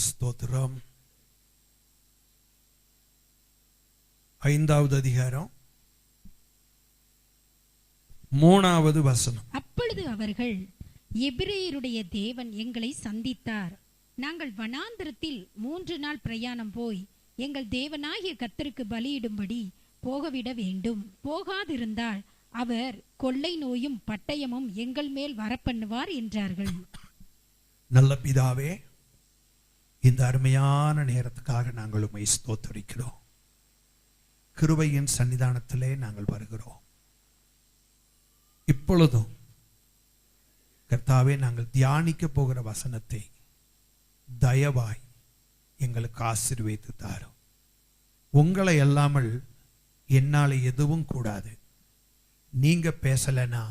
ஸ்தோத்திரம். 5வது அதிகாரம் 3வது வசனம். அப்பொழுது அவர்கள், எபிரேயருடைய தேவன் எங்களை சந்தித்தார். நாங்கள் வனாந்திரத்தில் 3 நாள் பிரயாணம் போய் எங்கள் தேவனாகிய கர்த்தருக்கு பலியிடும்படி போகவிட வேண்டும். போகாதிருந்தால் அவர் கொள்ளை நோயும் பட்டயமும் எங்கள் மேல் வரப்பண்ணுவார் என்றார்கள். நல்ல பிதாவே, இந்த அருமையான நேரத்துக்காக நாங்கள் உம்மை ஸ்தோத்திரிக்கிறோம். கிருபையின் சன்னிதானத்திலே நாங்கள் வருகிறோம். இப்பொழுதும் கர்த்தாவே, நாங்கள் தியானிக்க போகிற வசனத்தை தயவாய் எங்களுக்கு ஆசீர்வதித்து தாரும். உங்களை அல்லாமல் என்னால எதுவும் கூடாது. நீங்க பேசலனா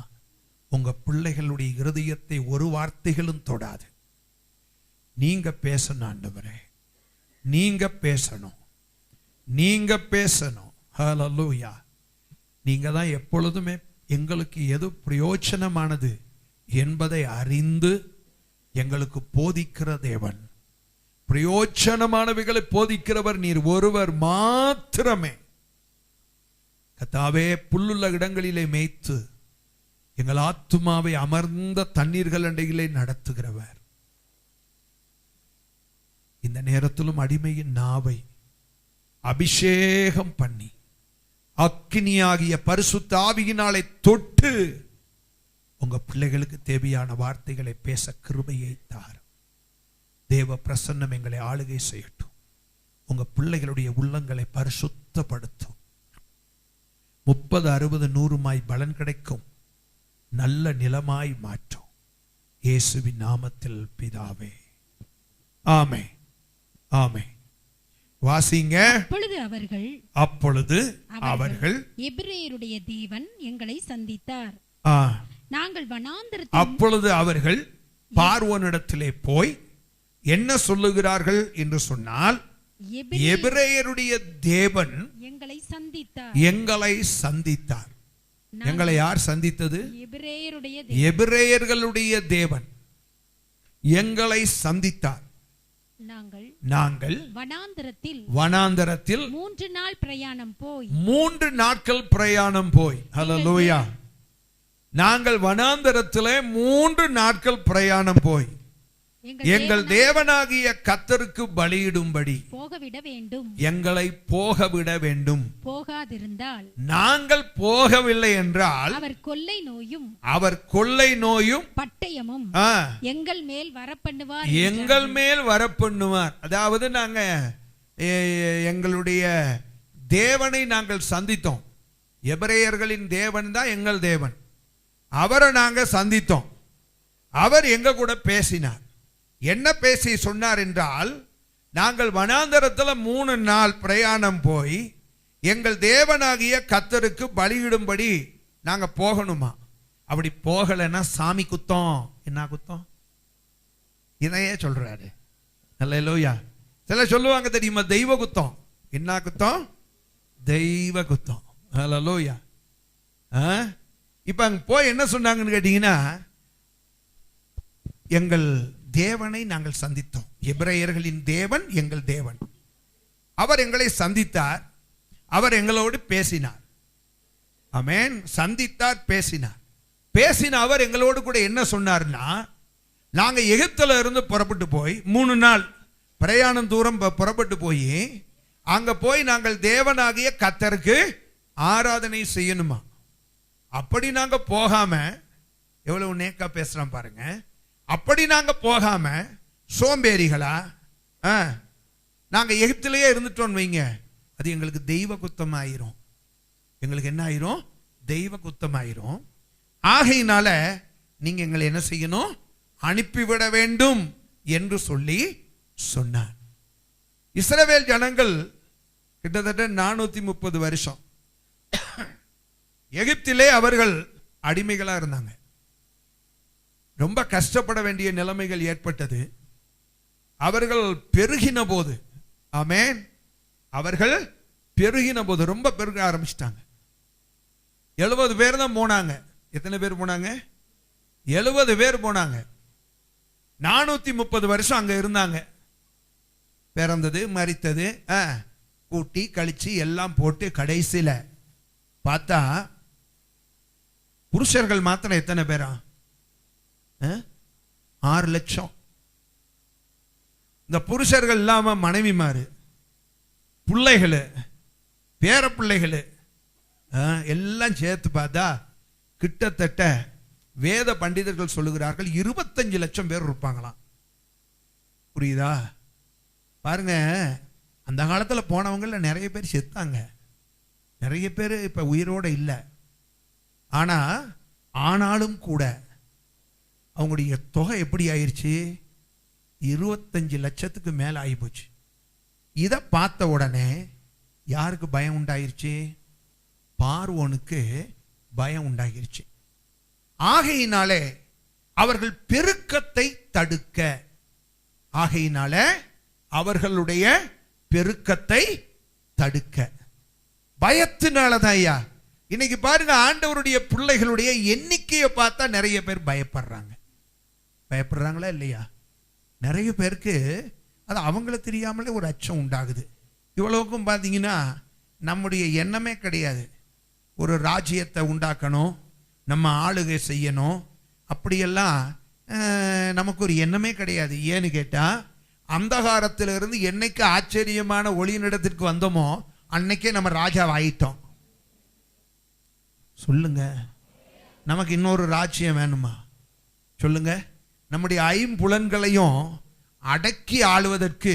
உங்க பிள்ளைகளுடைய இருதயத்தை ஒரு வார்த்தைகளும் தொடாது. நீங்க பேசணும் ஆண்டவரே, நீங்க பேசணும், நீங்க பேசணும். ஹல்லேலூயா. நீங்க தான் எப்பொழுதுமே எங்களுக்கு எது பிரயோஜனமானது என்பதை அறிந்து எங்களுக்கு போதிக்கிற தேவன். பிரயோஜனமானவைகளை போதிக்கிறவர் நீர் ஒருவர் மாத்திரமே. கர்த்தாவே, புல்லுள்ள இடங்களிலே மேய்த்து எங்கள் ஆத்துமாவை அமர்ந்த தண்ணீர்கள் அண்டையிலே நடத்துகிறவர். இந்த நேரத்திலும் அடிமையின் நாவை அபிஷேகம் பண்ணி அக்கினியாகிய பரிசுத்த ஆவியினாலே தொட்டு உங்க பிள்ளைகளுக்கு தேவையான வார்த்தைகளை பேச கிருபையை தார். தேவ பிரசன்னம் எங்களை ஆளுகை செய்யட்டும். உங்க பிள்ளைகளுடைய உள்ளங்களை பரிசுத்தப்படுத்தும். 30, 60, 100 பலன் கிடைக்கும். நல்ல நிலமாய் மாற்றும். இயேசுவின் நாமத்தில் பிதாவே, ஆமென், ஆமென். வாசிங்க. அப்பொழுது அவர்கள் எபிரேயருடைய தேவன் எங்களை சந்தித்தார். நாங்கள் வனாந்திரத்தில். அப்பொழுது அவர்கள் பார்வோனிடத்திலே போய் என்ன சொல்லுகிறார்கள் என்று சொன்னால், எபிரேயருடைய தேவன் எங்களை சந்தித்தார். எங்களை சந்தித்தார். எங்களை யார் சந்தித்தது? எபிரேயர்களுடைய தேவன் எங்களை சந்தித்தார். நாங்கள் வனாந்தரத்தில் 3 நாள் பிரயாணம் போய் 3 நாட்கள் பிரயாணம் போய். ஹல்லேலூயா. நாங்கள் வனாந்தரத்திலே 3 நாட்கள் பிரயாணம் போய் எங்கள் தேவனாகிய கர்த்தருக்கு பலியிடும்படி போகவிட வேண்டும். எங்களை போகவிட வேண்டும். போகாதிருந்தால், நாங்கள் போகவில்லை என்றால் அவர் கொள்ளை நோயும் பட்டயமும் எங்கள் மேல் வரப்பண்ணுவார். எங்கள் மேல் வரப்பண்ணுவார். அதாவது நாங்க எங்களுடைய தேவனை நாங்கள் சந்தித்தோம். எபிரேயர்களின் தேவன் தான் எங்கள் தேவன். அவரை நாங்க சந்தித்தோம். அவர் எங்க கூட பேசினார். என்ன பேசி சொன்னார் என்றால், நாங்கள் வனாந்தரத்தில் 3 நாள் பிரயாணம் போய் எங்கள் தேவனாகிய கர்த்தருக்கு பலியிடும்படி நாங்க போகணுமா. அப்படி போகலைன்னா சாமி குத்தம். என்ன குத்தம்? இதையே சொல்றாரு. ஹல்லேலூயா. சில சொல்லுவாங்க தெரியுமா, தெய்வ குத்தம். என்ன குத்தம்? தெய்வ குத்தம். ஹல்லேலூயா. இப்ப அங்க போய் என்ன சொன்னாங்கன்னு கேட்டீங்கன்னா, எங்கள் தேவனை நாங்கள் சந்தித்தோம். எபிரேயர்களின் தேவன் எங்கள் தேவன். அவர் எங்களை சந்தித்தார். அவர் எங்களோடு பேசினார். ஆமென். சந்தித்தார், பேசினார். பேசின அவர் எங்களோடு கூட என்ன சொன்னார்னா, நாங்க எகிப்துல இருந்து புறப்பட்டு போய் 3 நாள் பிரயாணம் தூரம் புறப்பட்டு போய் அங்க போய் நாங்கள் தேவனாகிய கர்த்தருக்கு ஆராதனை செய்யணுமா. அப்படி நாங்க போகாம, எவ்வளவு நேக்கா பேசுறோம் பாருங்க. அப்படி நாங்க போகாம சோம்பேறிகளா நாங்க எகிப்திலேயே இருந்துட்டோம் வைங்க, அது எங்களுக்கு தெய்வ குத்தம் ஆயிரும். எங்களுக்கு என்ன ஆயிரும்? தெய்வ குத்தம் ஆயிரும். ஆகையினால நீங்க எங்களை என்ன செய்யணும்? அனுப்பிவிட வேண்டும் என்று சொல்லி சொன்னார். இஸ்ரவேல் ஜனங்கள் கிட்டத்தட்ட 430 வருஷம் எகிப்திலே அவர்கள் அடிமைகளா இருந்தாங்க. ரொம்ப கஷ்டப்பட வேண்டிய நிலைமைகள் ஏற்பட்டது. அவர்கள் பெருகின போது, ஆமென், அவர்கள் பெருகின போது ரொம்ப பெருக ஆரம்பிச்சிட்டாங்க. 70 பேர் தான் போனாங்க. எத்தனை பேர் போனாங்க? 70 பேர் போனாங்க. 430 வருஷம் அங்க இருந்தாங்க. பிறந்தது மரித்தது கூட்டி கழிச்சு எல்லாம் போட்டு கடைசியில் பார்த்தா புருஷர்கள் மாத்திரம் எத்தனை பேரா? 6 லட்சம். இந்த புருஷர்கள் இல்லாம மனைவிமாரு, பிள்ளைகள், பேர பிள்ளைகள் எல்லாம் சேர்த்து பார்த்தா கிட்டத்தட்ட வேத பண்டிதர்கள் சொல்லுகிறார்கள் 25 லட்சம் பேர் இருப்பாங்களாம். புரியுதா? பாருங்க, அந்த காலத்தில் போனவங்கள நிறைய பேர் செத்தாங்க, நிறைய பேர் இப்ப உயிரோட இல்லை. ஆனாலும் கூட அவங்களுடைய தொகை எப்படி ஆயிடுச்சு? 25 லட்சத்துக்கு மேல ஆகி போச்சு. இதை பார்த்த உடனே யாருக்கு பயம் உண்டாயிருச்சு? பார்வோனுக்கு பயம் உண்டாகிருச்சு. ஆகையினாலே அவர்கள் பெருக்கத்தை தடுக்க, அவர்களுடைய பெருக்கத்தை தடுக்க பயத்தினாலதான். ஐயா, இன்னைக்கு பாருங்க, ஆண்டவருடைய பிள்ளைகளுடைய எண்ணிக்கையை பார்த்தா நிறைய பேர் பயப்படுறாங்களா இல்லையா? நிறைய பேருக்கு அது அவங்கள தெரியாமலே ஒரு அச்சம் உண்டாகுது. இவ்வளவுக்கும் பார்த்தீங்கன்னா நம்முடைய எண்ணமே கிடையாது. ஒரு ராஜ்யத்தை உண்டாக்கணும், நம்ம ஆளுகை செய்யணும், அப்படியெல்லாம் நமக்கு ஒரு எண்ணமே கிடையாது. ஏன்னு கேட்டா, அந்தகாரத்திலிருந்து என்னைக்கு ஆச்சரியமான ஒளியினிடத்திற்கு வந்தோமோ அன்னைக்கே நம்ம ராஜா ஆயிட்டோம். சொல்லுங்க, நமக்கு இன்னொரு ராஜ்யம் வேணுமா? சொல்லுங்க. நம்முடைய 5 புலன்களையும் அடக்கி ஆளுவதற்கு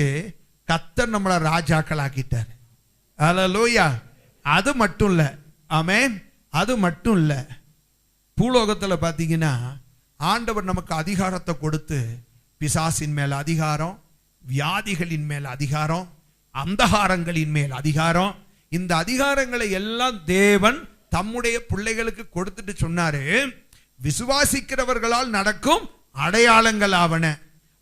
கர்த்தர் நம்மளை ராஜாக்கள் ஆக்கிட்டார். அல்லேலூயா. அது மட்டும் இல்லை, ஆமென், அது மட்டும் இல்லை. பூலோகத்தில் பார்த்தீங்கன்னா ஆண்டவர் நமக்கு அதிகாரத்தை கொடுத்து, பிசாசின் மேல் அதிகாரம், வியாதிகளின் மேல் அதிகாரம், அந்தகாரங்களின் மேல் அதிகாரம், இந்த அதிகாரங்களை எல்லாம் தேவன் தம்முடைய பிள்ளைகளுக்கு கொடுத்துட்டு சொன்னாரு, விசுவாசிக்கிறவர்களால் நடக்கும் அடையாளங்கள் ஆவன.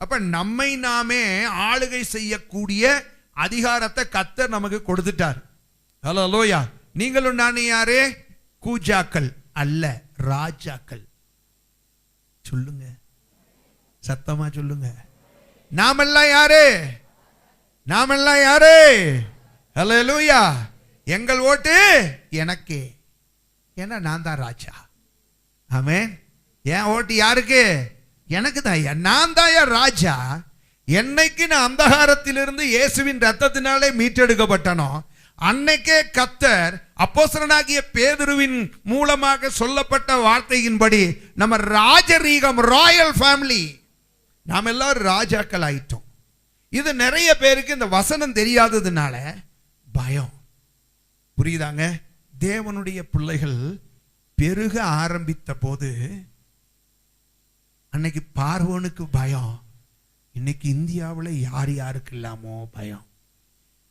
அப்ப நம்மை நாமே ஆளுகை செய்யக்கூடிய அதிகாரத்தை கர்த்தர் நமக்கு கொடுத்துட்டார். அல்லேலூயா. நீங்களும் நானும் யாரு? கூஜாக்கள் அல்ல, ராஜாக்கள். சொல்லுங்க, சத்தமா சொல்லுங்க. நாமெல்லாம் யாரு? நாமெல்லாம் யாரு? அல்லேலூயா. எங்கள் ஓட்டு எனக்கே, ஏன்னா நான் தான் ராஜா. ஆமென். என் ஓட்டு யாருக்கு? எனக்கு தான். நான் தான் ராஜா. என்னைக்கு நான் அந்தகாரத்திலிருந்து இயேசுவின் ரத்தத்தினாலே மீட்டெடுக்கப்பட்டனோ அன்னைக்கே கர்த்தர் அப்போஸ்தலனாகிய பேதுருவின் மூலமாக சொல்லப்பட்ட வார்த்தையின்படி நம்ம ராஜரீகம், ராயல் ஃபேமிலி, நாம் எல்லாரும் ராஜாக்கள் ஆயிட்டோம். இது நிறைய பேருக்கு இந்த வசனம் தெரியாததுனால பயம். புரியுதாங்க? தேவனுடைய பிள்ளைகள் பெருக ஆரம்பித்த போது அன்னைக்கு பார்வோனுக்கு பயம். இன்னைக்கு இந்தியாவில் யார் யாருக்கு இல்லாமோ பயம்.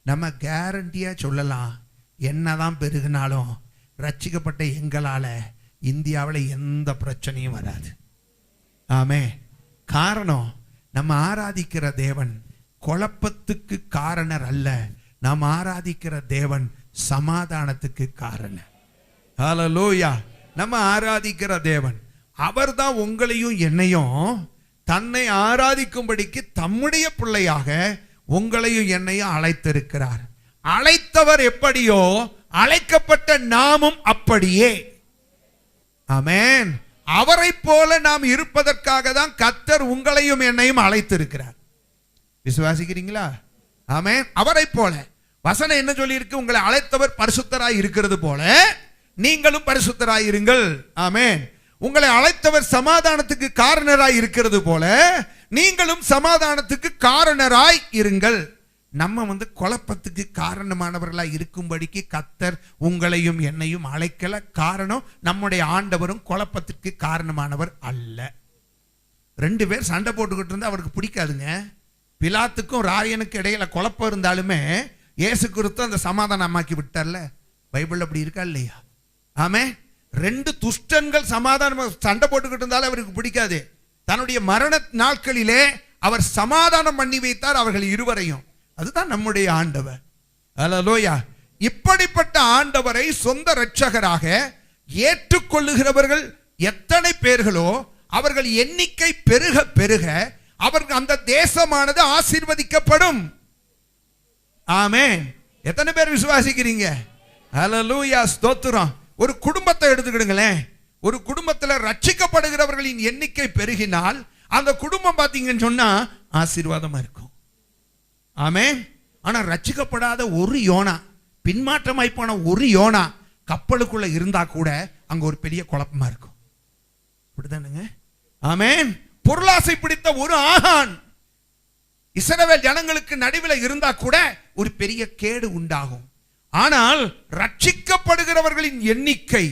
நம்ம கேரண்டியா சொல்லலாம், என்னதான் பெருகினாலும் ரட்சிக்கப்பட்ட எங்களால இந்தியாவில் எந்த பிரச்சனையும் வராது. ஆமே. காரணம், நம்ம ஆராதிக்கிற தேவன் குழப்பத்துக்கு காரணர் அல்ல. நாம் ஆராதிக்கிற தேவன் சமாதானத்துக்கு காரணர். ஹல்லேலூயா. நம்ம ஆராதிக்கிற தேவன் அவர்தான் உங்களையும் என்னையும் தன்னை ஆராதிக்கும்படிக்கு தம்முடைய பிள்ளையாக உங்களையும் என்னையும் அழைத்திருக்கிறார். அழைத்தவர் எப்படியோ அழைக்கப்பட்ட நாமும் அப்படியே. ஆமென். அவரை போல நாம் இருப்பதற்காக தான் கர்த்தர் உங்களையும் என்னையும் அழைத்திருக்கிறார். விசுவாசிக்கிறீங்களா? ஆமென். அவரை போல வசனம் என்ன சொல்லி இருக்கு? உங்களை அழைத்தவர் பரிசுத்தராய் இருக்கிறது போல நீங்களும் பரிசுத்தராய் இருங்கள். ஆமென். உங்களை அழைத்தவர் சமாதானத்துக்கு காரணராய் இருக்கிறது போல நீங்களும் சமாதானத்துக்கு காரணராய் இருங்கள். நம்ம குழப்பத்துக்கு காரணமானவர்களாய் இருக்கும்படிக்கு கர்த்தர் உங்களையும் என்னையும் அழைக்கல. காரணம், நம்முடைய ஆண்டவரும் குழப்பத்திற்கு காரணமானவர் அல்ல. 2 பேர் சண்டை போட்டுக்கிட்டு இருந்தா அவருக்கு பிடிக்காதுங்க. பிலாத்துக்கும் ராயனுக்கும் இடையில குழப்பம் இருந்தாலுமே இயேசு கிறிஸ்து அந்த சமாதானமாக்கி விட்டார்ல. பைபிள் அப்படி இருக்கா இல்லையா? ஆமே. 2 துஷ்டன்கள் சமாதானம் சண்டை போட்டுக்கிட்டு இருந்தாலும் அவருக்கு பிடிக்காது. தன்னுடைய மரண நாட்களிலே அவர் சமாதானம் பண்ணி வைத்தார் அவர்கள் இருவரையும். அதுதான் நம்முடைய ஆண்டவர். அல்லேலூயா. இப்படிப்பட்ட ஆண்டவரை சொந்த இரட்சகராக ஏற்றுக்கொள்ளுகிறவர்கள் எத்தனை பேர்களோ அவர்கள் எண்ணிக்கை பெருக பெருக அவர்கள் அந்த தேசமானது ஆசீர்வதிக்கப்படும். ஆமென். எத்தனை பேர் விசுவாசிக்கிறீங்க? ஹல்லேலூயா, ஸ்தோத்திரம். ஒரு குடும்பத்தை எடுத்துக்கிடுங்களேன். ஒரு குடும்பத்தில் ரட்சிக்கப்படுகிறவர்களின் எண்ணிக்கை பெருகினால் அந்த குடும்பம் பார்த்தீங்கன்னு சொன்னா ஆசீர்வாதமா இருக்கும். ஆமென். ஆனா ரட்சிக்கப்படாத ஒரு யோனா, பின்மாற்றமாய் போன ஒரு யோனா கப்பலுக்குள்ள இருந்தா கூட அங்க ஒரு பெரிய குழப்பமா இருக்கும். அப்படிதானுங்க? ஆமென். பொருளாசை பிடித்த ஒரு ஆகான் இஸ்ரவேல் ஜனங்களுக்கு நடுவில் இருந்தா கூட ஒரு பெரிய கேடு உண்டாகும். ஆனால் ரட்சிக்கப்படுகிறவர்களின் எண்ணிக்கை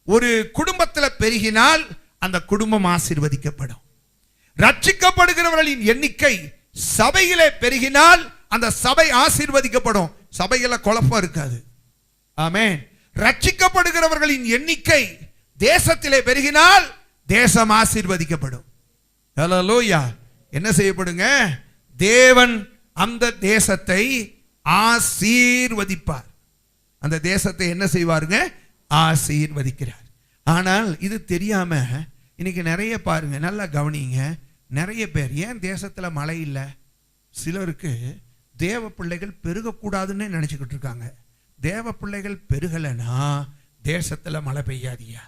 ஒரு குடும்பத்தில் பெருகினால் அந்த குடும்பம் ஆசீர்வதிக்கப்படும். ரட்சிக்கப்படுகிறவர்களின் எண்ணிக்கை சபையிலே பெருகினால் அந்த சபை ஆசீர்வதிக்கப்படும். சபையில குழப்பம் இருக்காது. ஆமென். ரட்சிக்கப்படுகிறவர்களின் எண்ணிக்கை தேசத்திலே பெருகினால் தேசம் ஆசீர்வதிக்கப்படும். ஹல்லேலூயா. என்ன செய்யப்படுங்க? தேவன் அந்த தேசத்தை ஆசீர்வதிப்பார். அந்த தேசத்தை என்ன செய்வாருங்க? ஆசீர்வதிக்கிறார். ஆனால் இது தெரியாம இன்னைக்கு நிறைய பாருங்க, நல்லா கவனிங்க, நிறைய பேர் ஏன் தேசத்துல மழை இல்லை? சிலருக்கு தேவ பிள்ளைகள் பெருகக்கூடாதுன்னு நினைச்சுக்கிட்டு இருக்காங்க. தேவ பிள்ளைகள் பெருகலைன்னா தேசத்துல மழை பெய்யாதியா?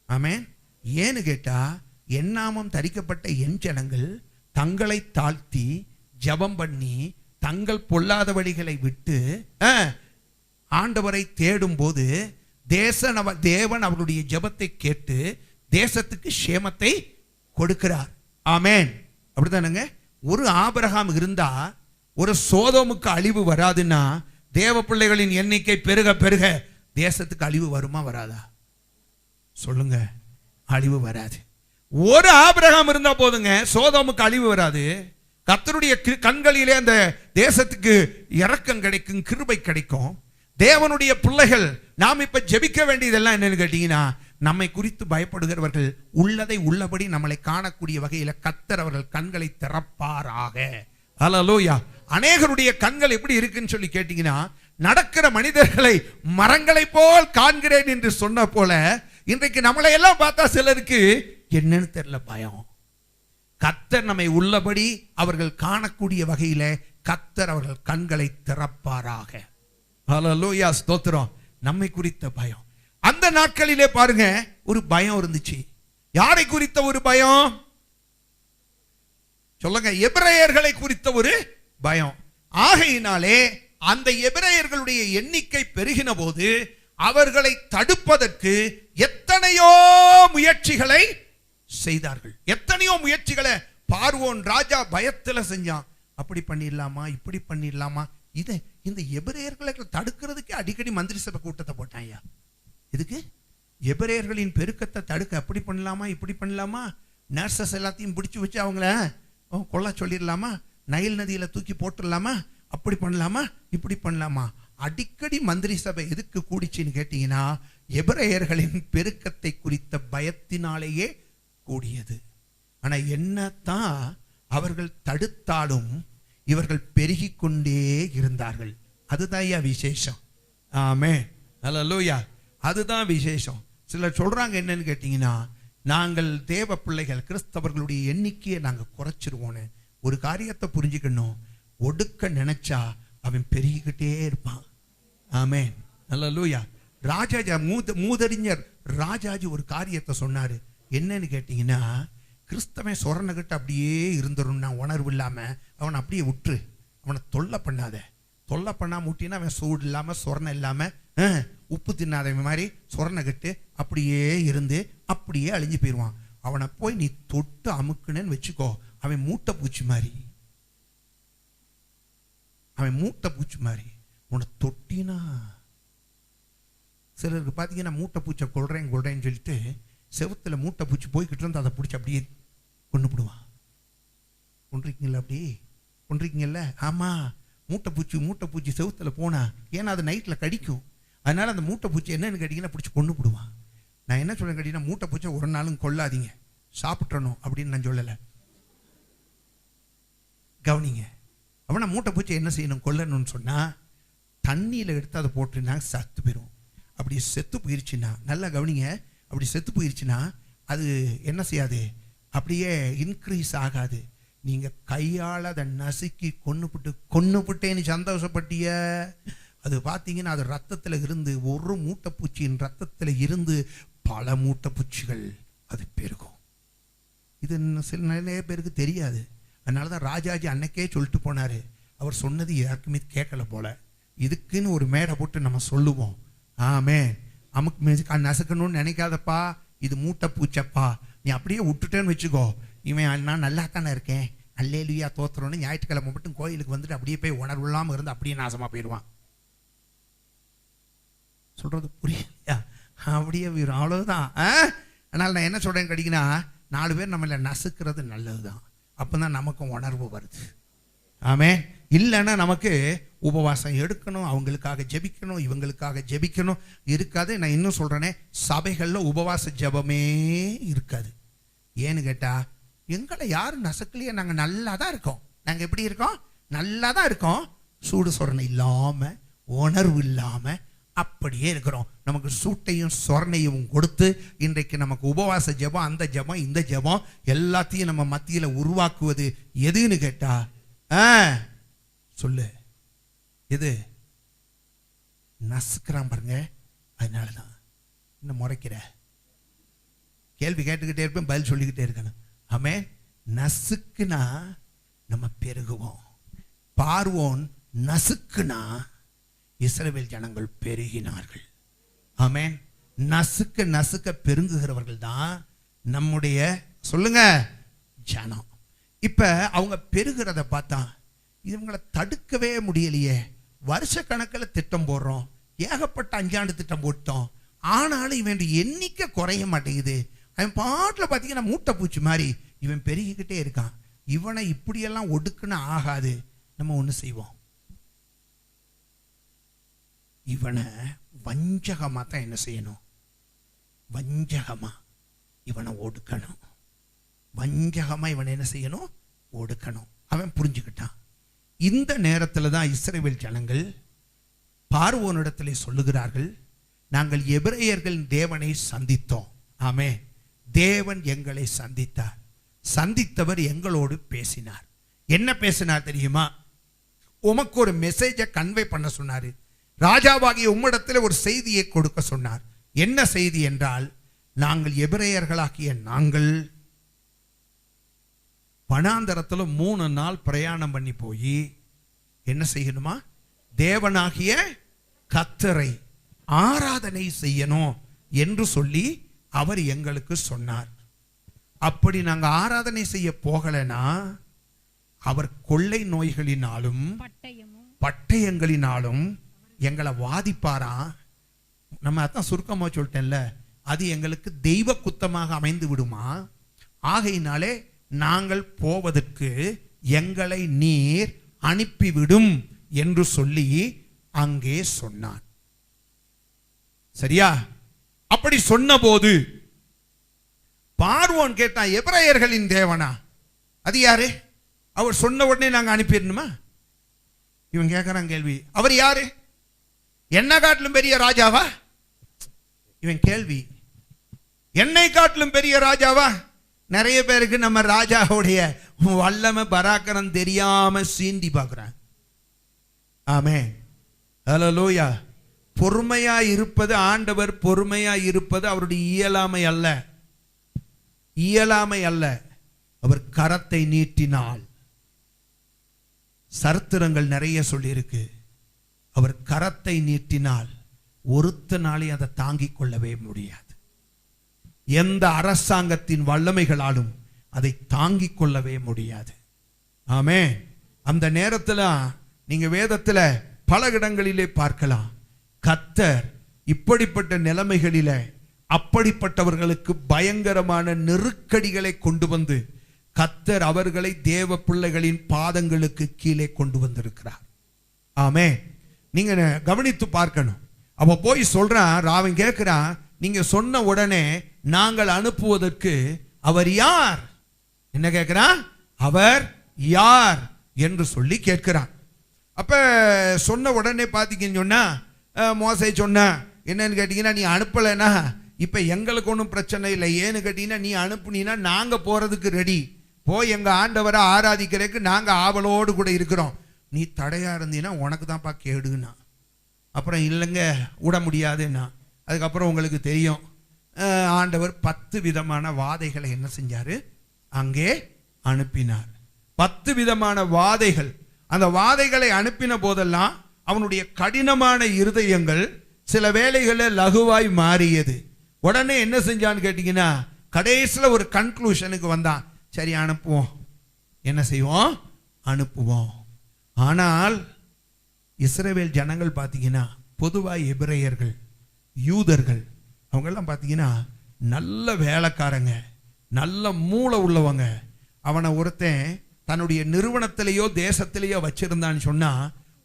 ஆமென். ஏன்னு கேட்டா, என்னாமம் தரிக்கப்பட்ட என் ஜனங்கள் தங்களை தாழ்த்தி ஜெபம் பண்ணி தங்கள் பொல்லாத வழிகளை விட்டு ஆண்டவரை தேடும் போது தேவன் அவருடைய ஜெபத்தை கேட்டு தேசத்துக்கு சேமத்தை கொடுக்கிறார். ஆமென். அப்படித்தானுங்க? ஒரு ஆபிரகாம் இருந்தா ஒரு சோதோமுக்கு அழிவு வராதுன்னா தேவ பிள்ளைகளின் எண்ணிக்கை பெருக பெருக தேசத்துக்கு அழிவு வருமா வராதா? சொல்லுங்க. அழிவு வராது. ஒரு ஆபிரகாம் இருந்தா போதுங்க, சோதோமுக்கு அழிவு வராது. கர்த்தருடைய கண்களிலே அந்த தேசத்துக்கு இரக்கம் கிடைக்கும், கிருபை கிடைக்கும். தேவனுடைய பிள்ளைகள் நாம் இப்ப ஜெபிக்க வேண்டியதெல்லாம் என்னன்னு கேட்டீங்கன்னா, நம்மை குறித்து பயப்படுகிறவர்கள் உள்ளதை உள்ளபடி நம்மளை காணக்கூடிய வகையில கர்த்தர் அவர்கள் கண்களை திறப்பாராக. ஹல்லேலூயா. அநேகருடைய கண்கள் எப்படி இருக்குன்னு சொல்லி கேட்டீங்கன்னா, நடக்கிற மனிதர்களை மரங்களை போல் காண்கிறேன் என்று சொன்ன போல இன்றைக்கு நம்மளை எல்லாம் பார்த்தா சிலருக்கு என்னன்னு தெரியல, பயம். கர்த்தர் நம்மை உள்ளபடி அவர்கள் காணக்கூடிய வகையில கர்த்தர் அவர்கள் கண்களை திறப்பாராக. ஹல்லேலூயா, ஸ்தோத்திரம். நம்மை குறித்த பயம். அந்த நாட்களிலே பாருங்க ஒரு பயம் இருந்துச்சு. யாரை குறித்த ஒரு பயம்? சொல்லுங்க. எபிரேயர்களை குறித்த ஒரு பயம். ஆகையினாலே அந்த எபிரேயர்களுடைய எண்ணிக்கை பெருகின போது அவர்களை தடுப்பதற்கு எத்தனையோ முயற்சிகளை செய்தார்கள். எத்தனையோ முயற்சிகளை பார்வோன் ராஜா பயத்துல செஞ்சான். அப்படி பண்ணிடலாமா, இப்படி பண்ணிடலாமா? இந்த எபிரேயர்களை தடுக்கிறதுக்கு அடிக்கடி மந்திரி சபை கூட்டத்தை போட்டாங்க. இதுக்கு எபிரேயர்களின் பெருக்கத்தை தடுக்க அப்படி பண்ணலாமா, இப்படி பண்ணலாமா? நர்சஸ் எல்லாத்தையும் பிடிச்சு வச்சு அவங்கள கொல்ல சொல்லிடலாமா? நைல் நதியில தூக்கி போட்டுடலாமா? அப்படி பண்ணலாமா, இப்படி பண்ணலாமா? அடிக்கடி மந்திரி சபை எதுக்கு கூடிச்சுன்னு கேட்டீங்கன்னா, எபிரேயர்களின் பெருக்கத்தை குறித்த பயத்தினாலேயே கூடியது. ஆனா என்னத்தான் அவர்கள் தடுத்தாலும் இவர்கள் பெருகி கொண்டே இருந்தார்கள். அதுதான் விசேஷம். ஆமென். ஹல்லேலூயா. அதுதான் விசேஷம். சிலர் சொல்றாங்க என்னன்னு கேட்டீங்கன்னா, நாங்கள் தேவ பிள்ளைகள் கிறிஸ்தவர்களுடைய எண்ணிக்கையை நாங்கள் குறைச்சிருவோன்னு. ஒரு காரியத்தை புரிஞ்சுக்கணும், ஒடுக்க நினைச்சா அவன் பெருகிக்கிட்டே இருப்பான். ஆமென். ஹல்லேலூயா. ராஜாஜி மூதறிஞர் ராஜாஜி ஒரு காரியத்தை சொன்னாரு. என்னன்னு கேட்டீங்கன்னா, கிறிஸ்தவன் சொரணகிட்ட அப்படியே இருந்துருன்னா உணர்வு இல்லாம அவனை அப்படியே விட்டுரு, அவனை தொல்லை பண்ணாத. தொல்லை பண்ணாம விட்டினா அவன் சூடு இல்லாம சொரணை இல்லாம உப்பு தின்னாதவன் மாதிரி சொரணகிட்டு அப்படியே இருந்து அப்படியே அழிஞ்சு போயிடுவான். அவனை போய் நீ தொட்டு அமுக்குன்னு வச்சுக்கோ, அவன் மூட்டை பூச்சி மாதிரி. அவன் மூட்டை பூச்சி மாதிரி. உன்னை தொட்டினா சிலருக்கு பார்த்தீங்கன்னா மூட்டை பூச்சை கொள்றேன்னு சொல்லிட்டு செவத்துல மூட்டை பூச்சி போய்கிட்டு இருந்து அதை பிடிச்சி அப்படியே கொண்டு போடுவான். கொண்டிருக்கீங்களா? அப்படி கொண்டிருக்கீங்கல்ல? ஆமா. மூட்டை பூச்சி செவத்துல போனா, ஏன்னா அது நைட்ல கடிக்கும். அதனால அந்த மூட்டை பூச்சி என்னன்னு கேட்டீங்கன்னா பிடிச்சி கொண்டு போடுவான். நான் என்ன சொல்றேன் கேட்டீங்கன்னா, மூட்டை பூச்சை ஒரு நாளும் கொள்ளாதீங்க, சாப்பிட்றணும் அப்படின்னு நான் சொல்லலை. கவனிங்க. அவனை மூட்டை பூச்சி என்ன செய்யணும், கொல்லணும்னு சொன்னா தண்ணியில எடுத்து அதை போட்டுனா சத்து போயிடும். அப்படி செத்து போயிருச்சுன்னா, நல்லா கவனிங்க, அப்படி செத்து போயிருச்சுன்னா அது என்ன செய்யாது, அப்படியே இன்க்ரீஸ் ஆகாது. நீங்க கையால் அதை நசுக்கி கொன்னுபுட்டேன்னு சந்தோஷப்பட்டிய, அது பார்த்தீங்கன்னா அது ரத்தத்தில் இருந்து ஒரு மூட்டைப்பூச்சியின் ரத்தத்தில் இருந்து பல மூட்டைப்பூச்சிகள் அது பெருகும். இது சில நிறைய பேருக்கு தெரியாது. அதனால தான் ராஜாஜி அன்னைக்கே சொல்லிட்டு போனார். அவர் சொன்னது யாருக்குமே கேட்கல போல. இதுக்குன்னு ஒரு மேடை போட்டு நம்ம சொல்லுவோம், ஆமே அமுக்கு நசுக்கணும்னு நினைக்காதப்பா, இது மூட்டை பூச்சப்பா, நீ அப்படியே விட்டுட்டேன்னு வச்சுக்கோ, இவன் நான் நல்லா தானே இருக்கேன், அல்லேலுயா தோத்துறோன்னு ஞாயிற்றுக்கிழமை மட்டும் கோயிலுக்கு வந்துட்டு அப்படியே போய் உணர்வு இல்லாமல் இருந்து அப்படியே நாசமாக போயிடுவான். சொல்றது புரியலையா? அப்படியே போயிடும், அவ்வளவுதான். அதனால் நான் என்ன சொல்றேன்னு கேட்டீங்கன்னா, 4 பேர் நம்மளை நசுக்கிறது நல்லது தான். அப்போ தான் நமக்கும் உணர்வு வருது. ஆமே. இல்லைன்னா நமக்கு உபவாசம் எடுக்கணும், அவங்களுக்காக ஜெபிக்கணும், இவங்களுக்காக ஜெபிக்கணும் இருக்காது. நான் இன்னும் சொல்கிறேனே, சபைகளில் உபவாச ஜெபமே இருக்காது. ஏன்னு கேட்டால், எங்களை யாரும் நசுக்கலையே, நாங்கள் நல்லா தான் இருக்கோம். நாங்கள் எப்படி இருக்கோம்? நல்லா தான் இருக்கோம். சூடு சொரணை இல்லாமல், உணர்வு இல்லாமல் அப்படியே இருக்கிறோம். நமக்கு சூட்டையும் சொரணையும் கொடுத்து இன்றைக்கு நமக்கு உபவாச ஜெபம், அந்த ஜெபம், இந்த ஜெபம் எல்லாத்தையும் நம்ம மத்தியில் உருவாக்குவது எதுன்னு கேட்டா, சொல்லு, எது? நசுக்கிறான் பாருங்க. அதனால தான் இன்னும் முறைக்கிற கேள்வி கேட்டுக்கிட்டே இருப்பேன், பதில் சொல்லிக்கிட்டே இருக்கணும். ஆமே. நசுக்குனா நம்ம பெருகுவோம். பார்வோன் நசுக்குனா இஸ்ரவேல் ஜனங்கள் பெருகினார்கள். ஆமென். நசுக்க நசுக்க பெருங்குகிறவர்கள் தான் நம்முடைய சொல்லுங்க ஜனம். இப்ப அவங்க பெருகிறத பார்த்தா இவங்களை தடுக்கவே முடியலையே. வருஷ கணக்கில் திட்டம் போடுறோம், ஏகப்பட்ட 5 ஆண்டு திட்டம் போட்டோம், ஆனாலும் இவன் எண்ணிக்கை குறைய மாட்டேங்குது. அவன் பாட்டில் பார்த்தீங்கன்னா மூட்டை பூச்சி மாதிரி இவன் பெருகிக்கிட்டே இருக்கான். இவனை இப்படியெல்லாம் ஒடுக்குன்னு ஆகாது. நம்ம ஒன்று செய்வோம், இவனை வஞ்சகமாக தான் என்ன செய்யணும்? வஞ்சகமா இவனை ஒடுக்கணும். வஞ்சகமா இவனை என்ன செய்யணும்? ஒடுக்கணும். அவன் புரிஞ்சுக்கிட்டான். இந்த நேரத்தில் தான் இஸ்ரவேல் ஜனங்கள் பார்வோனிடத்திலே சொல்லுகிறார்கள், நாங்கள் எபிரேயர்கள் தேவனை சந்தித்தோம். ஆமே. தேவன் எங்களை சந்தித்தார். சந்தித்தவர் எங்களோடு பேசினார். என்ன பேசினார் தெரியுமா? உமக்கு ஒரு மெசேஜை கன்வே பண்ண சொன்னார். ராஜாவாகிய உம்மிடத்தில் ஒரு செய்தியை கொடுக்க சொன்னார். என்ன செய்தி என்றால், நாங்கள் எபிரேயர்களாகிய நாங்கள் வனாந்தரத்தில் 3 நாள் பிரயாணம் பண்ணி போய் என்ன செய்யணுமா? தேவனாகிய கர்த்தரை ஆராதனை செய்யணும் என்று சொல்லி அவர் எங்களுக்கு சொன்னார். அப்படி நாங்கள் ஆராதனை செய்ய போகலைன்னா அவர் கொள்ளை நோய்களினாலும் பட்டயங்களினாலும் எங்களை வாதிப்பாரா. நம்ம அதான் சுருக்கமாக சொல்லிட்டேன்ல, அது எங்களுக்கு தெய்வ குத்தமாக அமைந்து விடுமா. ஆகையினாலே நாங்கள் போவதற்கு எங்களை நீர் அனுப்பிவிடும் என்று சொல்லி அங்கே சொன்னான். சரியா? அப்படி சொன்னபோது பார்வோன் கேட்டான், எபிரேயர்களின் தேவனா? அது யாரு? அவர் சொன்ன உடனே நாங்கள் அனுப்பிடணுமா? இவன் கேட்கிறான் கேள்வி, அவர் யாரு? என்ன காட்டிலும் பெரிய ராஜாவா? இவன் கேள்வி, என்னை காட்டிலும் பெரிய ராஜாவா? நிறைய பேருக்கு நம்ம ராஜாவுடைய வல்லமை பராக்கிரம் தெரியாம சீண்டி பார்க்கிறான். ஆமே. ஹல்லேலூயா. பொறுமையா இருப்பது, ஆண்டவர் பொறுமையா இருப்பது அவருடைய இயலாமை அல்ல. இயலாமை அல்ல, அவர் கரத்தை நீட்டினால். சரித்திரங்கள் நிறைய சொல்லியிருக்கு. அவர் கரத்தை நீட்டினால் ஒருத்தனாலே அதை தாங்கிக் கொள்ளவே முடியாது. எந்த அரசாங்கத்தின் வல்லமைகளாலும் அதை தாங்கிக் கொள்ளவே முடியாது. ஆமே. அந்த நேரத்தில் நீங்க வேதத்தில் பல இடங்களிலே பார்க்கலாம், கர்த்தர் இப்படிப்பட்ட நிலைமைகளில அப்படிப்பட்டவர்களுக்கு பயங்கரமான நெருக்கடிகளை கொண்டு வந்து கர்த்தர் அவர்களை தேவ பிள்ளைகளின் பாதங்களுக்கு கீழே கொண்டு வந்திருக்கிறார். ஆமே. நீங்க கவனித்து பார்க்கணும். அவ போய் சொல்றான், ராவன் கேட்கிறான், நீங்க சொன்ன உடனே நாங்கள் அனுப்புவதற்கு அவர் யார்? என்ன கேட்கிறான்? அவர் யார் என்று சொல்லி கேட்கிறான். அப்ப சொன்ன உடனே பாத்தீங்கன்னு சொன்னா, மோசே சொன்ன என்னன்னு கேட்டீங்கன்னா, நீ அனுப்பலைன்னா இப்ப எங்களுக்கு ஒன்றும் பிரச்சனை இல்லை. ஏன்னு கேட்டீங்கன்னா, நீ அனுப்புனீன்னா நாங்க போறதுக்கு ரெடி. போய் எங்க ஆண்டவரை ஆராதிக்கிறதுக்கு நாங்க ஆவலோடு கூட இருக்கிறோம், நீ தடையா இருந்தீன்னா உனக்கு தான்ப்பா கேடுன்னா. அப்புறம் இல்லைங்க விட முடியாதுன்னா. அதுக்கப்புறம் உங்களுக்கு தெரியும், ஆண்டவர் 10 விதமான வாதைகளை என்ன செஞ்சாரு, அங்கே அனுப்பினார். 10 விதமான வாதைகள். அந்த வாதைகளை அனுப்பின போதெல்லாம் அவனுடைய கடினமான இருதயங்கள் சில வேளைகளில் லகுவாய் மாறியது. உடனே என்ன செஞ்சான்னு கேட்டீங்கன்னா, கடைசியில் ஒரு கன்க்ளூஷனுக்கு வந்தான், சரி அனுப்புவோம், என்ன செய்வோம், அனுப்புவோம். ஆனால் இஸ்ரவேல் ஜனங்கள் பார்த்தீங்கன்னா, பொதுவாக எபிரேயர்கள், யூதர்கள், அவங்கெல்லாம் பார்த்தீங்கன்னா நல்ல வேலைக்காரங்க, நல்ல மூளை உள்ளவங்க. அவனை ஒருத்தன் தன்னுடைய நிறுவனத்திலேயோ தேசத்திலேயோ வச்சிருந்தான்னு சொன்னா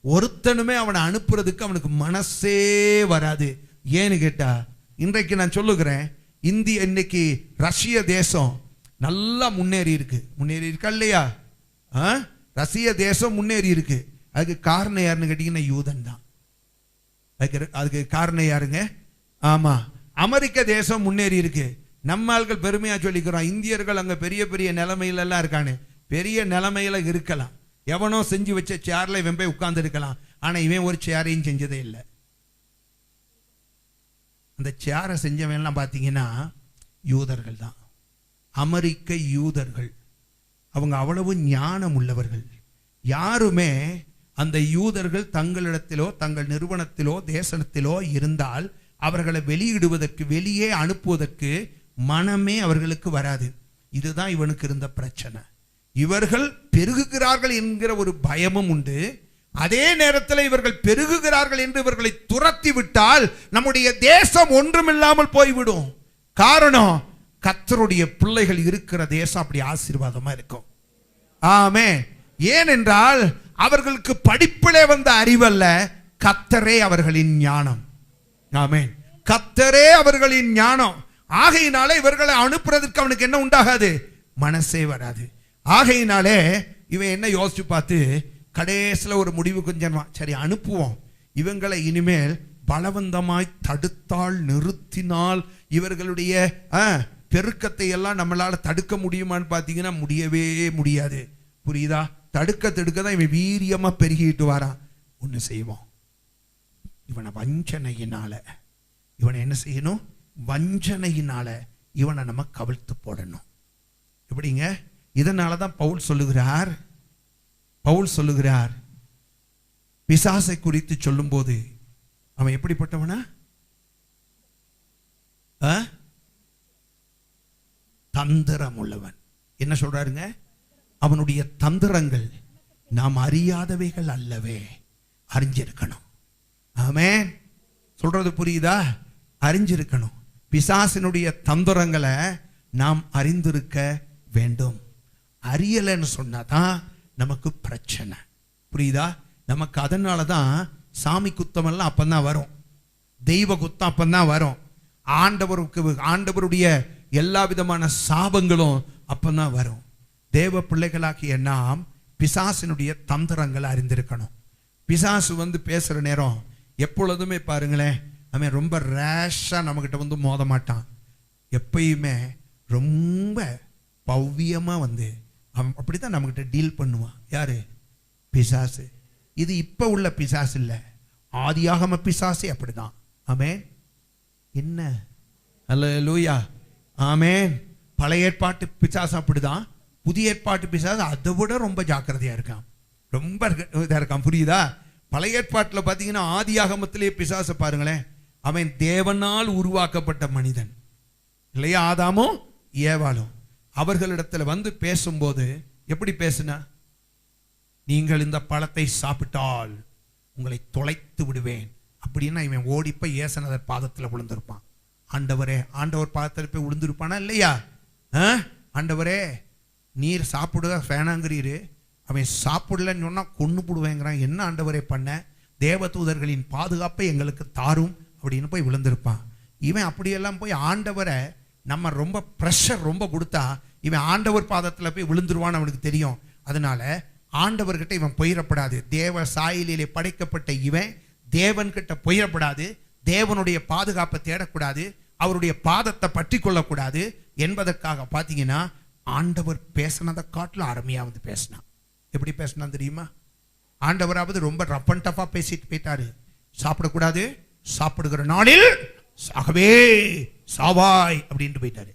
ஒருத்தனுமே அவனை அனுப்புறதுக்கு அவனுக்கு மனசே வராது. ஏன்னு கேட்டா, இன்றைக்கு நான் சொல்லுகிறேன், இன்னைக்கு ரஷ்ய தேசம் நல்லா முன்னேறி இருக்கா இல்லையா? ரஷ்ய தேசம் முன்னேறி இருக்கு. அதுக்கு காரணம் யாருன்னு கேட்டீங்கன்னா யூதன் தான். அதுக்கு காரணம் யாருங்க? ஆமா, அமெரிக்க தேசம் முன்னேறி இருக்கு. நம்ம ஆட்கள் பெருமையா சொல்லிக்கிறோம், இந்தியர்கள் அங்க பெரிய பெரிய நிலைமையில எல்லாம் இருக்கானு. பெரிய நிலைமையில இருக்கலாம், எவனோ செஞ்சு வச்ச சேர்ல இவன் போய் உட்கார்ந்து இருக்கலாம். ஆனா இவன் ஒரு சேரையும் செஞ்சதே இல்லை. அந்த சேரை செஞ்சவன் எல்லாம் பார்த்தீங்கன்னா யூதர்கள் தான், அமெரிக்க யூதர்கள். அவங்க அவ்வளவு ஞானம் உள்ளவர்கள். யாருமே அந்த யூதர்கள் தங்களிடத்திலோ தங்கள் நிறுவனத்திலோ தேசத்திலோ இருந்தால் அவர்களை வெளியிடுவதற்கு, வெளியே அனுப்புவதற்கு மனமே அவர்களுக்கு வராது. இதுதான் இவனுக்கு இருந்த பிரச்சனை. இவர்கள் பெருகுகிறார்கள் என்கிற ஒரு பயமும் உண்டு. அதே நேரத்தில் இவர்கள் பெருகுகிறார்கள் என்று இவர்களை துரத்தி விட்டால் நம்முடைய தேசம் ஒன்றுமில்லாமல் போய்விடும். காரணம், கர்த்தருடைய பிள்ளைகள் இருக்கிற தேசம் அப்படி ஆசீர்வாதமா இருக்கும். ஆமென். ஏனென்றால் அவர்களுக்கு படிப்பிலே வந்த அறிவல்ல, கர்த்தரே அவர்களின் ஞானம். ஆமென். கர்த்தரே அவர்களின் ஞானம். ஆகையினாலே இவர்களை அனுப்புறதுக்கு அவனுக்கு என்ன உண்டாகாது, மனசே வராது. ஆகையினாலே இவன் என்ன யோசிச்சு பார்த்து கடைசியில் ஒரு முடிவு கொஞ்சம், சரி அனுப்புவோம், இவங்களை இனிமேல் பலவந்தமாய் தடுத்தால், நிறுத்தினால் இவர்களுடைய பெருக்கத்தை எல்லாம் நம்மளால தடுக்க முடியுமான்னு பார்த்தீங்கன்னா முடியவே முடியாது. புரியுதா? தடுக்க தான் இவன் வீரியமா பெருகிட்டு வரான். ஒன்று செய்வோம், இவனை வஞ்சனையினால, இவனை என்ன செய்யணும், வஞ்சனையினால இவனை நம்ம கவிழ்த்து போடணும். எப்படிங்க? இதனால தான் பவுல் சொல்லுகிறார், பிசாசை குறித்து சொல்லும் போது அவன் எப்படிப்பட்டவனா, தந்திரம் உள்ளவன். என்ன சொல்றாருங்க? அவனுடைய தந்திரங்கள் நாம் அறியாதவைகள் அல்லவே, அறிஞ்சிருக்கணும். ஆமென். சொல்றது புரியுதா? அறிஞ்சிருக்கணும். பிசாசினுடைய தந்திரங்களை நாம் அறிந்திருக்க வேண்டும். அறியலைன்னு சொன்னாதான் நமக்கு பிரச்சனை. புரியுதா? நமக்கு அதனால தான் சாமி குத்தமெல்லாம் அப்பந்தான் வரும், தெய்வ குத்தம் அப்பந்தான் வரும், ஆண்டவருடைய எல்லா விதமான சாபங்களும் அப்பந்தான் வரும். தேவ பிள்ளைகளாகிய நாம் பிசாசினுடைய தந்திரங்களை அறிந்திருக்கணும். பிசாசு பேசுற நேரம் எப்பொழுதுமே பாருங்களேன், அவன் ரொம்ப ரேஷா நம்மகிட்ட மோத மாட்டான். எப்பயுமே ரொம்ப பவ்யமா அவன் அப்படித்தான் நம்மகிட்ட டீல் பண்ணுவான். யாரு? பிசாசு. இது இப்ப உள்ள பிசாசு இல்ல, ஆதியாகம பிசாசே அப்படிதான். ஆமென். என்ன? அல்லேலூயா. ஆமென். பழைய ஏற்பாட்டு பிசாசு அப்படிதான், புதிய ஏற்பாட்டு பிசாசு அதை விட ரொம்ப ஜாக்கிரதையா இருக்கான், ரொம்ப இதா இருக்கான். புரியுதா? பழைய ஏற்பாட்டில் பார்த்தீங்கன்னா ஆதியாகமத்திலே பிசாசை பாருங்களேன், அவன் தேவனால் உருவாக்கப்பட்ட மனிதன் இல்லையா? ஆதாமும் ஏவாளும் அவர்களிடத்தில் பேசும்போது எப்படி பேசுனா, நீங்கள் இந்த பழத்தை சாப்பிட்டால் உங்களை தொலைத்து விடுவேன் அப்படின்னா இவன் ஓடிப்ப இயேசுநாதர் பாதத்தில் விழுந்திருப்பான். ஆண்டவரே, ஆண்டவர் பாதத்தில் போய் விழுந்திருப்பானா இல்லையா? ஆண்டவரே நீர் சாப்பிடுவா வேணாங்கிறீரு, அவன் சாப்பிடலன்னு சொன்னா கொன்னு போடுவேங்கிறான், என்ன ஆண்டவரே பண்ண, தேவதூதர்களின் பாதுகாப்பை எங்களுக்கு தாரும் அப்படின்னு போய் விழுந்திருப்பான். இவன் அப்படியெல்லாம் போய் ஆண்டவரை நம்ம ரொம்ப ப்ரெஷர் ரொம்ப கொடுத்தா இவன் ஆண்டவர் பாதத்தில் போய் விழுந்துருவான்னு அவனுக்கு தெரியும். அதனால ஆண்டவர்கிட்ட இவன் போயிடப்படாது. தேவ சாயலிலே படைக்கப்பட்ட இவன் தேவன்கிட்ட போயிடப்படாது, தேவனுடைய பாதுகாப்பை தேடக்கூடாது, அவருடைய பாதத்தை பற்றி கொள்ளக்கூடாது என்பதற்காக பார்த்தீங்கன்னா ஆண்டவர் பேசினதை காட்டிலும் அருமையா வந்து பேசினான். எப்படி பேசினா தெரியுமா? ஆண்டவராவது ரொம்ப ரஃப் அண்ட் டஃபா பேசிட்டு போயிட்டாரு. சாப்பிடக்கூடாது, சாப்பிடுகிற நாளில் சாகவே சாவாய் அப்படின்ட்டு போயிட்டாரு.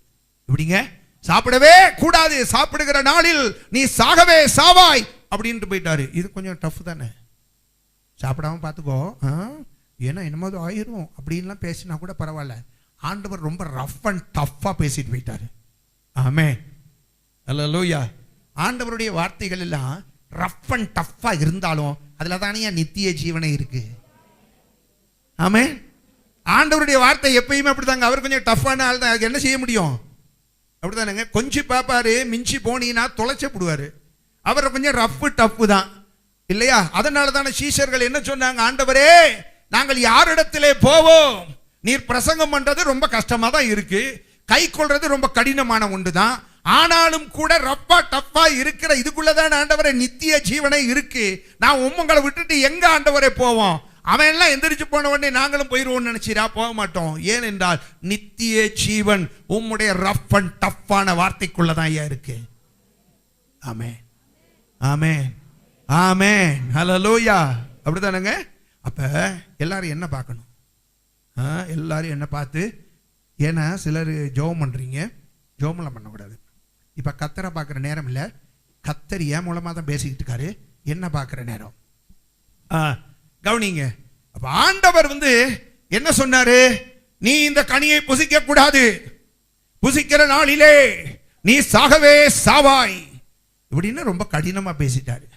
எப்படிங்க? சாப்பிடவே கூடாது, சாப்பிடுகிற நாளில் நீ சாகவே சாவாய் அப்படின்ட்டு போயிட்டாரு. இது கொஞ்சம் டஃப் தானே. சாப்பிடாம பார்த்துக்கோ, ஏன்னா என்னமாவது ஆயிரும் அப்படின்லாம் பேசினா கூட பரவாயில்ல. ஆண்டவர் ரொம்ப ரஃப் அண்ட் டஃப்பா பேசிட்டு போயிட்டாரு. ஆமென், அல்லேலூயா. ஆண்டவருடைய வார்த்தைகள் எல்லாம் ரஃப் அண்ட் டஃப்பா இருந்தாலும் அதுல தானே நித்திய ஜீவனை இருக்கு. ஆமென். ஆண்டவருடைய வார்த்தை எப்பயுமே அப்படிதாங்க. அவர் கொஞ்சம் டஃப்பான ஆள் தான், என்ன செய்ய முடியும்? அப்படிதானங்க. கொஞ்சம் பாப்பாரு, மிஞ்சி போனீங்கன்னா தொலைச்சப்படுவாரு. அவர் கொஞ்சம் ரஃப் டஃப் தான் இல்லையா? அதனால தானே சீஷர்கள் என்ன சொன்னாங்க? ஆண்டவரே, நாங்கள் யாரிடத்திலே போவோம்? நீர் பிரசங்கம் பண்றது ரொம்ப கஷ்டமா தான் இருக்கு, கை கொள்றது ரொம்ப கடினமான ஒன்று தான். ஆனாலும் கூட ரப்பா டப்பா இருக்கிற இதுக்குள்ளதான் ஆண்டவரே நித்திய ஜீவனை இருக்கு. நான் உங்களை விட்டுட்டு எங்க ஆண்டவரே போவோம்? அவன் எல்லாம் எந்திரிச்சு போன உடனே நாங்களும் போயிருவோம் நினைச்சிரா? போக மாட்டோம். ஏனென்றால் நித்திய ஜீவன் உம்முடைய ரஃப் அண்ட் டஃப்பான வார்த்தைக்குள்ளதான் ஐயா இருக்கு. ஆமென், ஆமென், ஆமென், ஹல்லேலூயா. அப்படிதானங்க. அப்ப எல்லாரும் என்ன பார்க்கணும்? எல்லாரும் என்ன பார்த்து, ஏன்னா சிலர் ஜெபம் பண்றீங்க, ஜெபம்லாம் பண்ணக்கூடாது. இப்ப கத்தரை பார்க்குற நேரம் இல்லை, கத்தர் ஏன் மூலமா தான் பேசிக்கிட்டு இருக்காரு. என்ன பார்க்குற நேரம்? கவனிங்க. அப்ப ஆண்டவர் வந்து என்ன சொன்னாரு? நீ இந்த கனியை புசிக்க கூடாது, புசிக்கிற நாளிலே நீ சாகவே சாவாய் இப்படின்னு ரொம்ப கடினமா பேசிட்டாரு.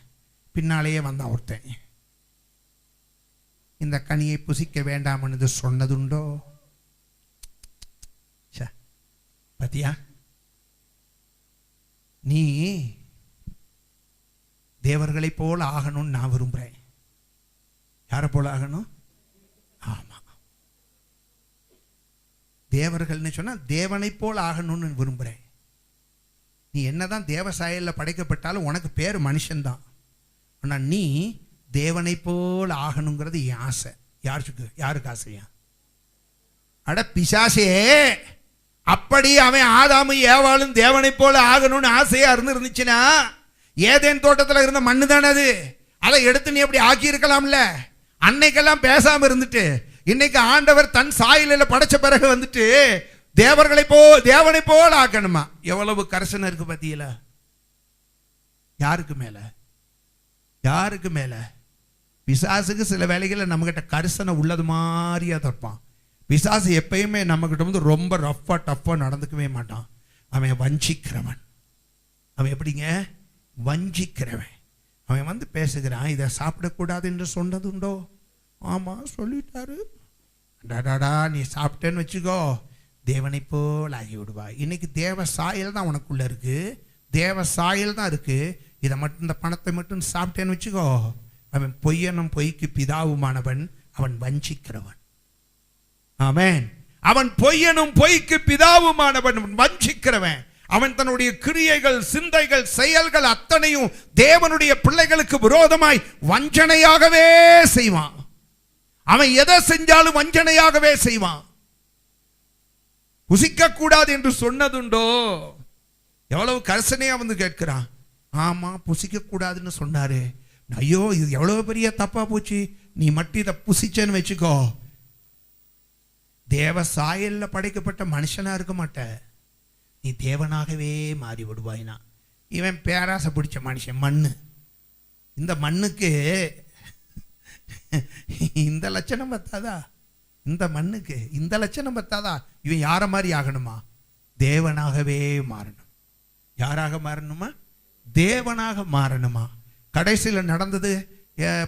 பின்னாலேயே வந்தான் ஒருத்தன், இந்த கனியை புசிக்க வேண்டாம் என்று சொன்னதுண்டோ? பத்தியா, நீ தேவர்களை போல ஆகணும்னு நான் விரும்புறேன். யாரை போல ஆகணும்? ஆமா, தேவர்கள்னு சொன்னா தேவனை போல ஆகணும்னு விரும்புறேன். நீ என்னதான் தேவ சாயல்ல படைக்கப்பட்டாலும் உனக்கு பேர் மனுஷன்தான். ஆனா நீ தேவனை போல ஆகணுங்கிறது என் ஆசை. யாருக்கு ஆசையா? அட பிசாசே, அப்படி அவன் ஆதாமும் ஏவாளும் தேவனை போல ஆகணும்னு ஆசையா இருந்துச்சுன்னா, ஏதேன் தோட்டத்தில் இருந்த மண்ணு தானே அது, அதை எடுத்து நீ அப்படி ஆக்கி இருக்கலாம்ல. அன்னைக்கெல்லாம் பேசாம இருந்துட்டு இன்னைக்கு ஆண்டவர் தன் சாயலில படைச்ச பிறகு வந்துட்டு தேவனை போல ஆக்கணுமா? எவ்வளவு கரிசனை இருக்கு பத்தியில. யாருக்கு மேல? யாருக்கு மேல? பிசாசுக்கு சில வேலைகளில் நம்ம கிட்ட கரிசனை உள்ளது மாதிரியா தப்பான். பிசாசு எப்பயுமே நம்ம கிட்ட வந்து ரொம்ப ரஃப்பா டஃப்பா நடந்துக்கவே மாட்டான். அவன் வஞ்சிக்கிறவன். அவன் எப்படிங்க? வஞ்சிக்கிறவன். அவன் வந்து பேசுகிறான், இதை சாப்பிடக்கூடாது என்று சொன்னதுண்டோ? ஆமா சொல்லிட்டாரு. டாடா, நீ சாப்பிட்டேன்னு வச்சுக்கோ, தேவனை போல் ஆகி விடுவாய். இன்னைக்கு தேவ சாயல் தான் உனக்குள்ள இருக்கு, தேவ சாயல் தான் இருக்கு. இதை மட்டும், இந்த பணத்தை மட்டும் சாப்பிட்டேன்னு வச்சுக்கோ, அவன் பொய்யனும் பொய்க்கு பிதாவுமானவன், அவன் வஞ்சிக்கிறவன். ஆமென். அவன் பொய்யனும் பொய்க்கு பிதாவுமானவன், வஞ்சிக்கிறவன். அவன் தன்னுடைய கிரியைகள், சிந்தைகள், செயல்கள் அத்தனையும் தேவனுடைய பிள்ளைகளுக்கு விரோதமாய் வஞ்சனையாகவே செய்வான். அவன் எதை செஞ்சாலும் வஞ்சனையாகவே செய்வான். புசிக்க கூடாது என்று சொன்னதுண்டோ? எவ்வளவு கரிசனையா வந்து கேட்கிறான். ஆமா புசிக்க கூடாதுன்னு சொன்னாரு. ஐயோ, இது எவ்வளவு பெரிய தப்பா போச்சு. நீ மட்டும் இதை புசிச்சேன்னு வச்சுக்கோ, தேவ சாயல்ல படைக்கப்பட்ட மனுஷனா இருக்க மாட்ட, நீ தேவனாகவே மாறி விடுவாயினா. இவன் பேராசை பிடிச்ச மனுஷன், மண்ணு. இந்த மண்ணுக்கு இந்த லட்சணம் பத்தாதா? இந்த மண்ணுக்கு இந்த லட்சணம் பத்தாதா? இவன் யார மாதிரி ஆகணுமா? தேவனாகவே மாறணும். யாராக மாறணுமா? தேவனாக மாறணுமா? கடைசியில் நடந்தது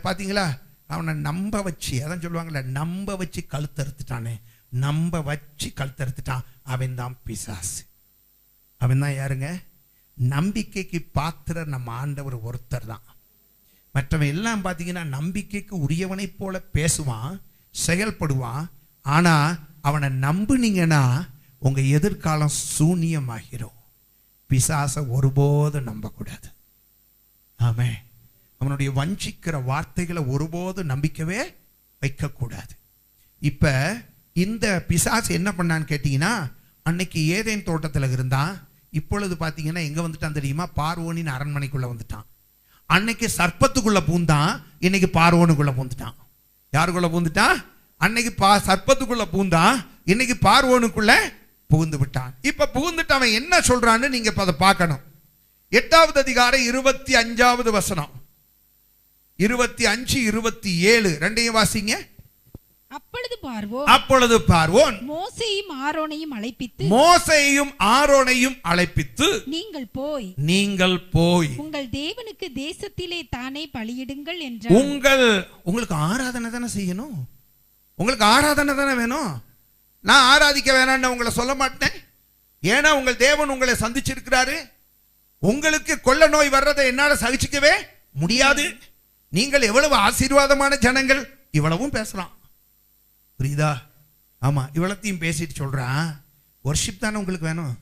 பார்த்தீங்களா? அவனை நம்ப வச்சு, அதான் சொல்லுவாங்கல்ல, நம்ப வச்சு கழுத்தறுத்துட்டானே, நம்ப வச்சு கழுத்தறுத்துட்டான். அவன் தான் பிசாசு. அவன் தான் யாருங்க? நம்பிக்கைக்கு பாத்திரர் நம்ம ஆண்டவர் ஒருத்தர் தான். மற்றவன் எல்லாம் பார்த்தீங்கன்னா நம்பிக்கைக்கு உரியவனை போல பேசுவான், செயல்படுவான். ஆனா அவனை நம்புனீங்கன்னா உங்க எதிர்காலம் சூனியமாகிறோம். பிசாசை ஒருபோதும் நம்பக்கூடாது. ஆமென். அவனுடைய வஞ்சிக்கிற வார்த்தைகளை ஒருபோது நம்பிக்கவே வைக்கக்கூடாது. இப்ப இந்த பிசாசு என்ன பண்ணான்னு கேட்டீங்கன்னா, அன்னைக்கு ஏதேன் தோட்டத்தில் இருந்தான். இப்பொழுது பார்த்தீங்கன்னா எங்க வந்துட்டான் தெரியுமா? பார்வோனின் அரண்மனைக்குள்ள வந்துட்டான். அன்னைக்கு சர்ப்பத்துக்குள்ள பூந்தான், இன்னைக்கு பார்வோனுக்குள்ள பூந்துட்டான். யாருக்குள்ள பூந்துட்டான்? அன்னைக்கு சர்ப்பத்துக்குள்ள பூந்தான், இன்னைக்கு பார்வோனுக்குள்ள புகுந்து விட்டான். இப்ப புகுந்துட்டு அவன் என்ன சொல்றான்னு நீங்க அதை பார்க்கணும். 8வது அதிகாரம் 25வது வசனம், 25, 27 ரெண்டையும் வாசிங்க. அப்பொழுது பார்வோன் மோசேயும் ஆரோனையும் அழைப்பித்து நீங்கள் போய் உங்கள் தேவனுக்கு தேசத்திலே தானே பலியிடுங்கள் என்றார். உங்களுக்கு ஆராதனை தானே செய்யணும், உங்களுக்கு ஆராதனை தானே வேணும். நான் ஆராதிக்க வேணான்னு உங்களை சொல்ல மாட்டேன். ஏன்னா உங்கள் தேவன் உங்களை சந்திச்சிருக்கிறாரு. உங்களுக்கு கொள்ள நோய் வர்றதை என்னால சகிச்சுக்கவே முடியாது. நீங்கள் எவ்வளவு ஆசீர்வாதமான ஜனங்கள், இவ்வளவும் பேசலாம், புரியுதா? ஆமா, இவ்வளத்தையும் பேசிட்டு சொல்றான், வர்ஷிப் தானே உங்களுக்கு வேணும்,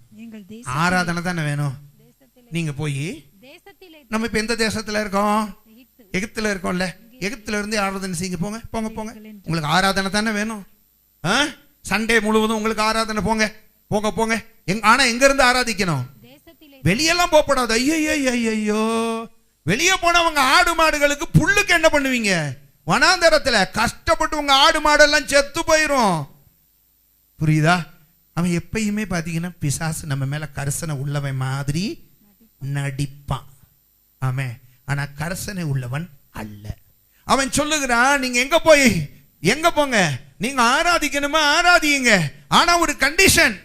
ஆராதனை தானே வேணும். நீங்க போய் நம்ம இப்ப எந்த தேசத்துல இருக்கோம்? எகிப்துல இருக்கோம்ல. எகிப்துல இருந்து ஆராதனை செய்யுங்க. போங்க போங்க போங்க, உங்களுக்கு ஆராதனை தானே வேணும். சண்டே முழுவதும் உங்களுக்கு ஆராதனை, போங்க போங்க போங்க. ஆனா எங்க இருந்து ஆராதிக்கணும்? வெளியெல்லாம் போகக்கூடாது. ஐயோ, வெளியே போனவங்க ஆடு மாடுகளுக்கு புல்லுக்கு என்ன பண்ணுவீங்க? வனாந்தரத்துல கஷ்டப்பட்டு உங்க ஆடு மாடெல்லாம் செத்து போயிரும், புரியுதா? அவன் எப்பயுமே பாத்தீங்கன்னா பிசாசு நம்ம மேல கரிசனை உள்ளவன் மாதிரி நடிப்பான். ஆமே, ஆனா கரிசனை உள்ளவன் அல்ல. அவன் சொல்லுகிறான், நீங்க எங்க போங்க, நீங்க ஆராதிக்கணுமா ஆராதிங்க, ஆனா ஒரு கண்டிஷன்,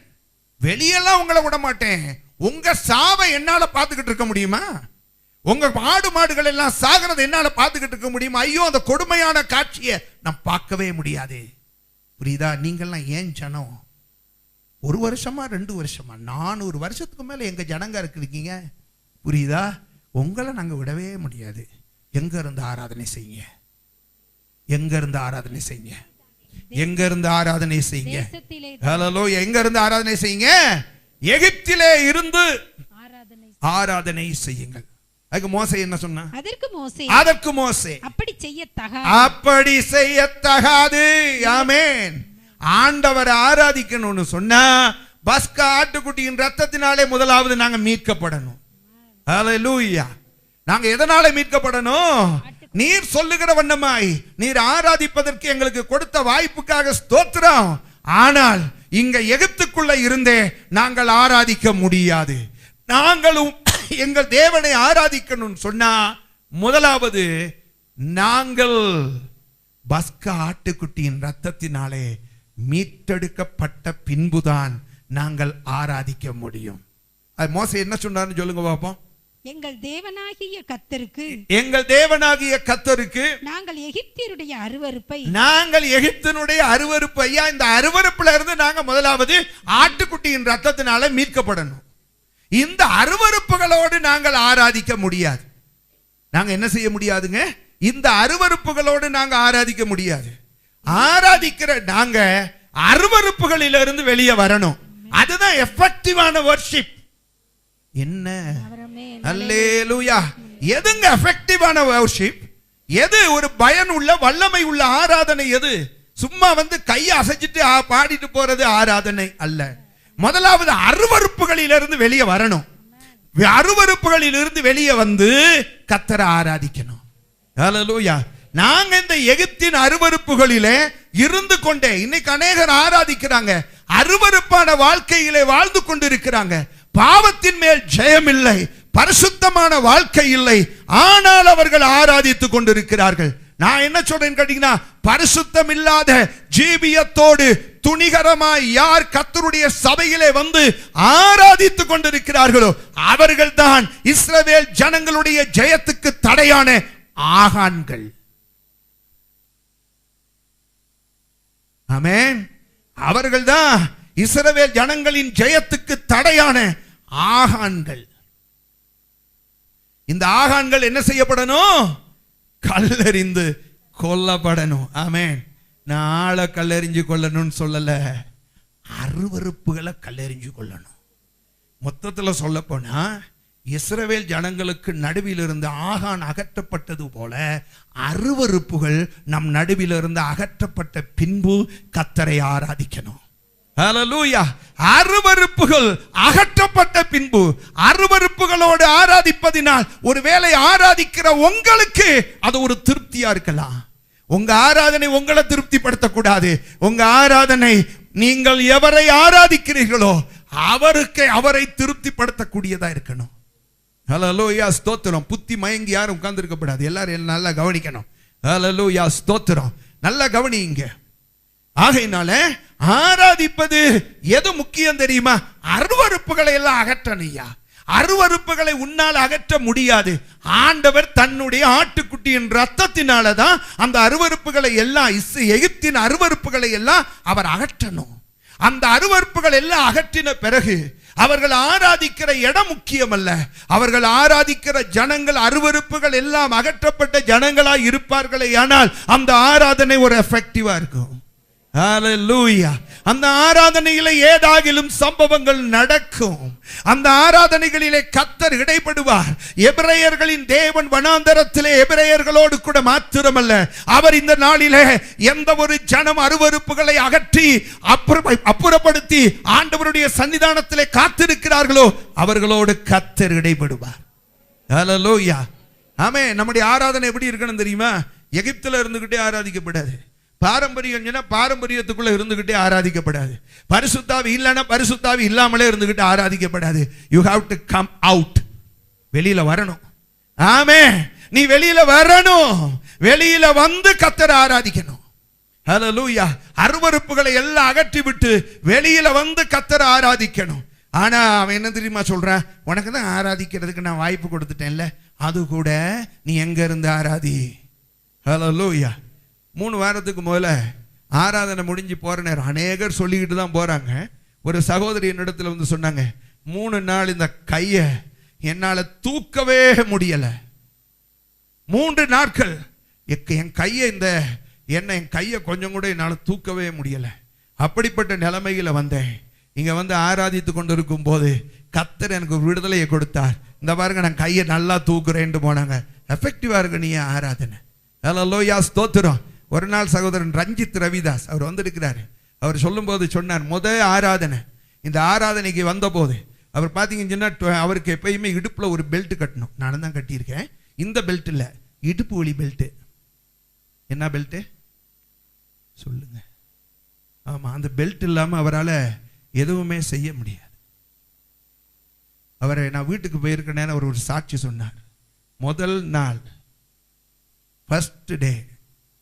வெளியெல்லாம் உங்களை விட மாட்டேன். உங்க சாவை என்னால பார்த்துக்கிட்டு இருக்க முடியுமா? உங்க ஆடு மாடுகள் எல்லாம் சாகிறத என்னால பார்த்துக்கிட்டு இருக்க முடியுமா? ஐயோ, அந்த கொடுமையான காட்சியை நான் பார்க்கவே முடியாது, புரியுதா? நீங்கள்லாம் ஏன் ஜனம் 1 வருஷமா 2 வருஷமா 400 வருஷத்துக்கு மேல எங்க ஜனங்க இருக்கீங்க, புரியுதா? உங்களை நாங்க விடவே முடியாது. எங்க இருந்து ஆராதனை செய்யுங்க, எங்க இருந்து ஆராதனை செய்யுங்க, எங்க இருந்து ஆராதனை செய்யுங்க. ஹல்லேலூயா. எங்க இருந்து ஆராதனை செய்யுங்க? எகிப்திலே இருந்து ஆராதனை செய்யுங்கள். அதுக்கு மோசே என்ன சொன்னா? அதற்கு மோசே அப்படி செய்யத்தகாது. ஆமென். ஆண்டவரை ஆராதிக்கணும்னு சொன்னா பஸ்கா ஆட்டுக்குட்டியின் ரத்தத்தினாலே முதலாவது நாங்க மீட்கப்படணும். ஹல்லேலூயா. நாங்க எதனால மீட்கப்படணும்? நீர் சொல்லுகிற வண்ணமாய் நீர் ஆராதிப்பதற்கு எங்களுக்கு கொடுத்த வாய்ப்புக்காக ஸ்தோத்திரம். ஆனால் இங்க எகிப்துக்குள்ள இருந்தே நாங்கள் ஆராதிக்க முடியாது. நாங்களும் எங்கள் தேவனை ஆராதிக்கணும்னு சொன்னா முதலாவது நாங்கள் பஸ்கா ஆட்டுக்குட்டியின் ரத்தத்தினாலே மீட்டெடுக்கப்பட்ட பின்புதான் நாங்கள் ஆராதிக்க முடியும். அது மோசே என்ன சொன்னார்னு சொல்லுங்க பாப்போம். எங்கள் தேவனாகிய கர்த்தருக்கு நாங்கள் எகிப்தியருடைய அருவருப்பை இந்த அருவருப்புல இருந்து நாங்க முதலாவது ஆட்டுக்குட்டியின் ரத்தத்தினால மீட்கப்படணும். இந்த அருவருப்புகளோடு நாங்கள் ஆராதிக்க முடியாது. நாங்க என்ன செய்ய முடியாதுங்க? இந்த அருவருப்புகளோடு நாங்க ஆராதிக்க முடியாது. ஆராதிக்கிற நாங்க அருவருப்புகளிலிருந்து வெளியே வரணும். அதுதான் எஃபெக்டிவான வர்ஷிப். என்ன? அல்லேலூயா. எதுங்க எஃபெக்டிவான வர்ஷிப்? எது ஒரு பயனுள்ள வல்லமை உள்ள ஆராதனை? எது சும்மா கையை அசைச்சிட்டு பாடிட்டு போறது ஆராதனை அல்ல. முதலாவது அருவருப்புகளிலிருந்து வெளியே வரணும். அருவருப்புகளிலிருந்து வெளியே வந்து கர்த்தரை ஆராதிக்கணும். ஹல்லேலூயா. நாங்க இந்த எகிப்தின் அருவருப்புகளிலே இருந்து கொண்டே இன்னைக்கு அநேகர் ஆராதிக்கிறாங்க. அருவருப்பான வாழ்க்கையிலே வாழ்ந்து கொண்டிருக்கிறாங்க. பாவத்தின் மேல் ஜெயம் இல்லை, பரிசுத்தமான வாழ்க்கை இல்லை, ஆனால் அவர்கள் ஆராதித்துக் கொண்டிருக்கிறார்கள். நான் என்ன சொல்றேன் கேட்டீங்கன்னா, பரிசுத்தம் இல்லாத ஜீவியத்தோடு துணிகரமாய் யார் கர்த்தருடைய சபையிலே வந்து ஆராதித்துக் கொண்டிருக்கிறார்களோ அவர்கள் தான் இஸ்ரவேல் ஜனங்களுடைய ஜெயத்துக்கு தடையான ஆகான்கள். ஆமென். அவர்கள் தான் இஸ்ரவேல் ஜனங்களின் ஜெயத்துக்கு தடையான ஆகான்கள். இந்த ஆகான்கள் என்ன செய்யப்படணும்? கல்லெறிந்து கொல்லப்படணும். ஆமென். நான் ஆளை கல்லெறிஞ்சு கொள்ளணும்னு சொல்லல, அருவருப்புகளை கல்லெறிஞ்சு கொள்ளணும். மொத்தத்தில் சொல்ல போனா இஸ்ரவேல் ஜனங்களுக்கு நடுவில் இருந்து ஆகான் அகற்றப்பட்டது போல அருவருப்புகள் நம் நடுவில் இருந்து அகற்றப்பட்ட பின்பு கர்த்தரை ஆராதிக்கணும். ஹல்லேலூயா. அருவருப்புகள் அகற்றப்பட்ட பின்பு அருவருப்புகளோடு ஆராதிப்பதினால் ஒருவேளை ஆராதிக்கிற உங்களுக்கு அது ஒரு திருப்தியா இருக்கலாம். உங்க ஆராதனை உங்களை திருப்திப்படுத்தக்கூடாது. உங்க ஆராதனை நீங்கள் எவரை ஆராதிக்கிறீர்களோ அவரை திருப்திப்படுத்தக்கூடியதா இருக்கணும். ஹல்லேலூயா, ஸ்தோத்திரம். புத்தி மயங்கி யாரும் உட்கார்ந்து இருக்கக்கூடாது. எல்லாரும் நல்லா கவனிக்கணும். ஹல்லேலூயா, ஸ்தோத்திரம். நல்லா கவனிங்க. ஆகையினால ஆராதிப்பது எது முக்கியம் தெரியுமா? அருவருப்புகளை எல்லாம் அகற்றணையா. அருவருப்புகளை உன்னால் அகற்ற முடியாது. ஆண்டவர் தன்னுடைய ஆட்டுக்குட்டியின் ரத்தத்தினால தான் அந்த அருவருப்புகளை எல்லாம், எகிப்தின் அருவருப்புகளை எல்லாம் அவர் அகற்றணும். அந்த அருவருப்புகள் எல்லாம் அகற்றின பிறகு அவர்கள் ஆராதிக்கிற இடம் முக்கியமல்ல, அவர்கள் ஆராதிக்கிற ஜனங்கள் அருவருப்புகள் எல்லாம் அகற்றப்பட்ட ஜனங்களாய் இருப்பார்களே, ஆனால் அந்த ஆராதனை ஒரு எஃபெக்டிவா இருக்கும். ஹல்லேலூயா. அந்த ஆராதனையிலே ஏதாகிலும் சம்பவங்கள் நடக்கும். அந்த ஆராதனைகளிலே கர்த்தர் இடைப்படுவார். எபிரேயர்களின் தேவன் வனாந்தரத்திலே எபிரேயர்களோடு கூட மாத்திரமல்ல, அவர் இந்த நாளிலே எந்த ஒரு ஜனம் அருவருப்புகளை அகற்றி அப்புறப்படுத்தி ஆண்டவருடைய சன்னிதானத்திலே காத்திருக்கிறார்களோ அவர்களோடு கர்த்தர் இடைப்படுவார். ஹல்லேலூயா. ஆமென். நம்முடைய ஆராதனை எப்படி இருக்கணும் தெரியுமா? எகிப்தில் இருந்துகிட்டே ஆராதிக்கப்படாது. பாரம்பரியம் பாரம்பரியத்துக்குள்ள இருந்துகிட்டே ஆராதிக்கப்படாது. பரிசுத்தாவி இல்லைன்னா பரிசுத்தாவி இல்லாமலே இருந்துகிட்டு ஆராதிக்கப்படாது. You have to come out. வெளியில வரணும். ஆமென். நீ வெளியில வரணும். வெளியில வந்து கர்த்தரை ஆராதிக்கணும். ஹல்லேலூயா. அருவருப்புகளை எல்லாம் அகற்றி விட்டு வெளியில வந்து கர்த்தரை ஆராதிக்கணும். ஆனா அவன் என்ன தெரியுமா சொல்றான்? உனக்கு தான் ஆராதிக்கிறதுக்கு நான் வாய்ப்பு கொடுத்துட்டேன்ல, அது கூட நீ எங்க இருந்து ஆராதி. ஹல்லேலூயா. 3 வாரத்துக்கு முதல்ல ஆராதனை முடிஞ்சு போற நேரம் அநேகர் சொல்லிக்கிட்டு தான் போறாங்க. ஒரு சகோதரி என்னிடத்துல வந்து சொன்னாங்க, 3 நாள் இந்த கையை என்னால தூக்கவே முடியல. 3 நாட்கள் என் கையை என் கையை கொஞ்சம் கூட என்னால தூக்கவே முடியல. அப்படிப்பட்ட நிலைமையில வந்தேன். இங்க வந்து ஆராதித்து கொண்டிருக்கும் போது கர்த்தர் எனக்கு விடுதலையை கொடுத்தார். இந்த பாருங்க, நான் கையை நல்லா தூக்குறேன்னு போனாங்க. எஃபெக்டிவா இருக்கு நீ ஆராதனை. ஹல்லேலூயா, ஸ்தோத்திரம். ஒரு நாள் சகோதரன் ரஞ்சித் ரவிதாஸ் அவர் வந்திருக்கிறாரு. அவர் சொல்லும்போது சொன்னார், ஆராதனை, இந்த ஆராதனைக்கு வந்த போது அவர் பார்த்தீங்கன்னா அவருக்கு எப்பயுமே இடுப்புல ஒரு பெல்ட் கட்டணும். நானும் தான் கட்டியிருக்கேன். இந்த பெல்ட் இல்ல, இடுப்பு வலி பெல்ட். என்ன பெல்ட் சொல்லுங்க? ஆமா, அந்த பெல்ட் இல்லாம அவரால் எதுவுமே செய்ய முடியாது. அவரை நான் வீட்டுக்கு போயிருக்க நேரம் அவர் ஒரு சாட்சி சொன்னார். முதல் நாள் ஃபர்ஸ்ட் டே,